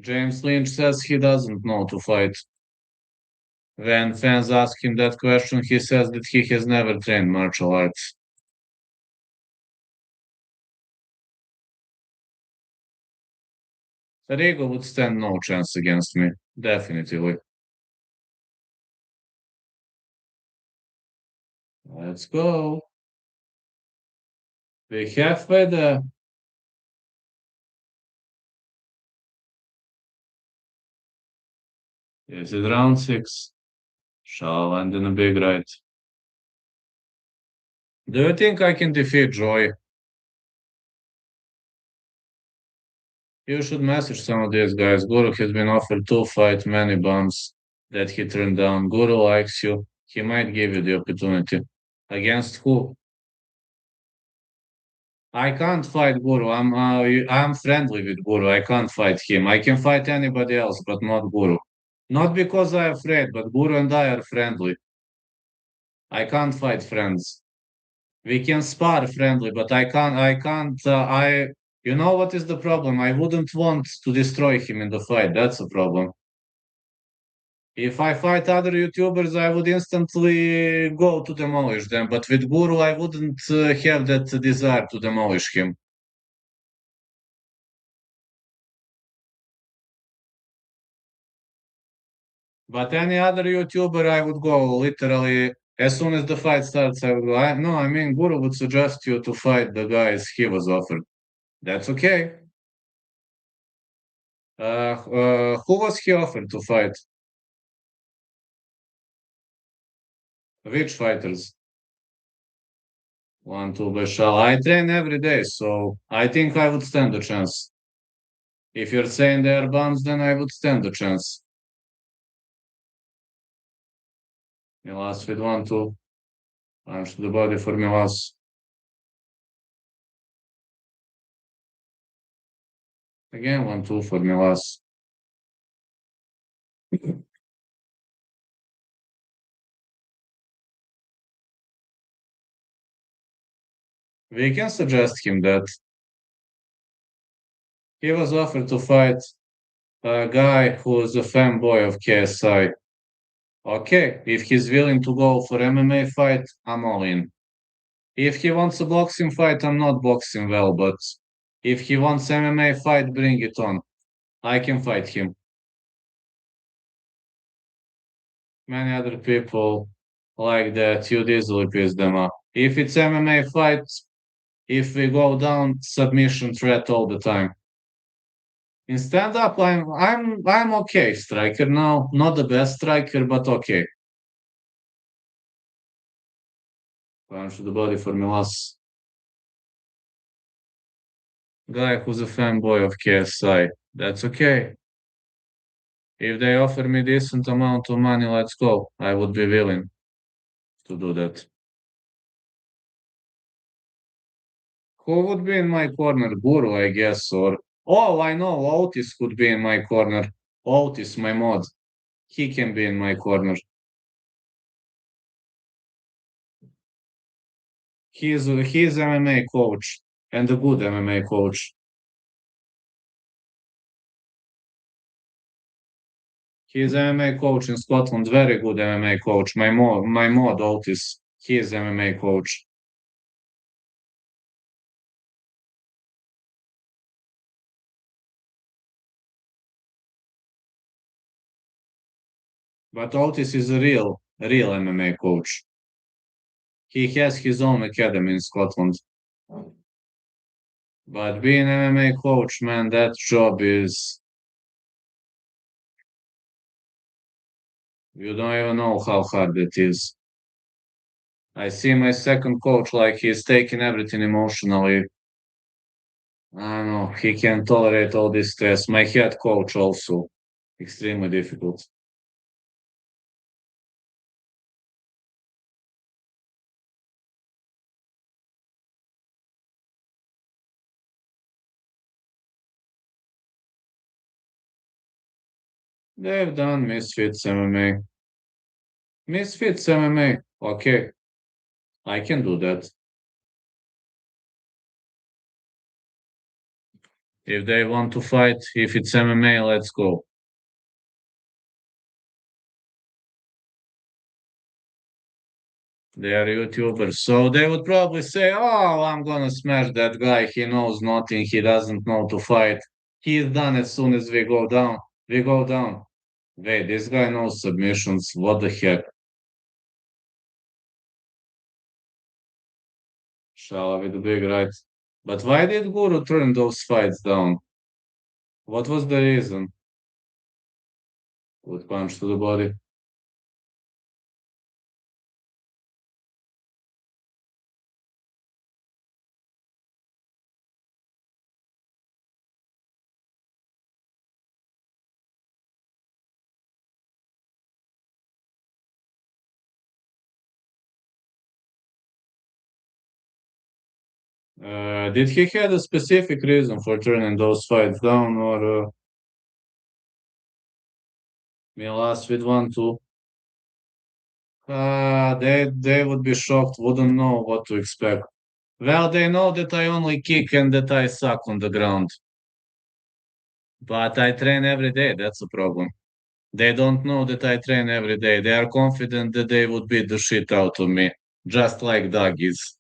James Lynch says he doesn't know to fight. When fans ask him that question, he says that he has never trained martial arts. Rigo would stand no chance against me, definitely. Let's go. We halfway there. Is it round six? Shall end in a big right. Do you think I can defeat Joy? You should message some of these guys. Guru has been offered two fights, many bumps that he turned down. Guru likes you. He might give you the opportunity. Against who? I can't fight Guru. I'm friendly with Guru. I can't fight him. I can fight anybody else, but not Guru. Not because I'm afraid, but Guru and I are friendly. I can't fight friends. We can spar friendly, but you know what is the problem? I wouldn't want to destroy him in the fight. That's the problem. If I fight other YouTubers, I would instantly go to demolish them. But with Guru, I wouldn't have that desire to demolish him. But any other YouTuber, I would go literally as soon as the fight starts. I would go. No, I mean, Guru would suggest you to fight the guys he was offered. That's okay. Who was he offered to fight? Which fighters? One, two, Bashal. I train every day, so I think I would stand a chance. If you're saying they are bums, then I would stand a chance. Milas with one, two. Punch to the body for Milas. Again, one, two for Milas. We can suggest him that he was offered to fight a guy who's a fanboy of KSI. Okay, if he's willing to go for MMA fight, I'm all in. If he wants a boxing fight, I'm not boxing well, but if he wants MMA fight, bring it on. I can fight him. Many other people like that, you'd easily piss them off. If it's MMA fight, if we go down, submission threat all the time. In stand up, I'm okay striker now. Not the best striker, but okay. Punch to the body for Milas. Guy who's a fanboy of KSI. That's okay. If they offer me decent amount of money, let's go. I would be willing to do that. Who would be in my corner? Guru, I guess, or I know Otis could be in my corner. Otis, my mod. He can be in my corner. He's MMA coach and a good MMA coach. He's MMA coach in Scotland, very good MMA coach. My mod Otis, he is MMA coach. But Otis is a real MMA coach. He has his own academy in Scotland. But being MMA coach, man, that job is you don't even know how hard it is. I see my second coach like he's taking everything emotionally. I don't know, he can tolerate all this stress. My head coach also, extremely difficult. They've done Misfits MMA. Misfits MMA. Okay, I can do that. If they want to fight, if it's MMA, let's go. They are YouTubers. So they would probably say, oh, I'm gonna smash that guy. He knows nothing. He doesn't know to fight. He's done as soon as we go down. We go down. Wait, this guy knows submissions. What the heck? Shala with the big right. But why did Guru turn those fights down? What was the reason? Good punch to the body. Did he had a specific reason for turning those fights down, or Milas with 1-2? They would be shocked, wouldn't know what to expect. Well, they know that I only kick and that I suck on the ground. But I train every day, that's a problem. They don't know that I train every day. They are confident that they would beat the shit out of me, just like Doug is.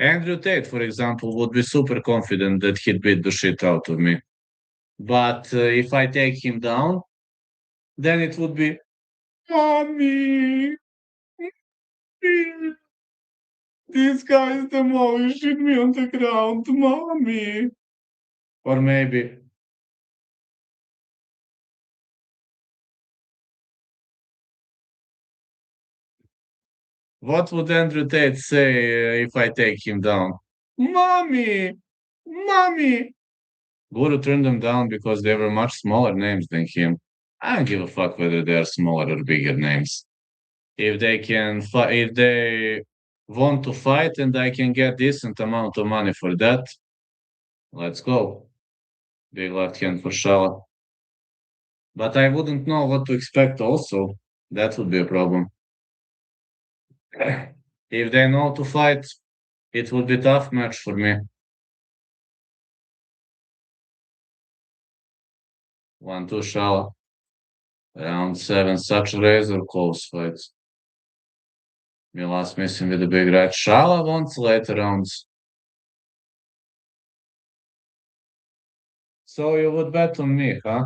Andrew Tate, for example, would be super confident that he'd beat the shit out of me. But if I take him down, then it would be, Mommy, this guy is demolishing me on the ground, Mommy. Or maybe, what would Andrew Tate say if I take him down? Mommy, Mommy. Guru turned them down because they were much smaller names than him. I don't give a fuck whether they are smaller or bigger names. If they can, if they want to fight and I can get decent amount of money for that, let's go. Big left hand for Shala. But I wouldn't know what to expect also. That would be a problem. If they know to fight, it would be tough match for me. 1-2 Shala. Round 7, such razor close fights. Milas missing with a big right. Shala wants later rounds. So you would bet on me, huh?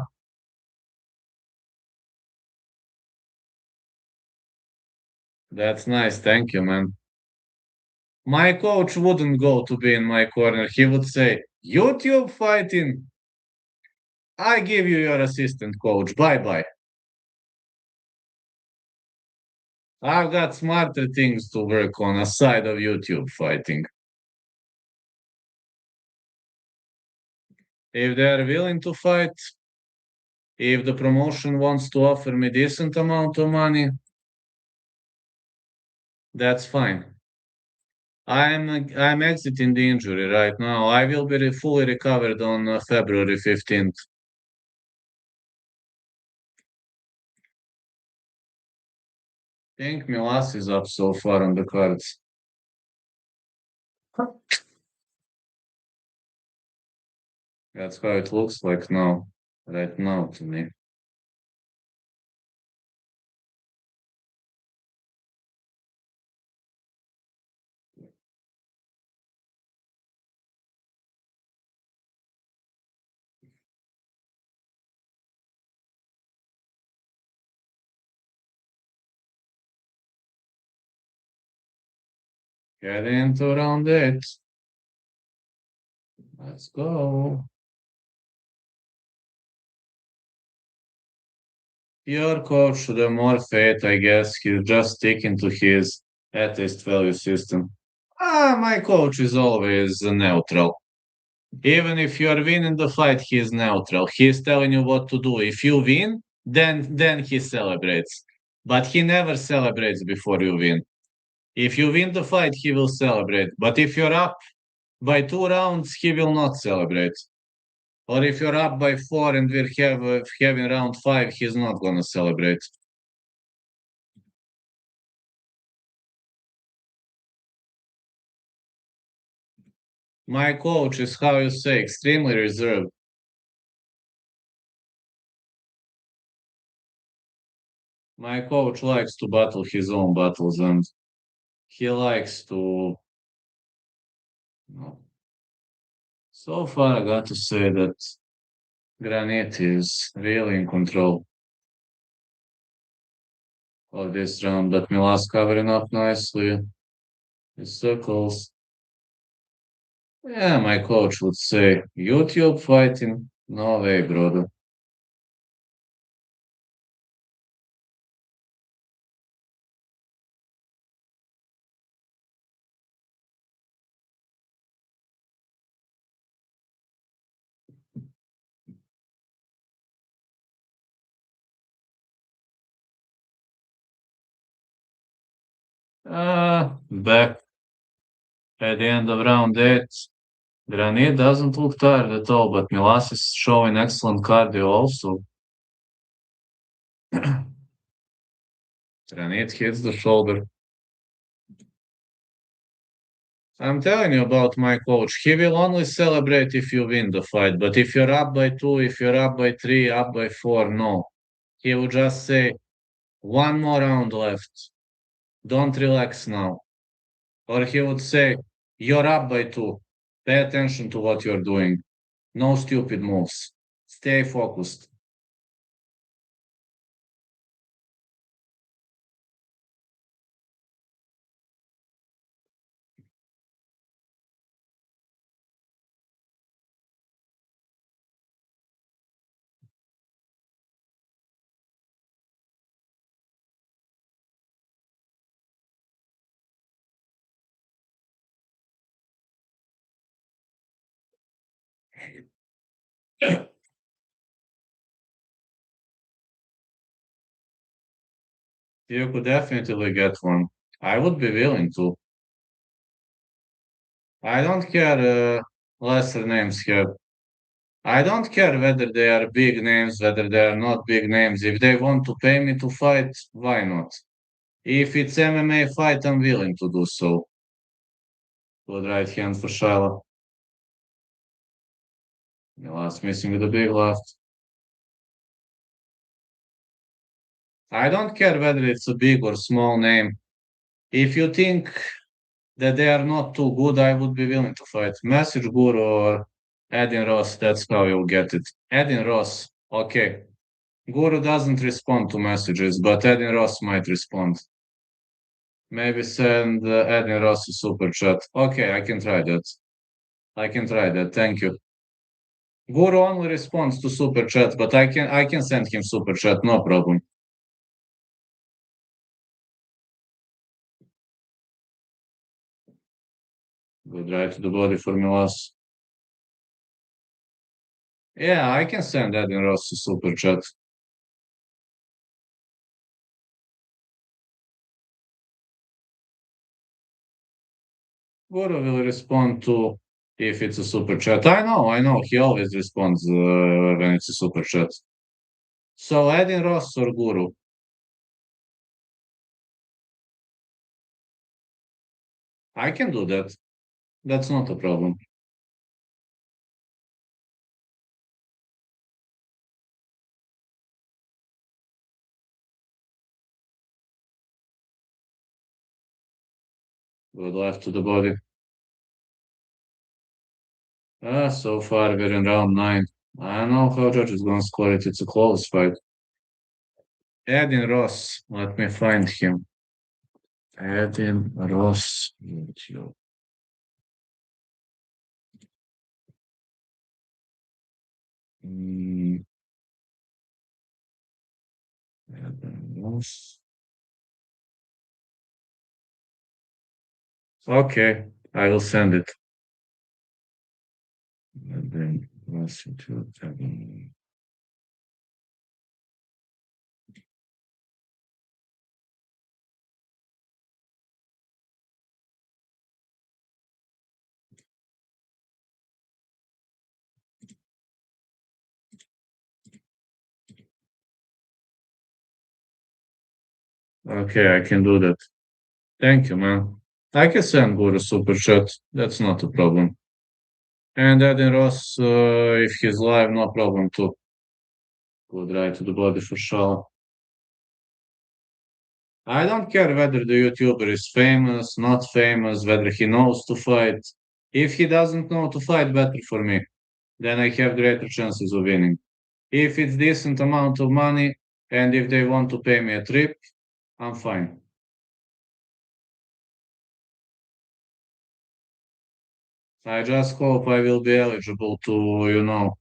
That's nice. Thank you, man. My coach wouldn't go to be in my corner. He would say, YouTube fighting. I give you your assistant coach. Bye bye. I've got smarter things to work on aside of YouTube fighting. If they are willing to fight, if the promotion wants to offer me decent amount of money, that's fine. I'm exiting the injury right now. I will be fully recovered on February 15th. I think Milas is up so far on the cards. That's how it looks like now, right now to me. Get into round 8. Let's go. Your coach should have more faith, I guess. He's just sticking to his atheist value system. My coach is always neutral. Even if you are winning the fight, he is neutral. He is telling you what to do. If you win, then he celebrates. But he never celebrates before you win. If you win the fight, he will celebrate. But if you're up by 2 rounds, he will not celebrate. Or if you're up by 4 and having round 5, he's not gonna celebrate. My coach is, how you say, extremely reserved. My coach likes to battle his own battles and he likes to. No. So far, I got to say that Granit is really in control of this round, but Milas covering up nicely. The circles. Yeah, my coach would say, YouTube fighting? No way, brother. Back at the end of round 8, Granit doesn't look tired at all, but Milas is showing excellent cardio also. Granit hits the shoulder. I'm telling you about my coach. He will only celebrate if you win the fight, but if you're up by 2, if you're up by 3, up by 4, no. He will just say, one more round left. Don't relax now. Or he would say, you're up by 2. Pay attention to what you're doing. No stupid moves. Stay focused. You could definitely get one. I would be willing to. I don't care lesser names here. I don't care whether they are big names, whether they are not big names. If they want to pay me to fight, why not? If it's MMA fight, I'm willing to do so. Good right hand for Shyla. Milas missing with a big left. I don't care whether it's a big or small name. If you think that they are not too good, I would be willing to fight. Message Guru or Edin Ross, that's how you'll get it. Edin Ross, okay. Guru doesn't respond to messages, but Edin Ross might respond. Maybe send Edin Ross a super chat. Okay, I can try that. I can try that. Thank you. Guru only responds to super chat, but I can send him super chat, no problem. Good right to the body for Milas. Yeah, I can send Edin Ross a super chat. Guru will respond to if it's a super chat. I know. He always responds when it's a super chat. So Edin Ross or Guru? I can do that. That's not a problem. Good left to the body. So far we're in round 9. I don't know how Judge is going to score it. It's a close fight. Edin Ross. Let me find him. Edin Ross. YouTube. Mm, Edin Ross. Okay, I will send it. Edin Ross YouTube. Okay, I can do that. Thank you, man. I can send Guru super chat. That's not a problem. And Edin Ross, if he's live, no problem too. Good right to the body for sure. I don't care whether the YouTuber is famous, not famous, whether he knows to fight. If he doesn't know to fight, better for me. Then I have greater chances of winning. If it's decent amount of money and if they want to pay me a trip, I'm fine. I just hope I will be eligible to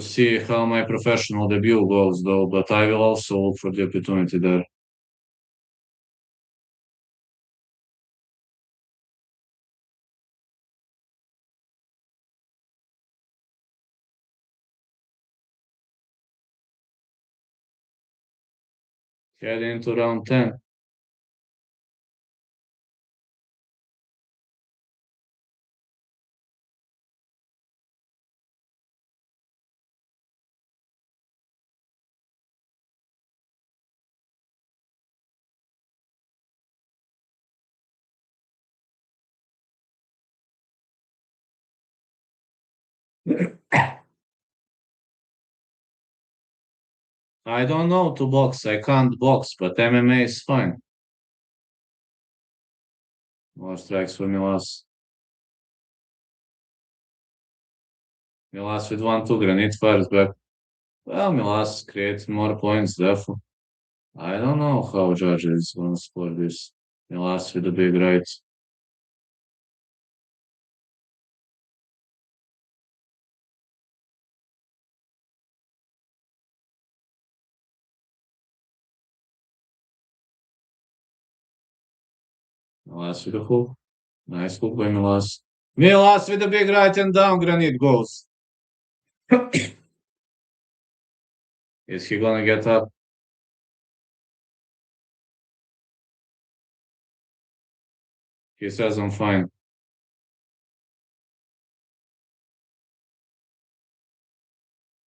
see how my professional debut goes though, but I will also look for the opportunity there. Head into round 10. I don't know to box. I can't box, but MMA is fine. More strikes for Milas. Milas with 1-2. Granit fires back. Well, Milas creates more points, therefore. I don't know how judges gonna score this. Milas with a big right. Milas with a hook. Nice hook by Milas. Milas with a big right and down. Granit goes. Is he gonna get up? He says I'm fine.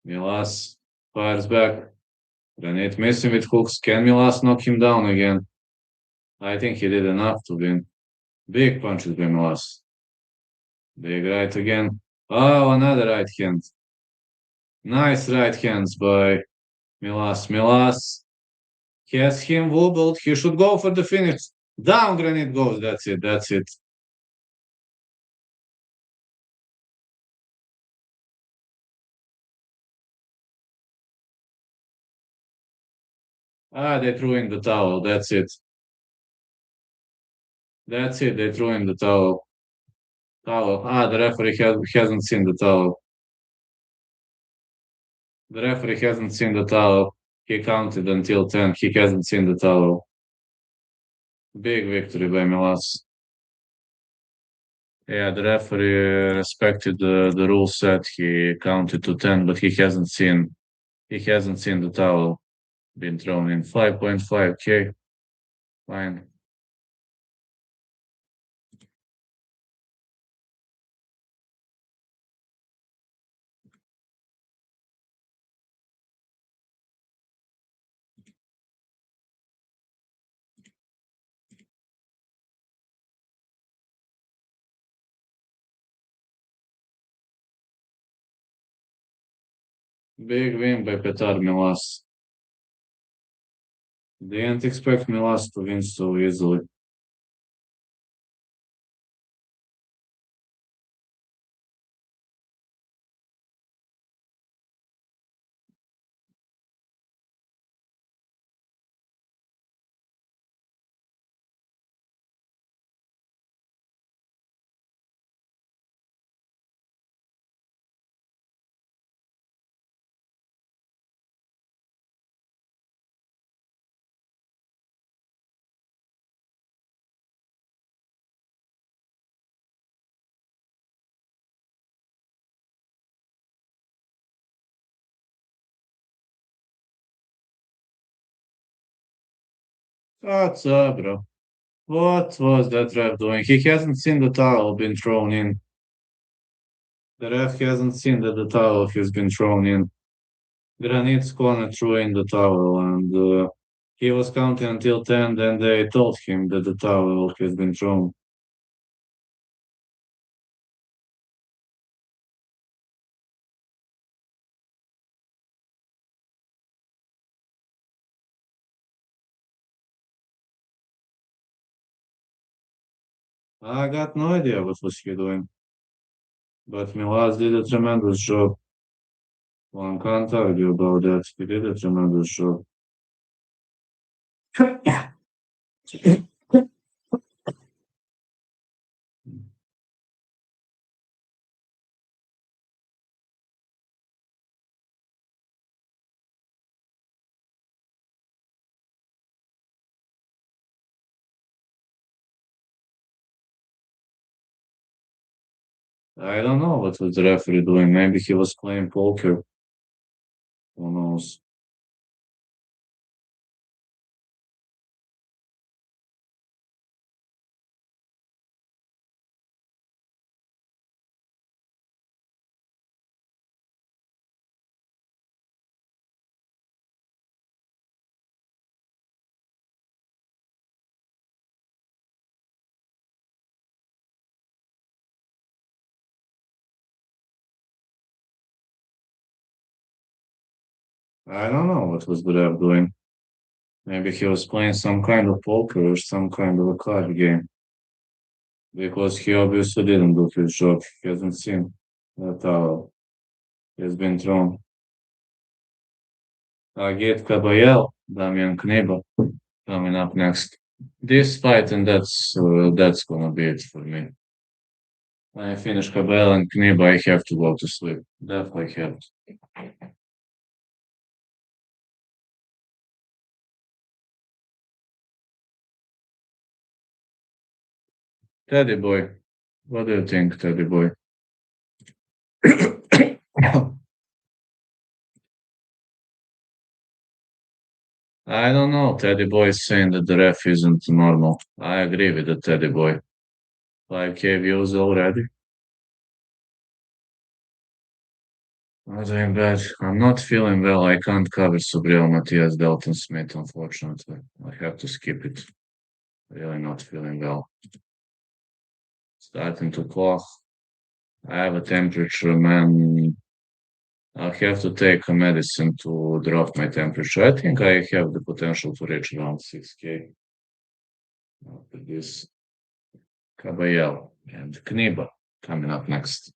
Milas fires back. Granit missing with hooks. Can Milas knock him down again? I think he did enough to win. Big punches by Milas. Big right again. Oh, another right hand. Nice right hands by Milas. Milas has him wobbled. He should go for the finish. Down Granit goes. That's it. That's it. Ah, they threw in the towel. That's it. That's it. They threw in the towel. Towel. Ah, the referee hasn't seen the towel. The referee hasn't seen the towel. He counted until 10. He hasn't seen the towel. Big victory by Milas. Yeah, the referee respected the rule set. He counted to 10, but he hasn't seen the towel been thrown in. 5.5K. Fine. Big win by Petar Milas. Didn't expect Milas to win so easily. What's up, bro? What was that ref doing? He hasn't seen the towel been thrown in. The ref hasn't seen that the towel has been thrown in. Granit's corner threw in the towel and he was counting until 10, then they told him that the towel has been thrown. I got no idea what was he doing, but Milas did a tremendous job. One can't argue about that. He did a tremendous job. I don't know what was the referee doing. Maybe he was playing poker. Who knows? I don't know what was the ref doing. Maybe he was playing some kind of poker or some kind of a card game. Because he obviously didn't do his job. He hasn't seen that has been thrown. Agit Kabayel, Damian Knyba coming up next. This fight, and that's gonna be it for me. When I finish Gabel and Kniba, I have to go to sleep. Definitely have to. Teddy boy, what do you think, Teddy boy? I don't know. Teddy boy is saying that the ref isn't normal. I agree with the Teddy boy. 5K views already. I'm doing bad. I'm not feeling well. I can't cover Subriel Matias Dalton Smith, unfortunately. I have to skip it. Really not feeling well. Starting to cough. I have a temperature, man. I'll have to take a medicine to drop my temperature. I think I have the potential to reach around 6K after this. Kabayel and Kniba coming up next.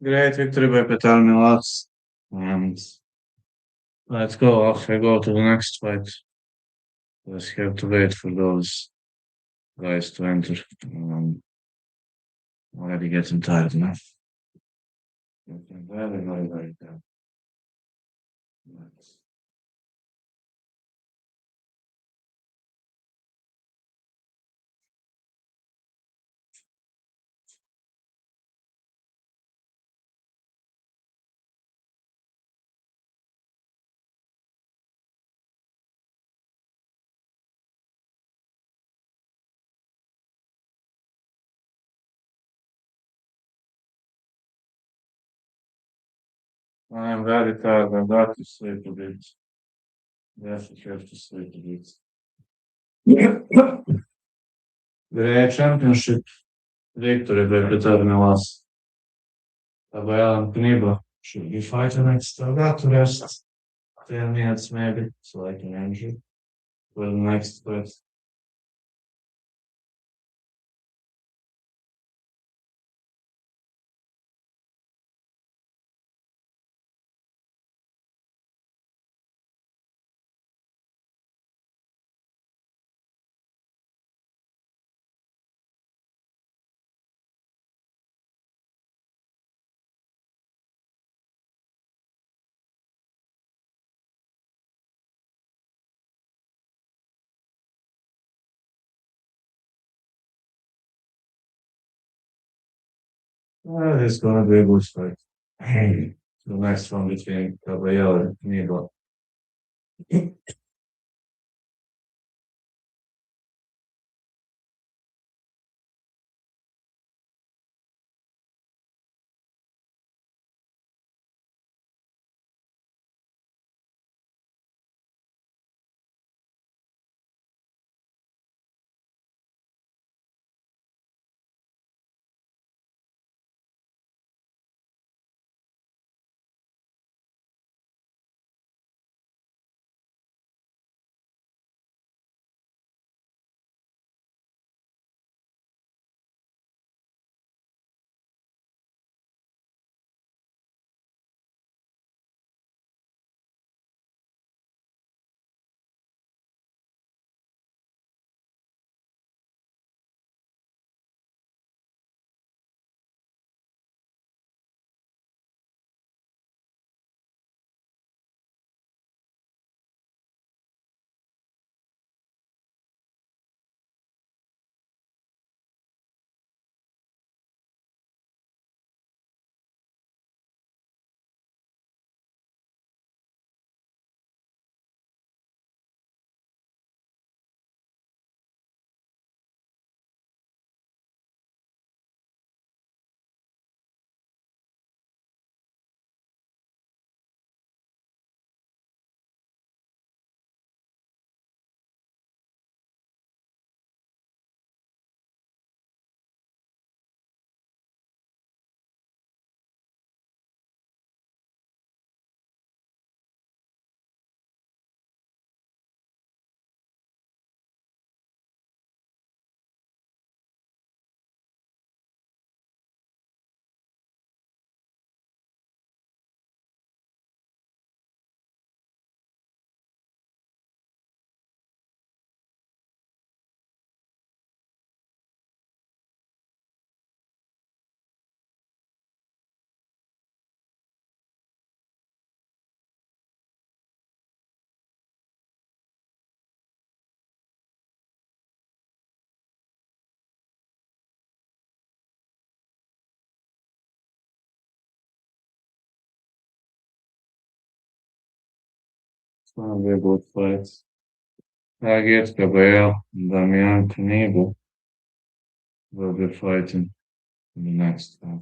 Great victory by Petar Milas. And let's go. Off I go to the next fight. Let's have to wait for those guys to enter. Already getting tired now. Getting very, very, very tired. I'm very tired. I got to sleep a bit. Definitely have to sleep a bit. Great championship victory by Petar Milas. Damian Knyba should be fighting next. I got to rest 10 minutes maybe so I can enjoy for the next fight. It's gonna be a good fight. The next one between Kabayel and Knyba. It's gonna be a good fight. Agit Kabayel and Damian Knyba will be fighting in the next fight.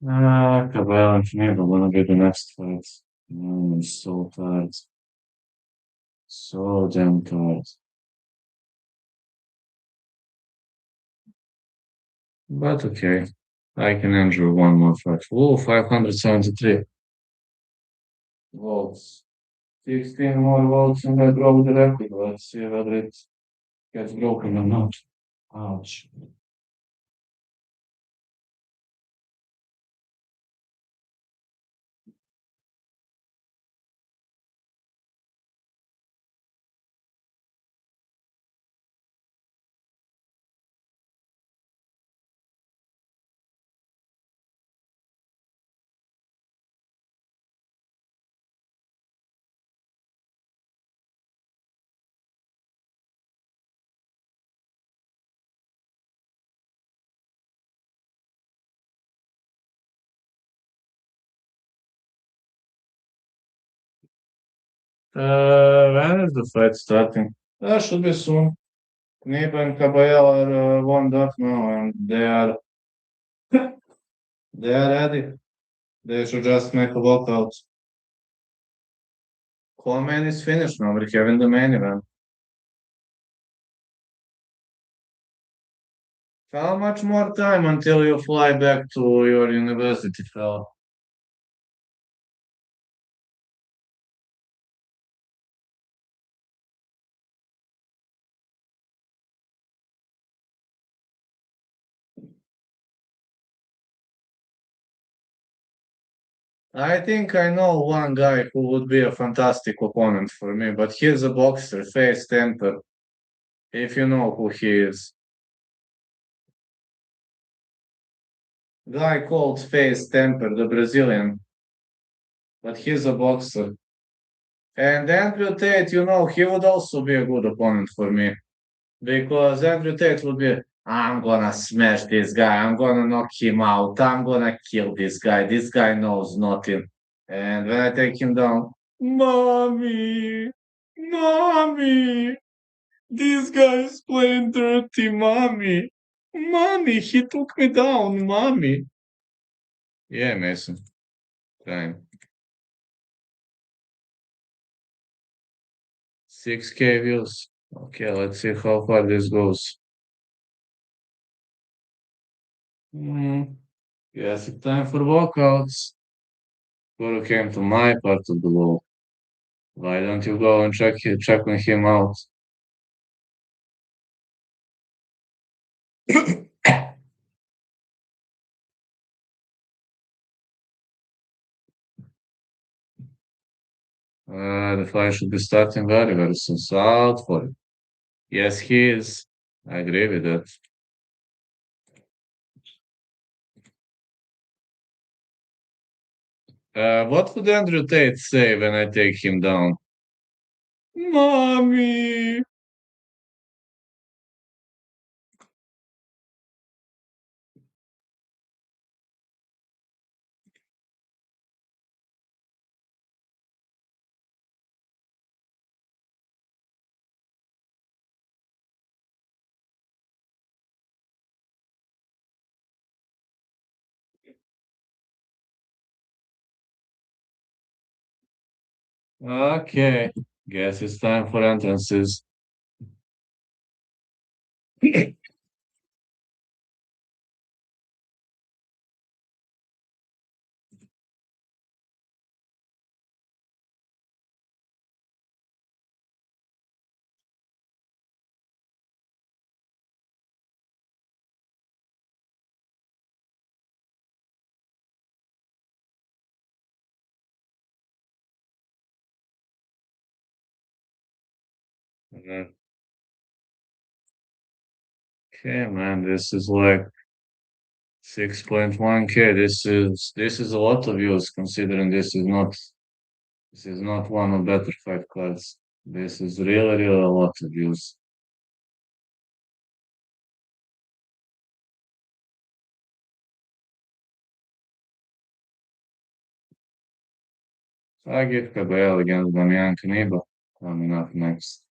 Kabayel and Knyba gonna be the next fight. I'm so tired. So damn tired. But okay. I can endure one more fight. Oh, 573 volts. 16 more volts and I broke the record. Let's see whether it gets broken or not. Ouch. When is the fight starting? That should be soon. Kniba and Kabayel are warmed up now and they are ready. They should just make a walkout. Coleman is finished now. We're having the main event. How much more time until you fly back to your university, fella? I think I know one guy who would be a fantastic opponent for me, but he's a boxer, face temper, if you know who he is. Guy called Face Temper, the Brazilian, but he's a boxer. And Andrew Tate, he would also be a good opponent for me because Andrew Tate would be, I'm gonna smash this guy, I'm gonna knock him out, I'm gonna kill this guy knows nothing. And when I take him down, mommy, mommy, this guy is playing dirty, mommy, mommy, he took me down, mommy. Yeah, Mason, fine. 6K views. Okay, let's see how far this goes. Hmm. Yes, it's time for walkouts. Guru came to my part of the wall. Why don't you go and check on him out? The fight should be starting very, very soon. So out for it. Yes, he is. I agree with that. What would Andrew Tate say when I take him down? Mommy! Okay, guess it's time for entrances. Okay, man, this is like 6.1K. This is a lot of views considering this is not one of better fight cards. This is really, really a lot of views. Agit Kabayel against Damian Knyba coming up next.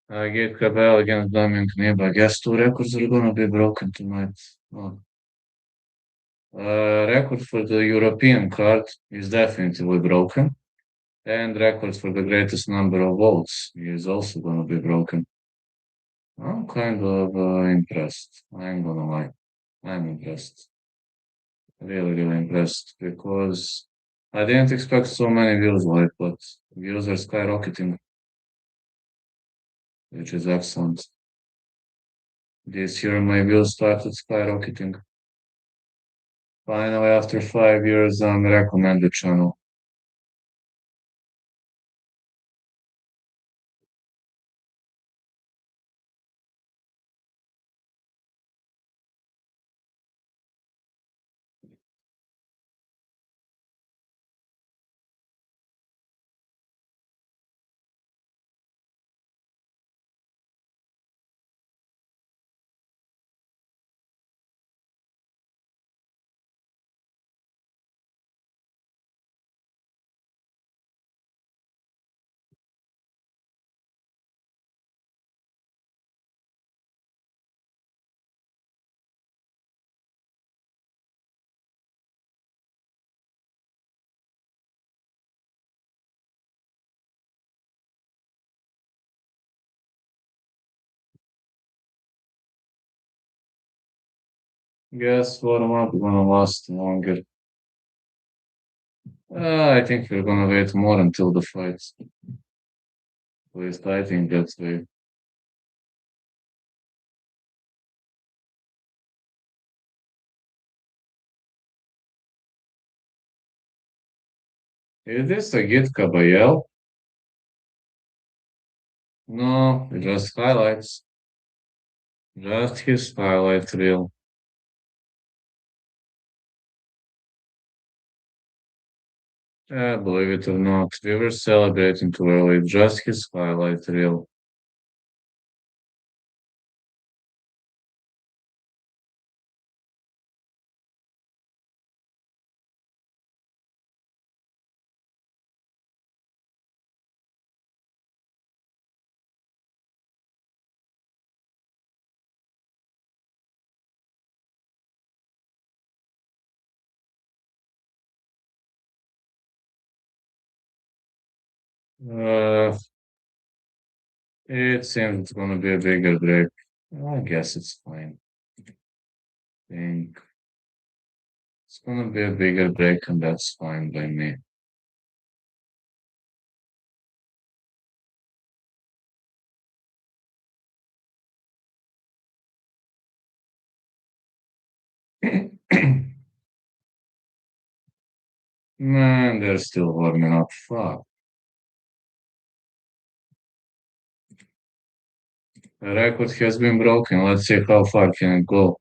Agit Kabayel against Damian Knyba. I guess two records are gonna be broken tonight. Oh. Record for the European card is definitely broken, and record for the greatest number of votes is also gonna be broken. I'm kind of impressed. I ain't gonna lie. I'm impressed. Really, really impressed because I didn't expect so many views like, but views are skyrocketing, which is excellent. This year my views started skyrocketing. Finally, after 5 years on recommended channel. Guess what I'm not gonna last longer. I think we're gonna wait more until the fights. At least I think that's the. Is this Agit Kabayel? No, just highlights. Just his highlight reel. Believe it or not, we were celebrating too early. Just his highlight reel. Uh, it seems it's gonna be a bigger break. I guess it's fine. I think it's gonna be a bigger break, and that's fine by me. Man, they're still warming up. Fuck. The record has been broken. Let's see how far can it go.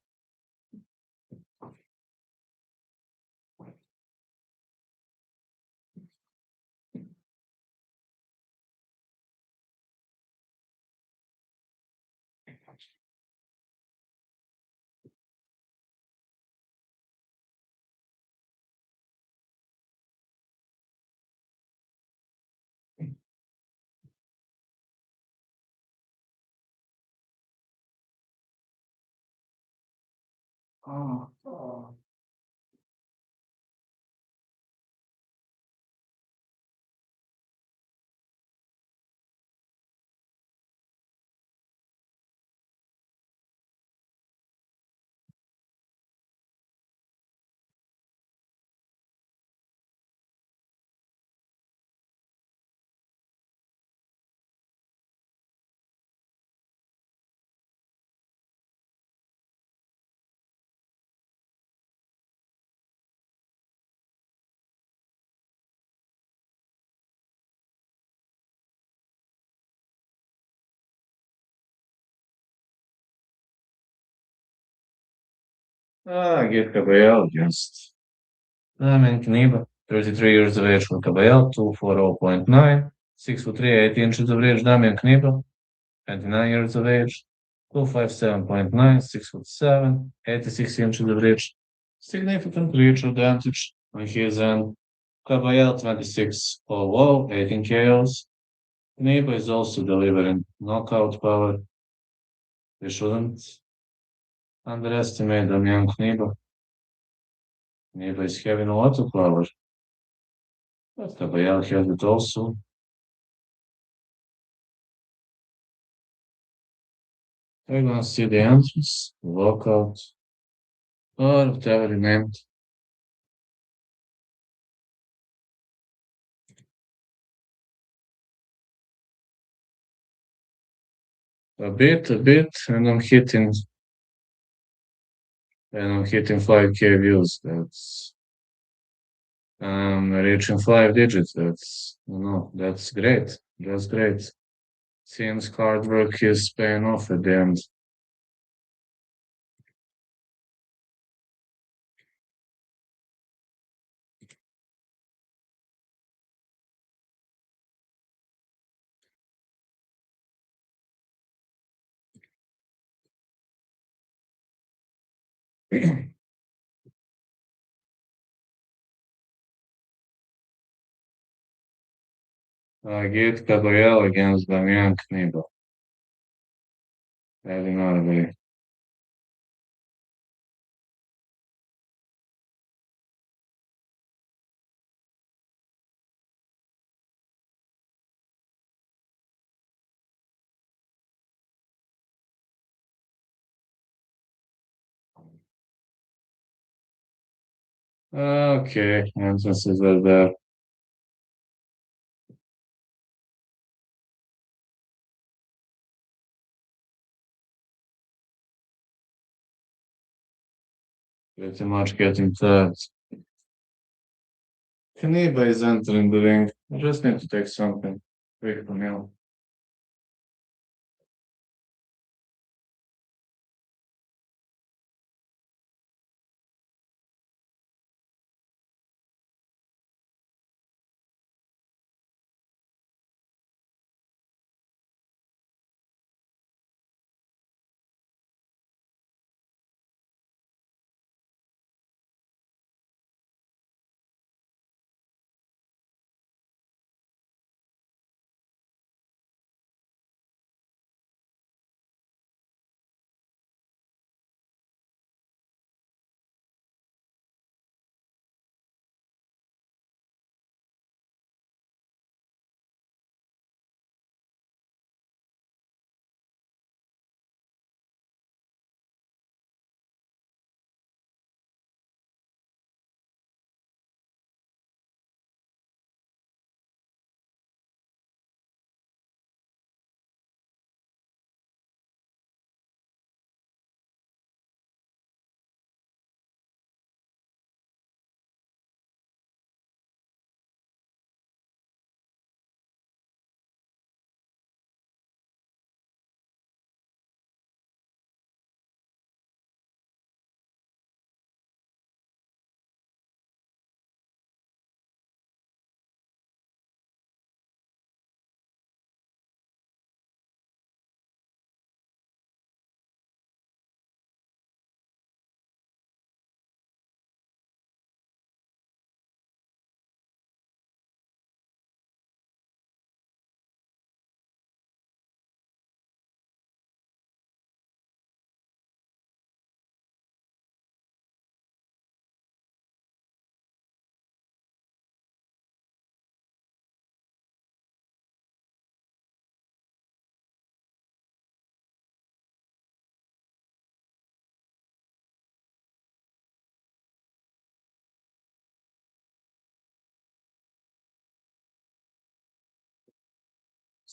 Oh. Agit Kabayel against Damian Knyba. 33 years of age for Kabayel, 240.9, 6'3", 80 inches of age, Damian Knyba, 29 years of age, 257.9, 6'7", 86 inches of age. Significant reach advantage on his end. Kabayel 26 0 18 KOs. Knyba is also delivering knockout power. We shouldn't underestimate Damian Knyba. Knyba is having a lot of power, but Kabayel has it also. We're gonna see the entrance, the walkout, or whatever you named. A bit, and I'm hitting 5K views. That's reaching 5 digits. That's great. That's great. Seems hard work is paying off at the end. Agit Kabayel against Damian Knyba. Heading our way. Okay, entrances are there. Pretty much getting third. Kniba is entering the ring. I just need to take something. Quick for meal.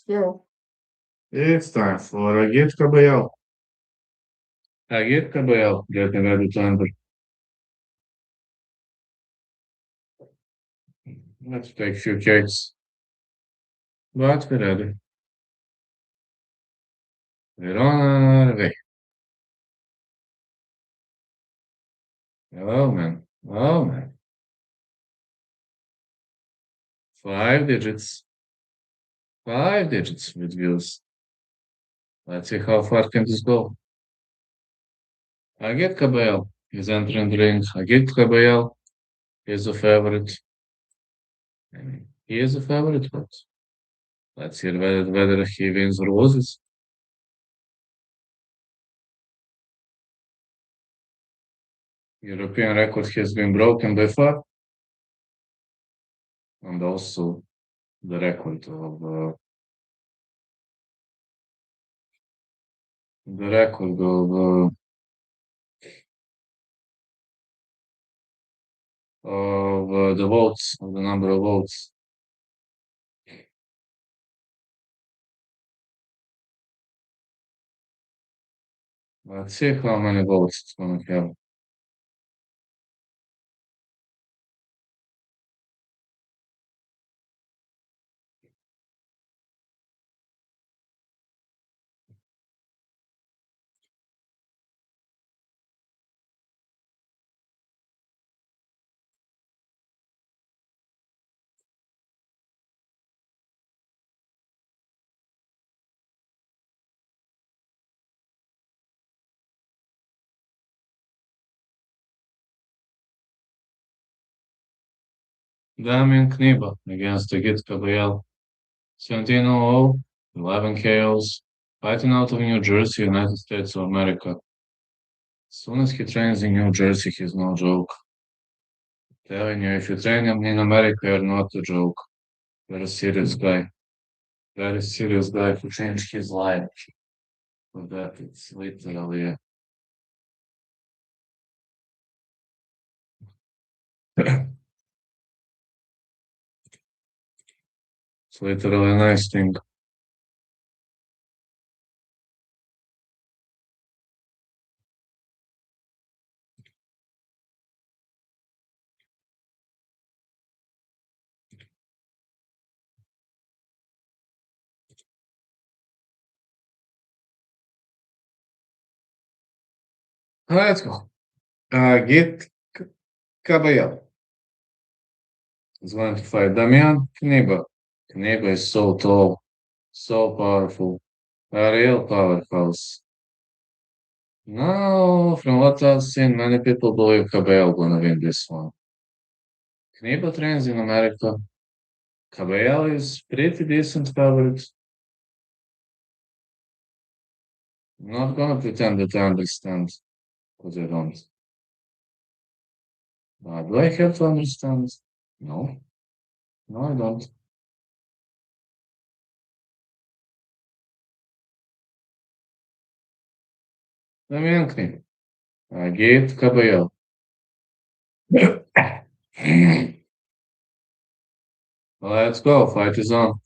So, it's time for Agit Kabayel. Agit Kabayel getting ready to enter. Let's take a few cakes. But we're ready. We're on our way. Oh man. Oh man. 5 digits. 5 digits with views. Let's see how far can this go. Agit Kabayel is entering the ring. Agit Kabayel is a favorite. He is a favorite, but Let's see whether he wins or loses. European record has been broken by far, and also the record of the votes, of the number of votes. Let's see how many votes it's gonna have. Damian Knyba against Agit Kabayel. 17-0, 11 KOs, fighting out of New Jersey, United States of America. As soon as he trains in New Jersey, he's no joke. Telling you, if you train him in America, you're not a joke. You're a serious guy. Very serious guy who changed his life. For that, it's literally it's literally a nice thing. Let's go. Agit Kabayel is going to fight Damian Knyba. Knyba is so tall, so powerful, a real powerhouse. Now, from what I've seen, many people believe Gabel gonna win this one. Kniba trains in America. Kabayel is pretty decent favorite. I'm not gonna pretend that I understand, because I don't. Do I have to understand? No. No, I don't. Damian Kniba. Agit Kabayel. Let's go, fight is on.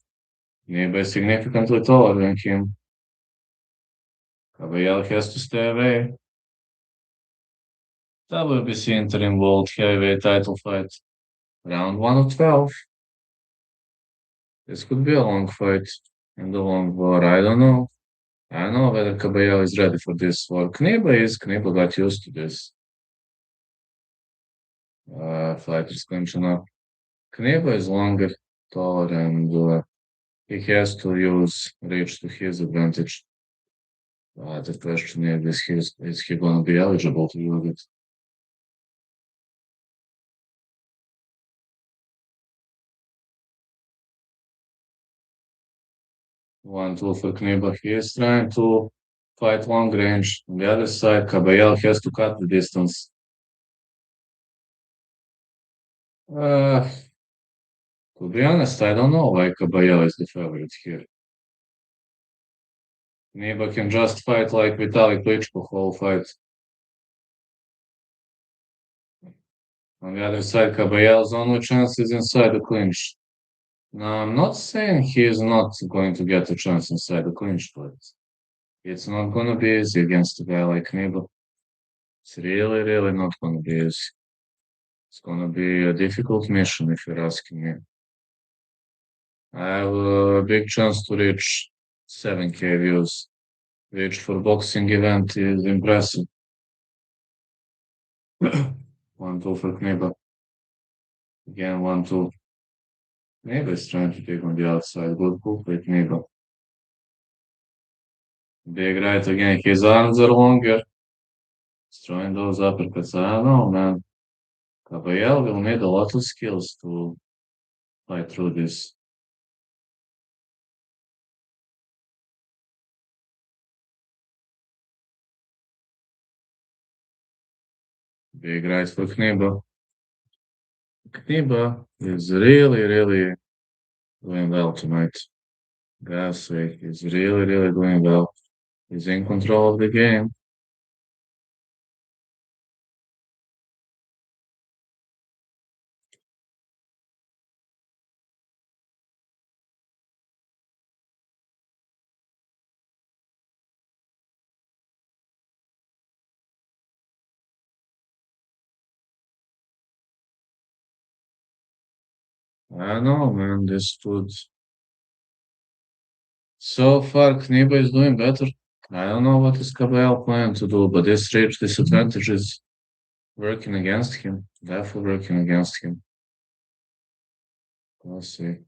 Kniba is significantly taller than him. Kabayel has to stay away. WBC interim world heavyweight title fight. Round 1 of 12. This could be a long fight and a long war. I don't know. I don't know whether Kabayel is ready for this or Kniba is. Kniba got used to this. Fighters clinching up. Kniba is longer, taller, and he has to use reach to his advantage. The question is he going to be eligible to use it? One, two for Kniba. He is trying to fight long range. On the other side, Kabayel has to cut the distance. Uh, to be honest, I don't know why Kabayel is the favorite here. Kniba can just fight like Vitali Klitschko whole fight. On the other side, Kabayel's only chance is inside the clinch. Now, I'm not saying he is not going to get a chance inside the clinch, but it's not going to be easy against a guy like Kniba. It's really, really not going to be easy. It's going to be a difficult mission if you're asking me. I have a big chance to reach 7K views, which for boxing event is impressive. 1-2 for Kniba. Again, 1-2. Kniba is trying to take on the outside. Good hook with Kniba. Big right again. His arms are longer. He's throwing those uppercuts. I don't know, man. Kabayel will need a lot of skills to fight through this. Big right for Knyba. Knyba is really, really doing well tonight. Gas is really, really doing well. He's in control of the game. I don't know, man. This food. So far, Kniba is doing better. I don't know what is Kabayel planning to do, but this rage disadvantage is working against him. Definitely working against him. Let's see.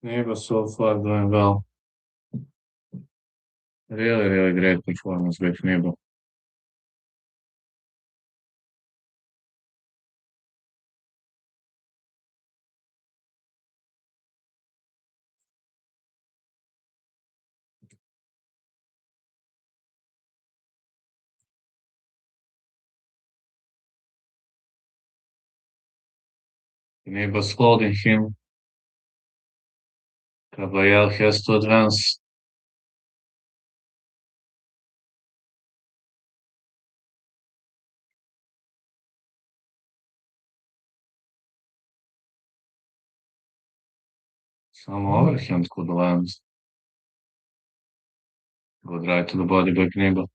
Kniba so far doing well. Really, really great performance by Kniba. Kniba's holding him. Kabayel has to advance. Some overhand could land. Good right to the body by Kniba.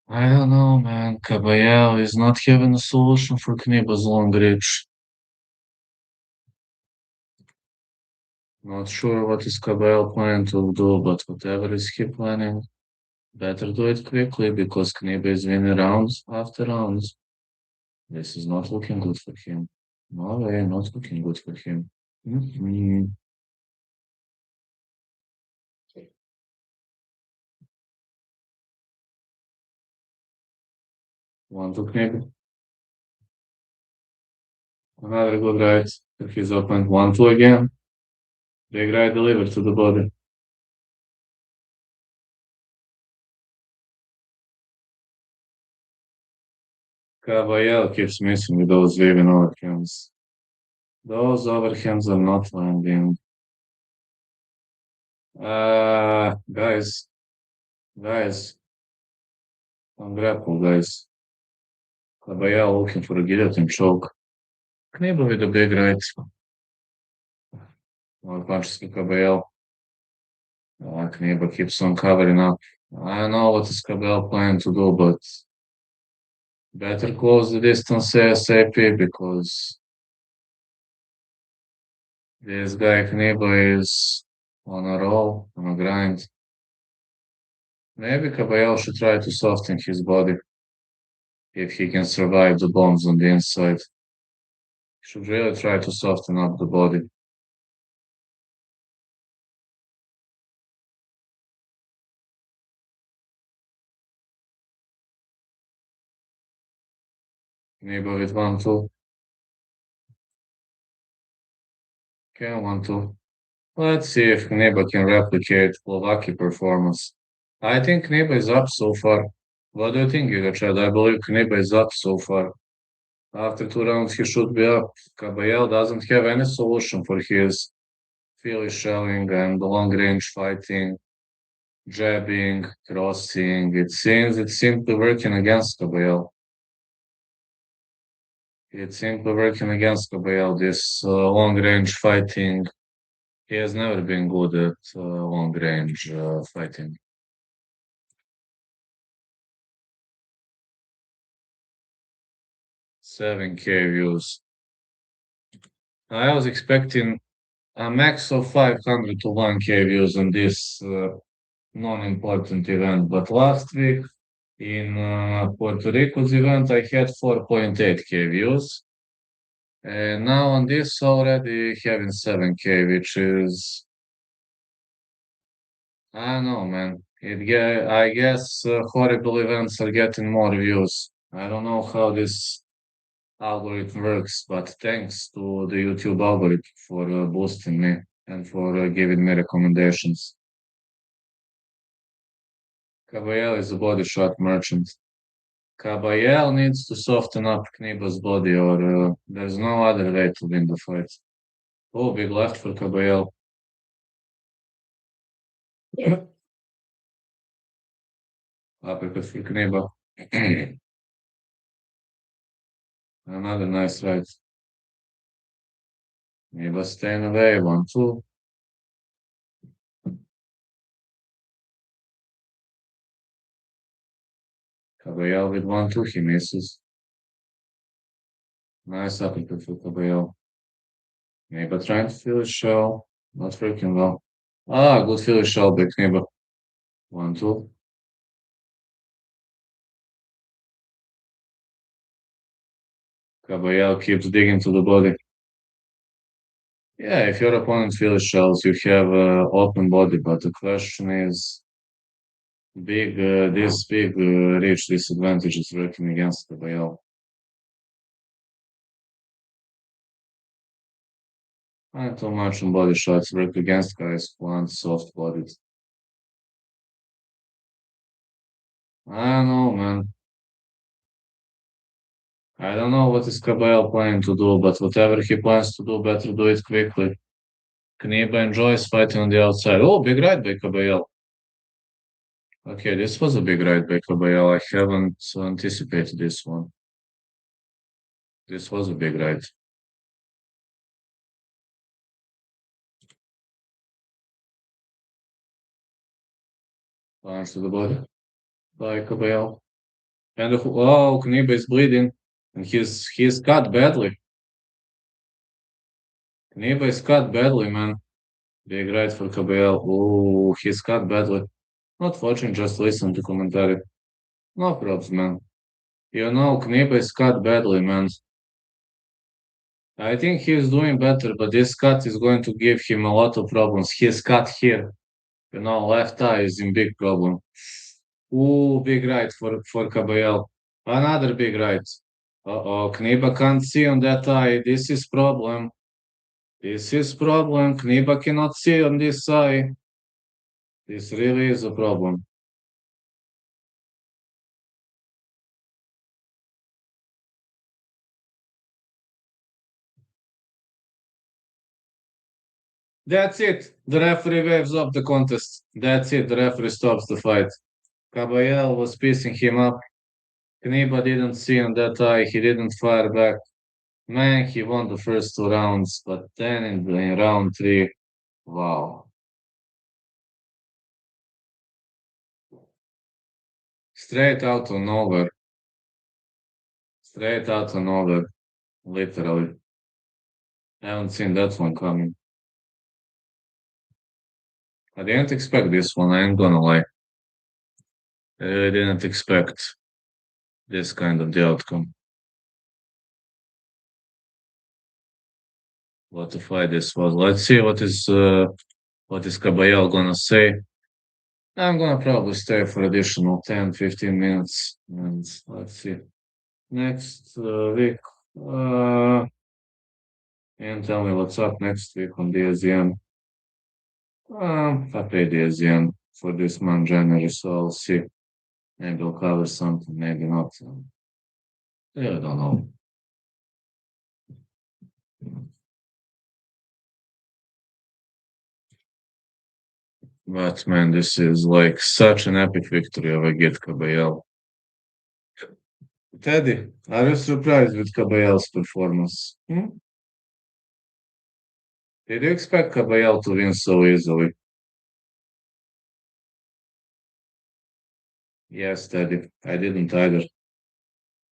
I don't know, man. Kabayel is not having a solution for Kniba's long reach. Not sure what is Kabayel planning to do, but whatever is he planning, better do it quickly because Kniba is winning rounds after rounds. This is not looking good for him. No way, not looking good for him. Mhm. One to Kniba. Another good right to his opponent. 1-2 again. Big right delivered to the body. Kabayel keeps missing with those waving overhands. Those overhands are not landing. Guys, guys, on grapple, guys. Kabayel looking for a guillotine choke. Kniba with a big right. More punches to Kabayel. Kniba keeps on covering up. I don't know what is Gabel planning to do, but better close the distance ASAP because this guy Kniba is on a roll, on a grind. Maybe Caballel should try to soften his body if he can survive the bombs on the inside. Should really try to soften up the body. Kniba with 1-2. Okay, 1-2. Let's see if Kniba can replicate Slovaki performance. I think Kniba is up so far. What do you think, Chad? I believe Kniba is up so far. After 2 rounds, he should be up. Kabayel doesn't have any solution for his Philly shelling and long range fighting, jabbing, crossing. It seems it's simply working against Kabayel. It's simply working against Kabayel. This long range fighting. He has never been good at long range fighting. 7K views. I was expecting a max of 500 to 1K views on this non-important event, but last week in Puerto Rico's event, I had 4.8K views. And now on this already having 7K, which is, I don't know, man. I guess horrible events are getting more views. I don't know how this algorithm works, but thanks to the YouTube algorithm for boosting me and for giving me recommendations. Kabayel is a body shot merchant. Kabayel needs to soften up Knyba's body, or there's no other way to win the fight. Oh, big left for Kabayel. Uppercut for Knyba. Another nice right. Knyba staying away. 1-2. Kabayel with 1-2. He misses. Nice uppercut for Kabayel. Knyba trying to feel his shell. Not working well. Ah, good feel his shell by Knyba. 1-2. Kabayel keeps digging to the body. Yeah, if your opponent feels shells, you have open body, but the question is, this big reach disadvantage is working against Kabayel. Not too much on body shots work against guys who aren't soft-bodied. I don't know, man. I don't know what is Kabayel planning to do, but whatever he plans to do, better do it quickly. Kniba enjoys fighting on the outside. Oh, big right by Kabayel. Okay, this was a big right by Kabayel. I haven't anticipated this one. This was a big right. Punch to the body by Kabayel. And oh, Kniba is bleeding, and he's cut badly. Kniba is cut badly, man. Big right for Kabayel. Oh, he's cut badly. Not watching, just listen to commentary. No props, man. You know, Kniba is cut badly, man. I think he's doing better, but this cut is going to give him a lot of problems. He's cut here. You know, left eye is in big problem. Ooh, big right for Kabayel. Another big right. Uh-oh, Kniba can't see on that eye. This is problem. This is problem. Kniba cannot see on this eye. This really is a problem. That's it. The referee waves up the contest. That's it. The referee stops the fight. Kabayel was piecing him up. Kniba didn't see on that eye. He didn't fire back. Man, he won the first 2 rounds, but then in round three, wow. Straight out of nowhere. Straight out of nowhere. Literally. I haven't seen that one coming. I didn't expect this one, I ain't gonna lie. I didn't expect this kind of the outcome. What a fight this was. Let's see what is Kabayel gonna say. I'm gonna probably stay for additional 10, 15 minutes. And let's see. Next week. And tell me what's up next week on DSN. I pay DSN for this month, January, so I'll see. Maybe I'll cover something, maybe not. Yeah, I don't know. But man, this is like such an epic victory of Agit Kabayel. Teddy, are you surprised with Kabayel's performance? Hmm? Did you expect Kabayel to win so easily? Yes, Teddy, I didn't either.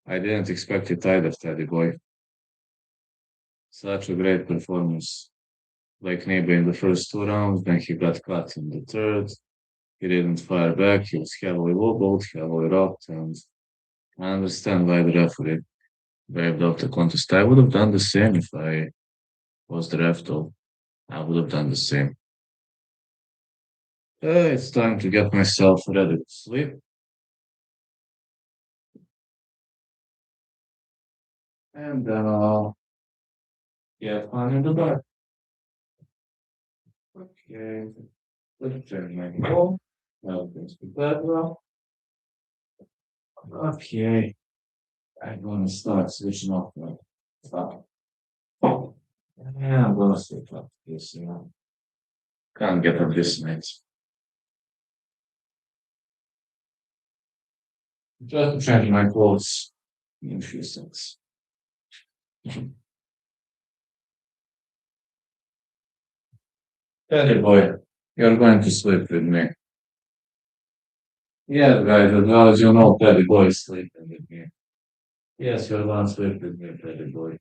I didn't expect it either, Teddy boy. Such a great performance. Like Knyba in the first two rounds, then he got cut in the third. He didn't fire back. He was heavily wobbled, heavily rocked, and I understand why the referee waved off the contest. I would have done the same if I was the ref, though. I would have done the same. It's time to get myself ready to sleep, and then I'll get fun in the dark. Okay, let's turn my phone. Everything's prepared well. Okay, I'm gonna start switching off my stuff. Yeah, I'm gonna sleep up this, can't get up this night. Just changing my clothes in a few seconds. Teddy boy, you're going to sleep with me. Yes, guys, as well as you know, Teddy boy is sleeping with me. Yes, you're going to sleep with me, Teddy boy.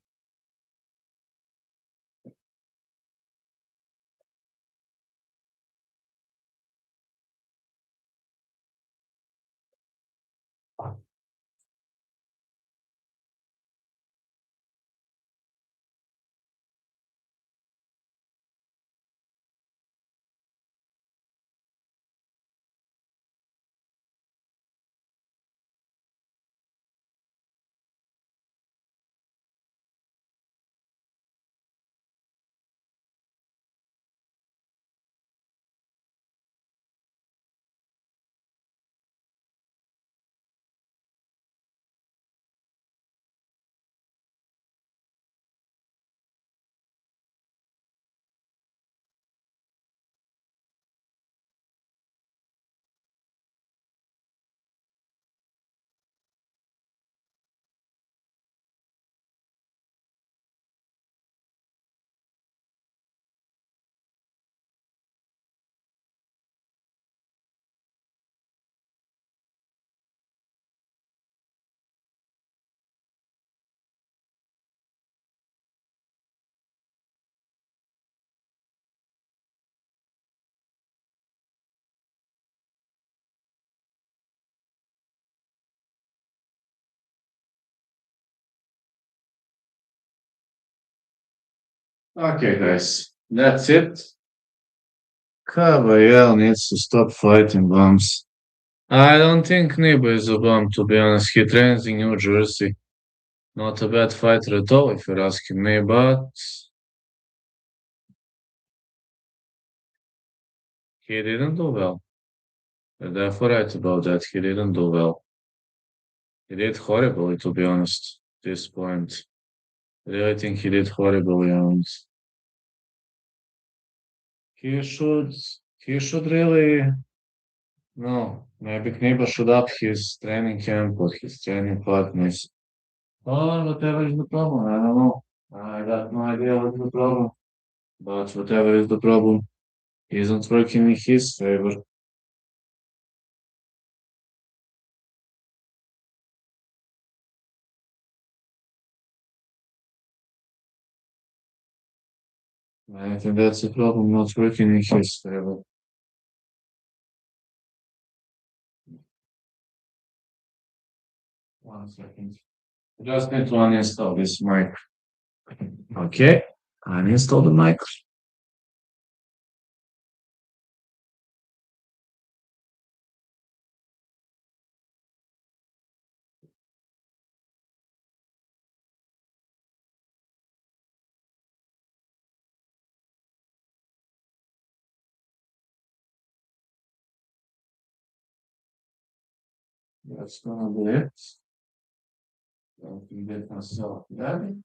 Okay, guys, that's it. Kabayel needs to stop fighting bums. I don't think Knyba is a bum, to be honest. He trains in New Jersey. Not a bad fighter at all, if you're asking me, but he didn't do well. And therefore, right about that. He didn't do well. He did horribly, to be honest, at this point. Really think he did horribly, and he should he should really no. Maybe Kniba should up his training camp or his training partners. Or whatever is the problem, I don't know. I got no idea what's the problem. But whatever is the problem isn't working in his favor. I think that's the problem, not working in his favor. 1 second. Just need to uninstall this mic. Okay. Uninstall the mic. That's gonna be it. Don't get myself ready.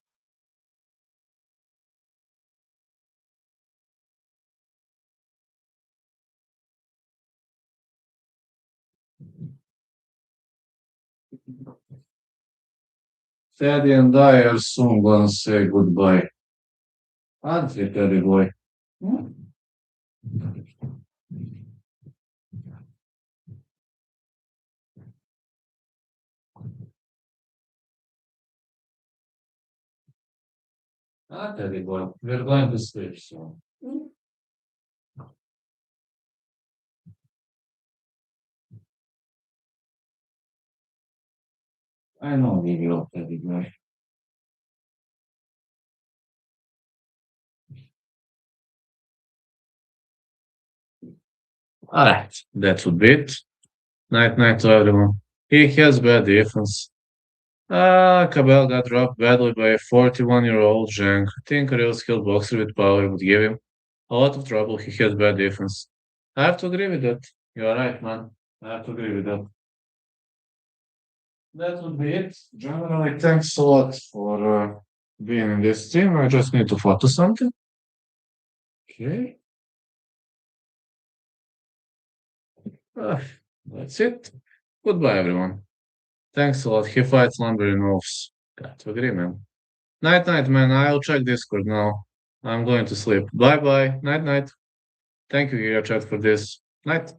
Teddy and I are soon gonna say goodbye. Aren't we, Teddy boy? Hmm? Ah, Teddy boy, we're going to sleep soon. I know we will, Teddy boy. Alright, that would be it. Night night to everyone. He has bad defense. Gabel got dropped badly by a 41-year-old Zhang. I think a real skilled boxer with power would give him a lot of trouble. He has bad defense. I have to agree with that. You're right, man. I have to agree with that. That would be it. Generally, thanks a lot for being in this team. I just need to photo something. Okay. Uh, that's it. Goodbye, everyone. Thanks a lot. He fights Lumber and Wolves. Got to agree, man. Night, night, man. I'll check Discord now. I'm going to sleep. Bye, bye. Night, night. Thank you, Giga Chat, for this. Night.